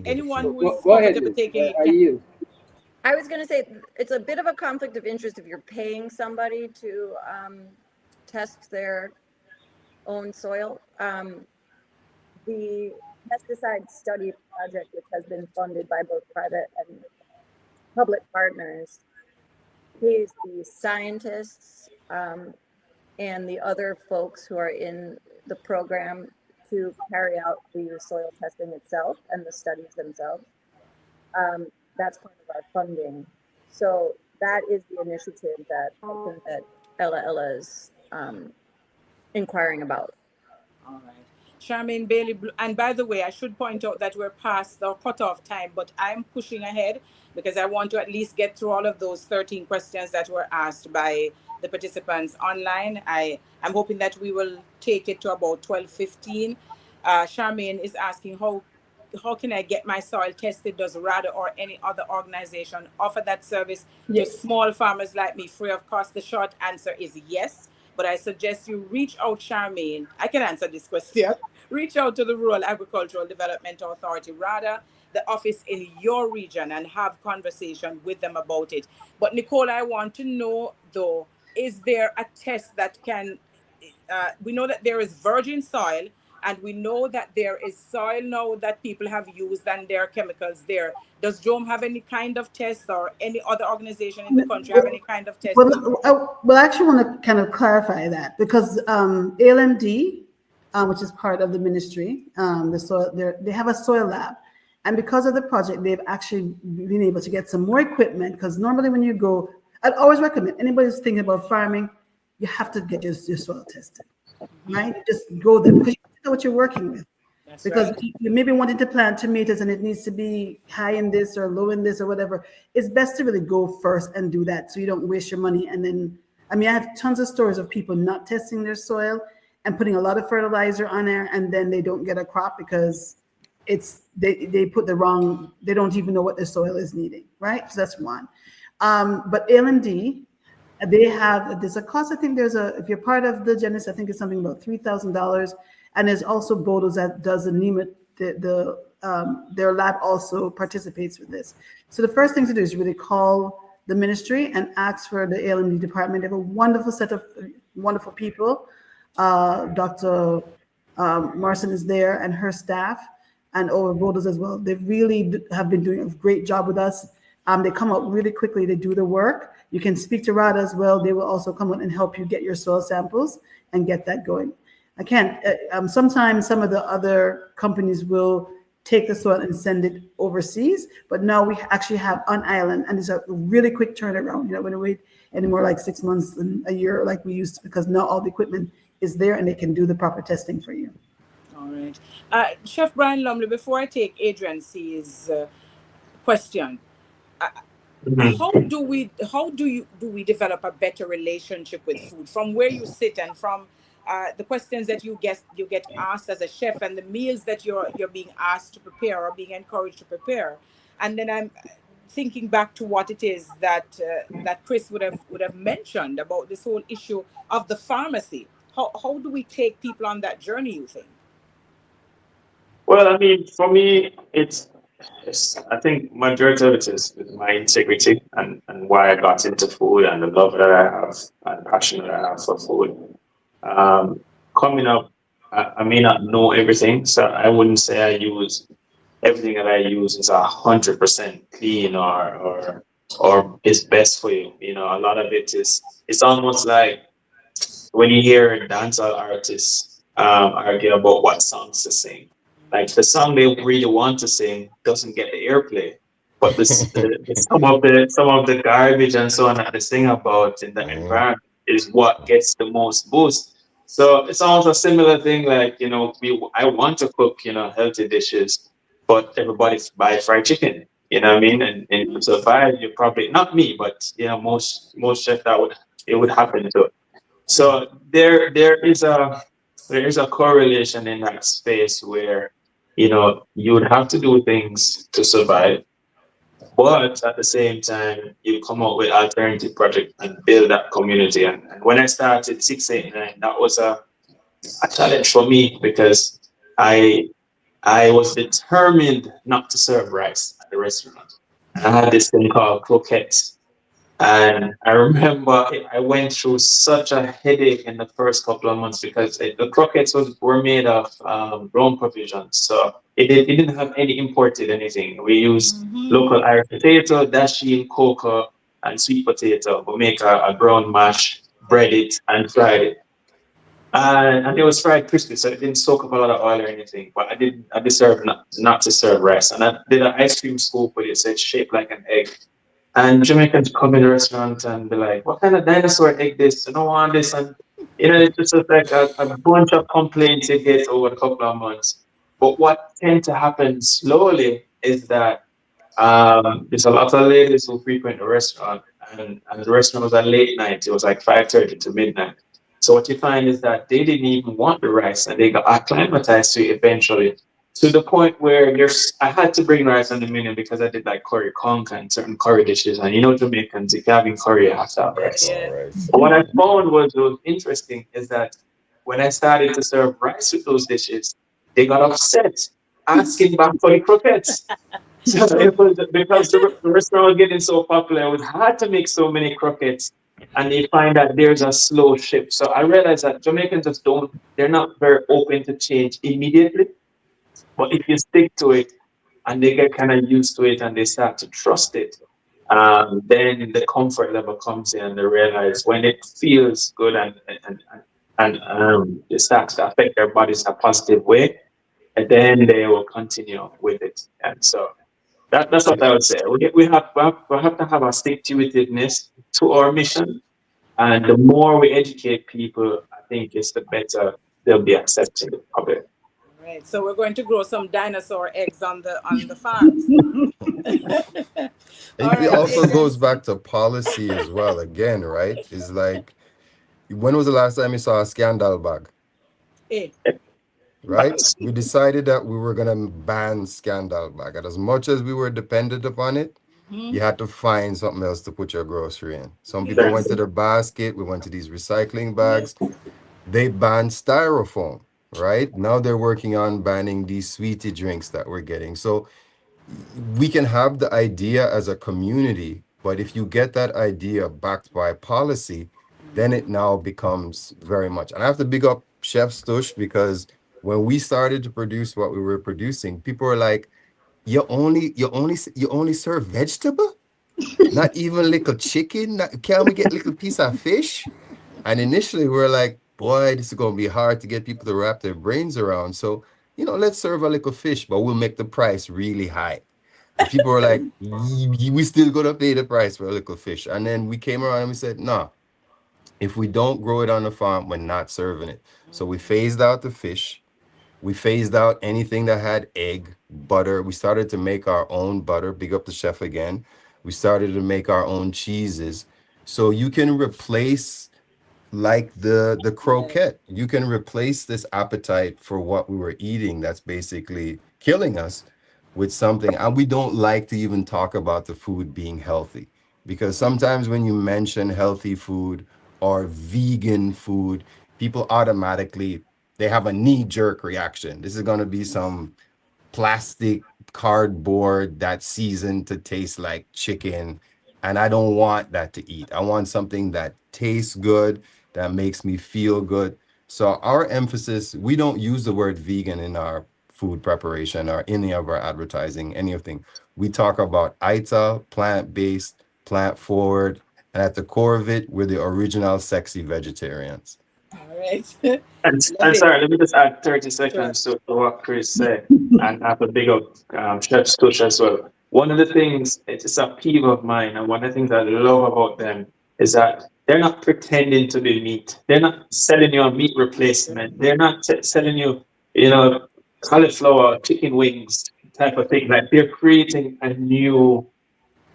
Anyone who is comfortable taking it. I was going to say it's a bit of a conflict of interest if you're paying somebody to test their own soil. The pesticide study project, which has been funded by both private and public partners, pays the scientists and the other folks who are in the program to carry out the soil testing itself and the studies themselves. That's part of our funding. So that is the initiative that I think that Ella is inquiring about. All right. Charmaine Bailey, and by the way, I should point out that we're past the cutoff time, but I'm pushing ahead because I want to at least get through all of those 13 questions that were asked by the participants online. I'm hoping that we will take it to about 12:15. Charmaine is asking how can I get my soil tested? Does RADA or any other organization offer that service to small farmers like me free of cost? The short answer is yes. But I suggest you reach out, Charmaine. I can answer this question. Reach out to the Rural Agricultural Development Authority, RADA, the office in your region, and have conversation with them about it. But Nicole, I want to know, though, is there a test that can, we know that there is virgin soil, and we know that there is soil now that people have used and there are chemicals there. Does JOAM have any kind of test, or any other organization in the country have any kind of test? Well, I actually want to kind of clarify that, because ALMD, which is part of the ministry, the soil, they have a soil lab. And because of the project, they've actually been able to get some more equipment, because normally when you go, I'd always recommend anybody who's thinking about farming, you have to get your soil tested, right? Just go there, because you know what you're working with. That's because right. you maybe wanting to plant tomatoes and it needs to be high in this or low in this or whatever. It's best to really go first and do that so you don't waste your money. And then, I mean, I have tons of stories of people not testing their soil and putting a lot of fertilizer on there, and then they don't get a crop because they put the wrong, they don't even know what their soil is needing, right? So that's one. But LMD, there's a cost. I think if you're part of the Genesis, I think it's something about $3,000. And there's also Bodos that does the NEMA, their lab also participates with this. So the first thing to do is really call the ministry and ask for the ALMD department. They have a wonderful set of wonderful people. Dr. Marson is there and her staff, and over Bodos as well. They really have been doing a great job with us. They come out really quickly. They do the work. You can speak to RADA as well. They will also come out and help you get your soil samples and get that going. I can't, sometimes some of the other companies will take the soil and send it overseas, but now we actually have on island, and it's a really quick turnaround. You don't want to wait anymore like 6 months and a year like we used to, because now all the equipment is there and they can do the proper testing for you. All right. Chef Brian Lumley, before I take Adrian C's question, how do we develop a better relationship with food from where you sit, and from the questions that you get asked as a chef, and the meals that you're being asked to prepare or being encouraged to prepare? And then I'm thinking back to what it is that Chris would have mentioned about this whole issue of the pharmacy. How do we take people on that journey, you think? Well, I mean, for me, I think majority of it is my integrity and why I got into food and the love that I have and passion that I have for food. Coming up, I may not know everything, so I wouldn't say I use everything that I use is 100% clean or is best for you. You know, a lot of it is. It's almost like when you hear dancehall artists argue about what songs to sing. Like the song they really want to sing doesn't get the airplay, but some of the garbage and so on that they sing about in the environment is what gets the most boost. So it's almost a similar thing. Like I want to cook healthy dishes, but everybody buy fried chicken. You know what I mean? And to survive, you probably not me, but most chefs it would happen to. So there is a correlation in that space where you would have to do things to survive, but at the same time you come up with alternative project and build that community. And when I started 689, that was a challenge for me because I I was determined not to serve rice at the restaurant. I had this thing called croquettes. And I remember I went through such a headache in the first couple of months because the croquettes were made of grown provisions. So it didn't have any imported anything. We used local Irish potato, dashi, cocoa, and sweet potato. We make a brown mash, bread it, and fried it. And it was fried crispy, so it didn't soak up a lot of oil or anything. But I deserved not to serve rice. And I did an ice cream scoop with it, so it's shaped like an egg. And Jamaicans come in the restaurant and be like, "What kind of dinosaur egg this? I don't want this." And it's just like a bunch of complaints you get over a couple of months. But what tend to happen slowly is that there's a lot of ladies who frequent the restaurant, and the restaurant was at late night. It was like 5:30 to midnight. So what you find is that they didn't even want the rice, and they got acclimatized to it eventually, to the point where I had to bring rice on the menu because I did like curry conch and certain curry dishes. And Jamaicans, if you're having curry, you have to have rice. But what I found was interesting is that when I started to serve rice with those dishes, they got upset, asking back for the croquettes. So it was because the restaurant was getting so popular, it was hard to make so many croquettes. And they find that there's a slow shift. So I realized that Jamaicans they're not very open to change immediately. But if you stick to it and they get kind of used to it and they start to trust it, then the comfort level comes in and they realize when it feels good and it starts to affect their bodies in a positive way, and then they will continue with it. And so that's what I would say. We have to have a stick to itiveness to our mission. And the more we educate people, I think it's the better they'll be accepting of it. Right. So we're going to grow some dinosaur eggs on the farms. It also goes back to policy as well. Again, right? It's like, when was the last time you saw a scandal bag? Right? We decided that we were gonna ban scandal bag, and as much as we were dependent upon it, you had to find something else to put your grocery in. Some people went to the basket. We went to these recycling bags. They banned styrofoam. Right now, they're working on banning these sweetie drinks that we're getting. So we can have the idea as a community, but if you get that idea backed by policy, then it now becomes very much. And I have to big up Chef Stush, because when we started to produce what we were producing, people were like, you only serve vegetable? Not even little chicken? Can we get little piece of fish? And initially we were like, boy, this is gonna be hard to get people to wrap their brains around. So, let's serve a little fish, but we'll make the price really high. And people were like, we still gonna pay the price for a little fish. And then we came around and we said, no, if we don't grow it on the farm, we're not serving it. So we phased out the fish. We phased out anything that had egg, butter. We started to make our own butter. Big up the chef again. We started to make our own cheeses. So you can replace, like the croquette, you can replace this appetite for what we were eating that's basically killing us with something. And we don't like to even talk about the food being healthy, because sometimes when you mention healthy food or vegan food, people automatically, they have a knee-jerk reaction. This is going to be some plastic cardboard that's seasoned to taste like chicken. And I don't want that to eat. I want something that tastes good, that makes me feel good. So our emphasis, we don't use the word vegan in our food preparation or any of our advertising, anything. We talk about ITA, plant-based, plant-forward, and at the core of it, we're the original sexy vegetarians. All right. And Love it. sorry, let me just add 30 Sure. seconds to what Chris said, and I have a big up Chef Stoosh as well. One of the things, it's a peeve of mine, and one of the things I love about them is that they're not pretending to be meat. They're not selling you a meat replacement. They're not selling you, you know, cauliflower, chicken wings type of thing. Like they're creating a new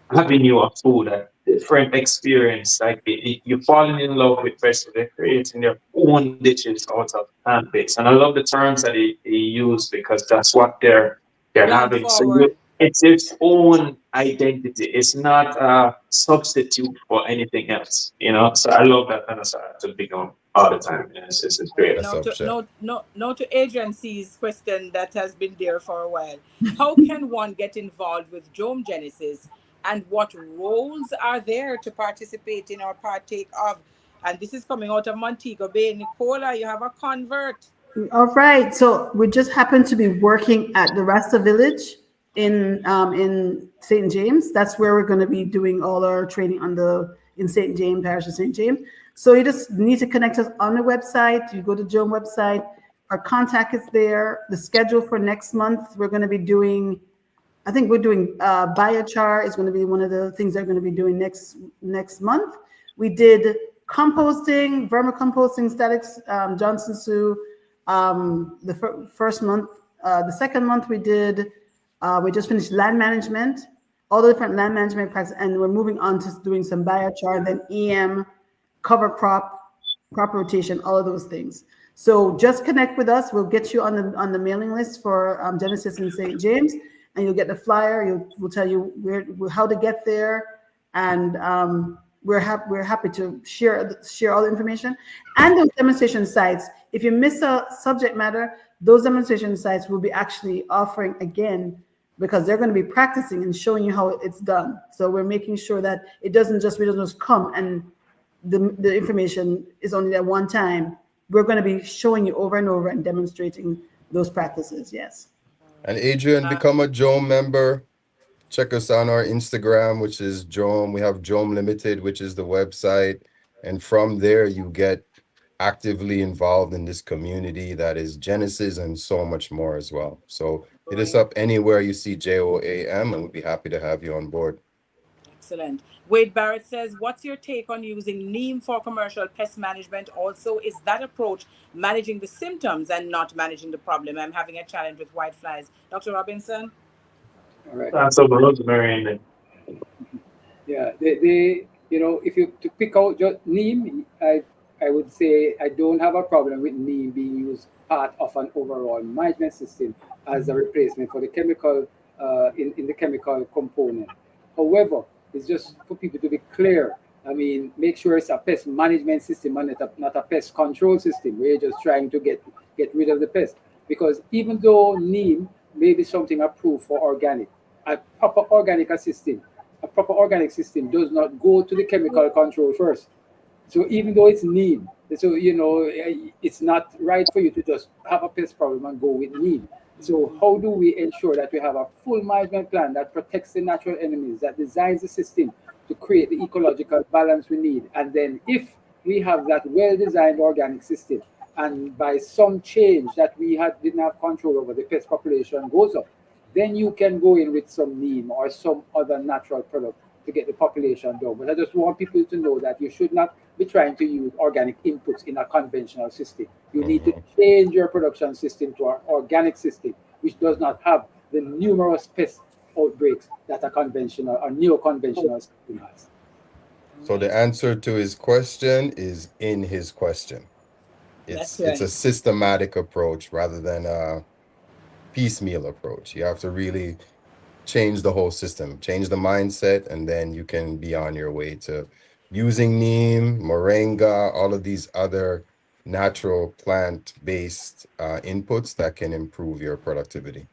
avenue of food, a different experience. Like you're falling in love with vegetables, they're creating their own dishes out of plant based. And I love the terms that he used because that's what they're Plant having. So forward. it's its own identity. It's not a substitute for anything else, you know. So I love that kind of stuff to big on all the time. And it's great. That's up, Chef. Now to Adrian C's question that has been there for a while. How can one get involved with JOAM-JENESYS, and what roles are there to participate in or partake of? And this is coming out of Montego Bay. Nicola, you have a convert. All right. So we just happen to be working at the Rasta Village in St. James. That's where we're going to be doing all our training in St. James, Parish of St. James. So you just need to connect us on the website. You go to JOAM website. Our contact is there. The schedule for next month, we're going to be doing, I think we're doing biochar is going to be one of the things they're going to be doing next month. We did composting, vermicomposting, statics, Johnson Sioux. The first month, the second month we just finished land management, all the different land management practices, and we're moving on to doing some biochar, then EM, cover crop rotation, all of those things. So just connect with us. We'll get you on the mailing list for Genesis in St. James, and you'll get the flyer. We'll tell you how to get there, and we're happy to share all the information and those demonstration sites. If you miss a subject matter, those demonstration sites will be actually offering again, because they're going to be practicing and showing you how it's done. So we're making sure that we don't just come and the information is only that one time. We're going to be showing you over and over and demonstrating those practices. Yes. And Adrian, become a JOAM member. Check us on our Instagram, which is JOAM. We have JOAM Limited, which is the website. And from there, you get actively involved in this community that is Genesis and so much more as well. So hit us up anywhere you see JOAM, and we'd be happy to have you on board. Excellent. Wade Barrett says, what's your take on using neem for commercial pest management? Also, is that approach managing the symptoms and not managing the problem? I'm having a challenge with whiteflies. Dr. Robinson? All right. So rosemary. Yeah, they if you to pick out just neem, I would say I don't have a problem with neem being used part of an overall management system as a replacement for the chemical in the chemical component. However, it's just for people to be clear. I mean, make sure it's a pest management system and not a pest control system where you're just trying to get rid of the pest. Because even though neem may be something approved for organic, a proper organic system does not go to the chemical control first. So even though it's neem, so it's not right for you to just have a pest problem and go with neem. So how do we ensure that we have a full management plan that protects the natural enemies, that designs the system to create the ecological balance we need? And then if we have that well-designed organic system, and by some change that we didn't have control over, the pest population goes up, then you can go in with some neem or some other natural product to get the population down. But I just want people to know that you should not be trying to use organic inputs in a conventional system. You need to change your production system to an organic system, which does not have the numerous pest outbreaks that a conventional or neo-conventional system has. So the answer to his question is in his question. It's a systematic approach rather than a piecemeal approach. You have to really change the whole system, change the mindset, and then you can be on your way to using neem, moringa, all of these other natural plant-based inputs that can improve your productivity.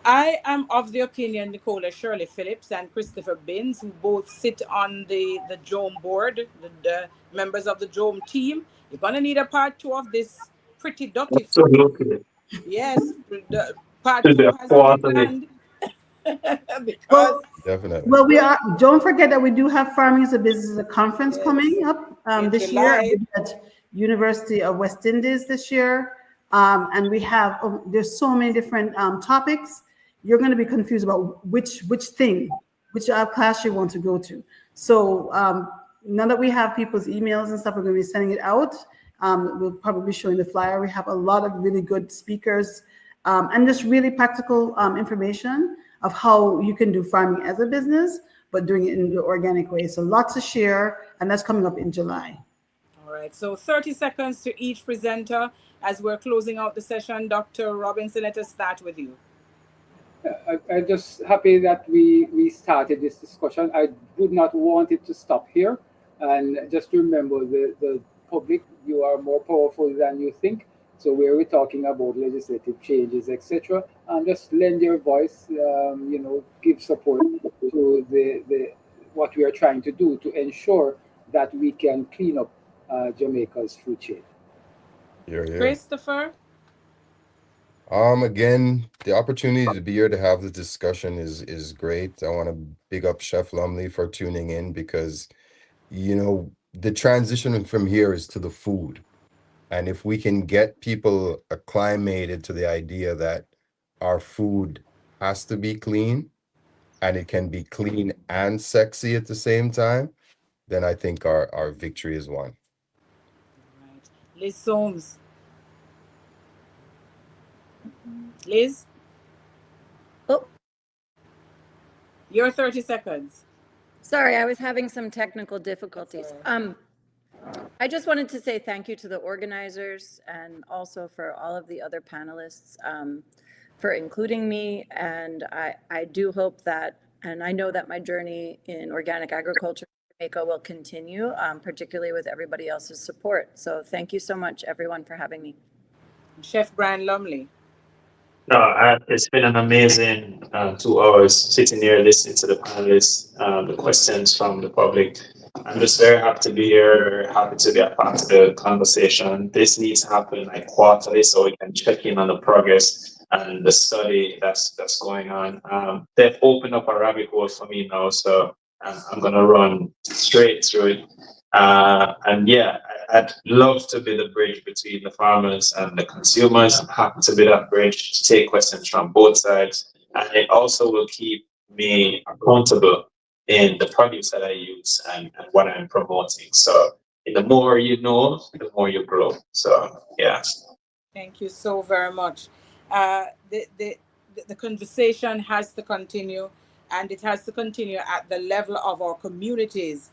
I am of the opinion, Nicola Shirley Phillips and Christopher Binns, who both sit on the JOAM board, the members of the JOAM team. You're going to need a part two of this pretty dirty food. Absolutely. Yes, the part To two the has to be quarterly. planned. Because Definitely. Well, we are. Don't forget that we do have Farming as a Business, a conference coming up in this July. year at University of West Indies this year, and we have. There's so many different topics. You're going to be confused about which class you want to go to. So now that we have people's emails and stuff, we're going to be sending it out. We'll probably be showing the flyer. We have a lot of really good speakers and just really practical information of how you can do farming as a business, but doing it in the organic way. So lots to share, and that's coming up in July. All right, so 30 seconds to each presenter as we're closing out the session. Dr. Robinson, let us start with you. I'm just happy that we started this discussion. I would not want it to stop here. And just remember, the public, you are more powerful than you think. So where we're talking about legislative changes, etc., and just lend your voice, give support to the what we are trying to do to ensure that we can clean up Jamaica's food chain. Yeah. Christopher? Again, the opportunity to be here to have the discussion is great. I want to big up Chef Lumley for tuning in because, the transition from here is to the food. And if we can get people acclimated to the idea that our food has to be clean and it can be clean and sexy at the same time, then I think our victory is won. Right. Liz Soames. Liz? Oh, Your 30 seconds. sorry, I was having some technical difficulties. I just wanted to say thank you to the organizers and also for all of the other panelists for including me. And I do hope that, and I know that my journey in organic agriculture in Jamaica will continue, particularly with everybody else's support. So thank you so much, everyone, for having me. Chef Brian Lumley. No, it's been an amazing 2 hours sitting here listening to the panelists, the questions from the public. I'm just very happy to be here, happy to be a part of the conversation. This needs to happen like quarterly so we can check in on the progress and the study that's going on. They've opened up a rabbit hole for me now, so I'm going to run straight through it. And yeah, I'd love to be the bridge between the farmers and the consumers. I'm happy to be that bridge to take questions from both sides. And it also will keep me accountable in the produce that I use and what I'm promoting. So the more you know, the more you grow. So yeah. Thank you so very much. The conversation has to continue, and it has to continue at the level of our communities,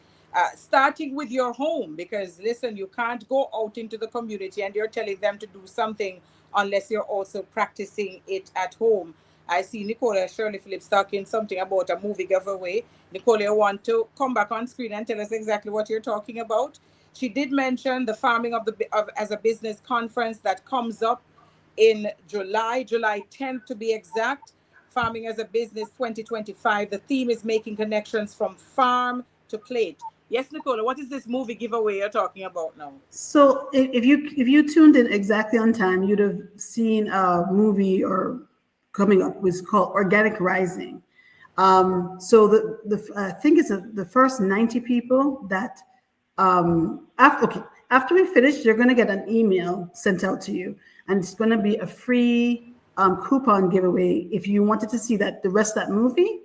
starting with your home, because listen, you can't go out into the community and you're telling them to do something unless you're also practicing it at home. I see Nicola Shirley Phillips talking something about a movie giveaway. Nicola, you want to come back on screen and tell us exactly what you're talking about? She did mention the Farming as a Business conference that comes up in July 10th to be exact. Farming as a Business 2025. The theme is making connections from farm to plate. Yes, Nicola, what is this movie giveaway you're talking about now? So if you tuned in exactly on time, you'd have seen a movie or coming up was called Organic Rising. So I think it's the first 90 people that after we finish, you're going to get an email sent out to you, and it's going to be a free coupon giveaway. If you wanted to see the rest of that movie,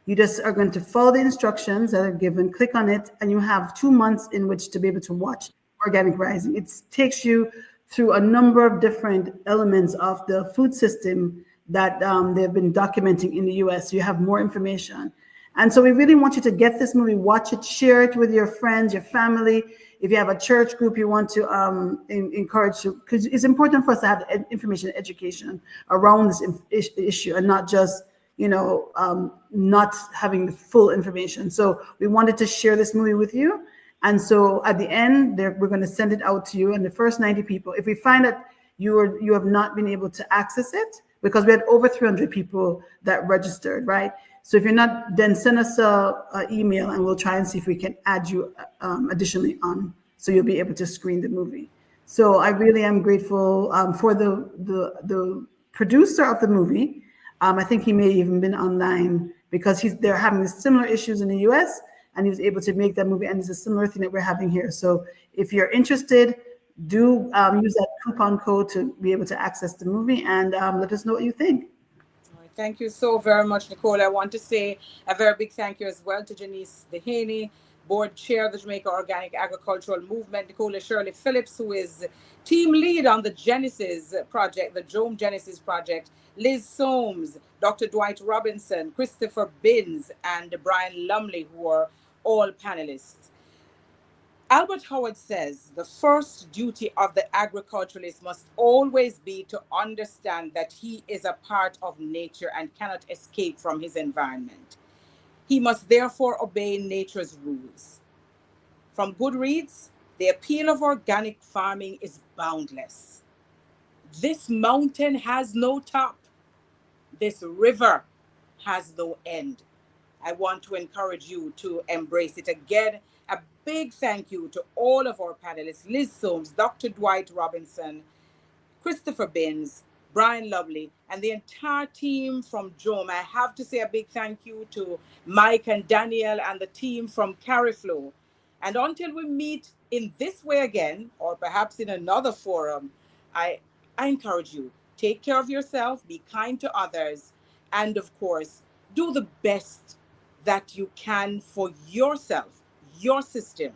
you just are going to follow the instructions that are given, click on it, and you have 2 months in which to be able to watch Organic Rising. It takes you through a number of different elements of the food system that they've been documenting in the US. So you have more information. And so we really want you to get this movie, watch it, share it with your friends, your family. If you have a church group you want to encourage, because it's important for us to have information and education around this issue and not just, not having the full information. So we wanted to share this movie with you. And so at the end, we're going to send it out to you. And the first 90 people, if we find that you have not been able to access it, because we had over 300 people that registered, right? So if you're not, then send us a email and we'll try and see if we can add you additionally on, so you'll be able to screen the movie. So I really am grateful for the producer of the movie. I think he may have even been online because they're having similar issues in the US, and he was able to make that movie, and it's a similar thing that we're having here. So if you're interested, do use that coupon code to be able to access the movie, and let us know what you think. Thank you so very much, Nicole. I want to say a very big thank you as well to Janice Dehaney, Board Chair of the Jamaica Organic Agricultural Movement, Nicola Shirley Phillips, who is team lead on the Genesis project, the JOAM-JENESYS project, Liz Soames, Dr. Dwight Robinson, Christopher Binns, and Brian Lumley, who are all panelists. Albert Howard says the first duty of the agriculturalist must always be to understand that he is a part of nature and cannot escape from his environment. He must therefore obey nature's rules. From Goodreads, the appeal of organic farming is boundless. This mountain has no top. This river has no end. I want to encourage you to embrace it. Again, a big thank you to all of our panelists, Liz Soames, Dr. Dwight Robinson, Christopher Binns, Brian Lovely, and the entire team from JOAM. I have to say a big thank you to Mike and Daniel and the team from Cariflow. And until we meet in this way again, or perhaps in another forum, I encourage you, take care of yourself, be kind to others, and of course, do the best that you can for yourself, your system.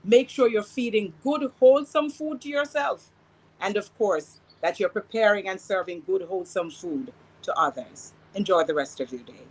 Make sure you're feeding good, wholesome food to yourself. And of course, that you're preparing and serving good, wholesome food to others. Enjoy the rest of your day.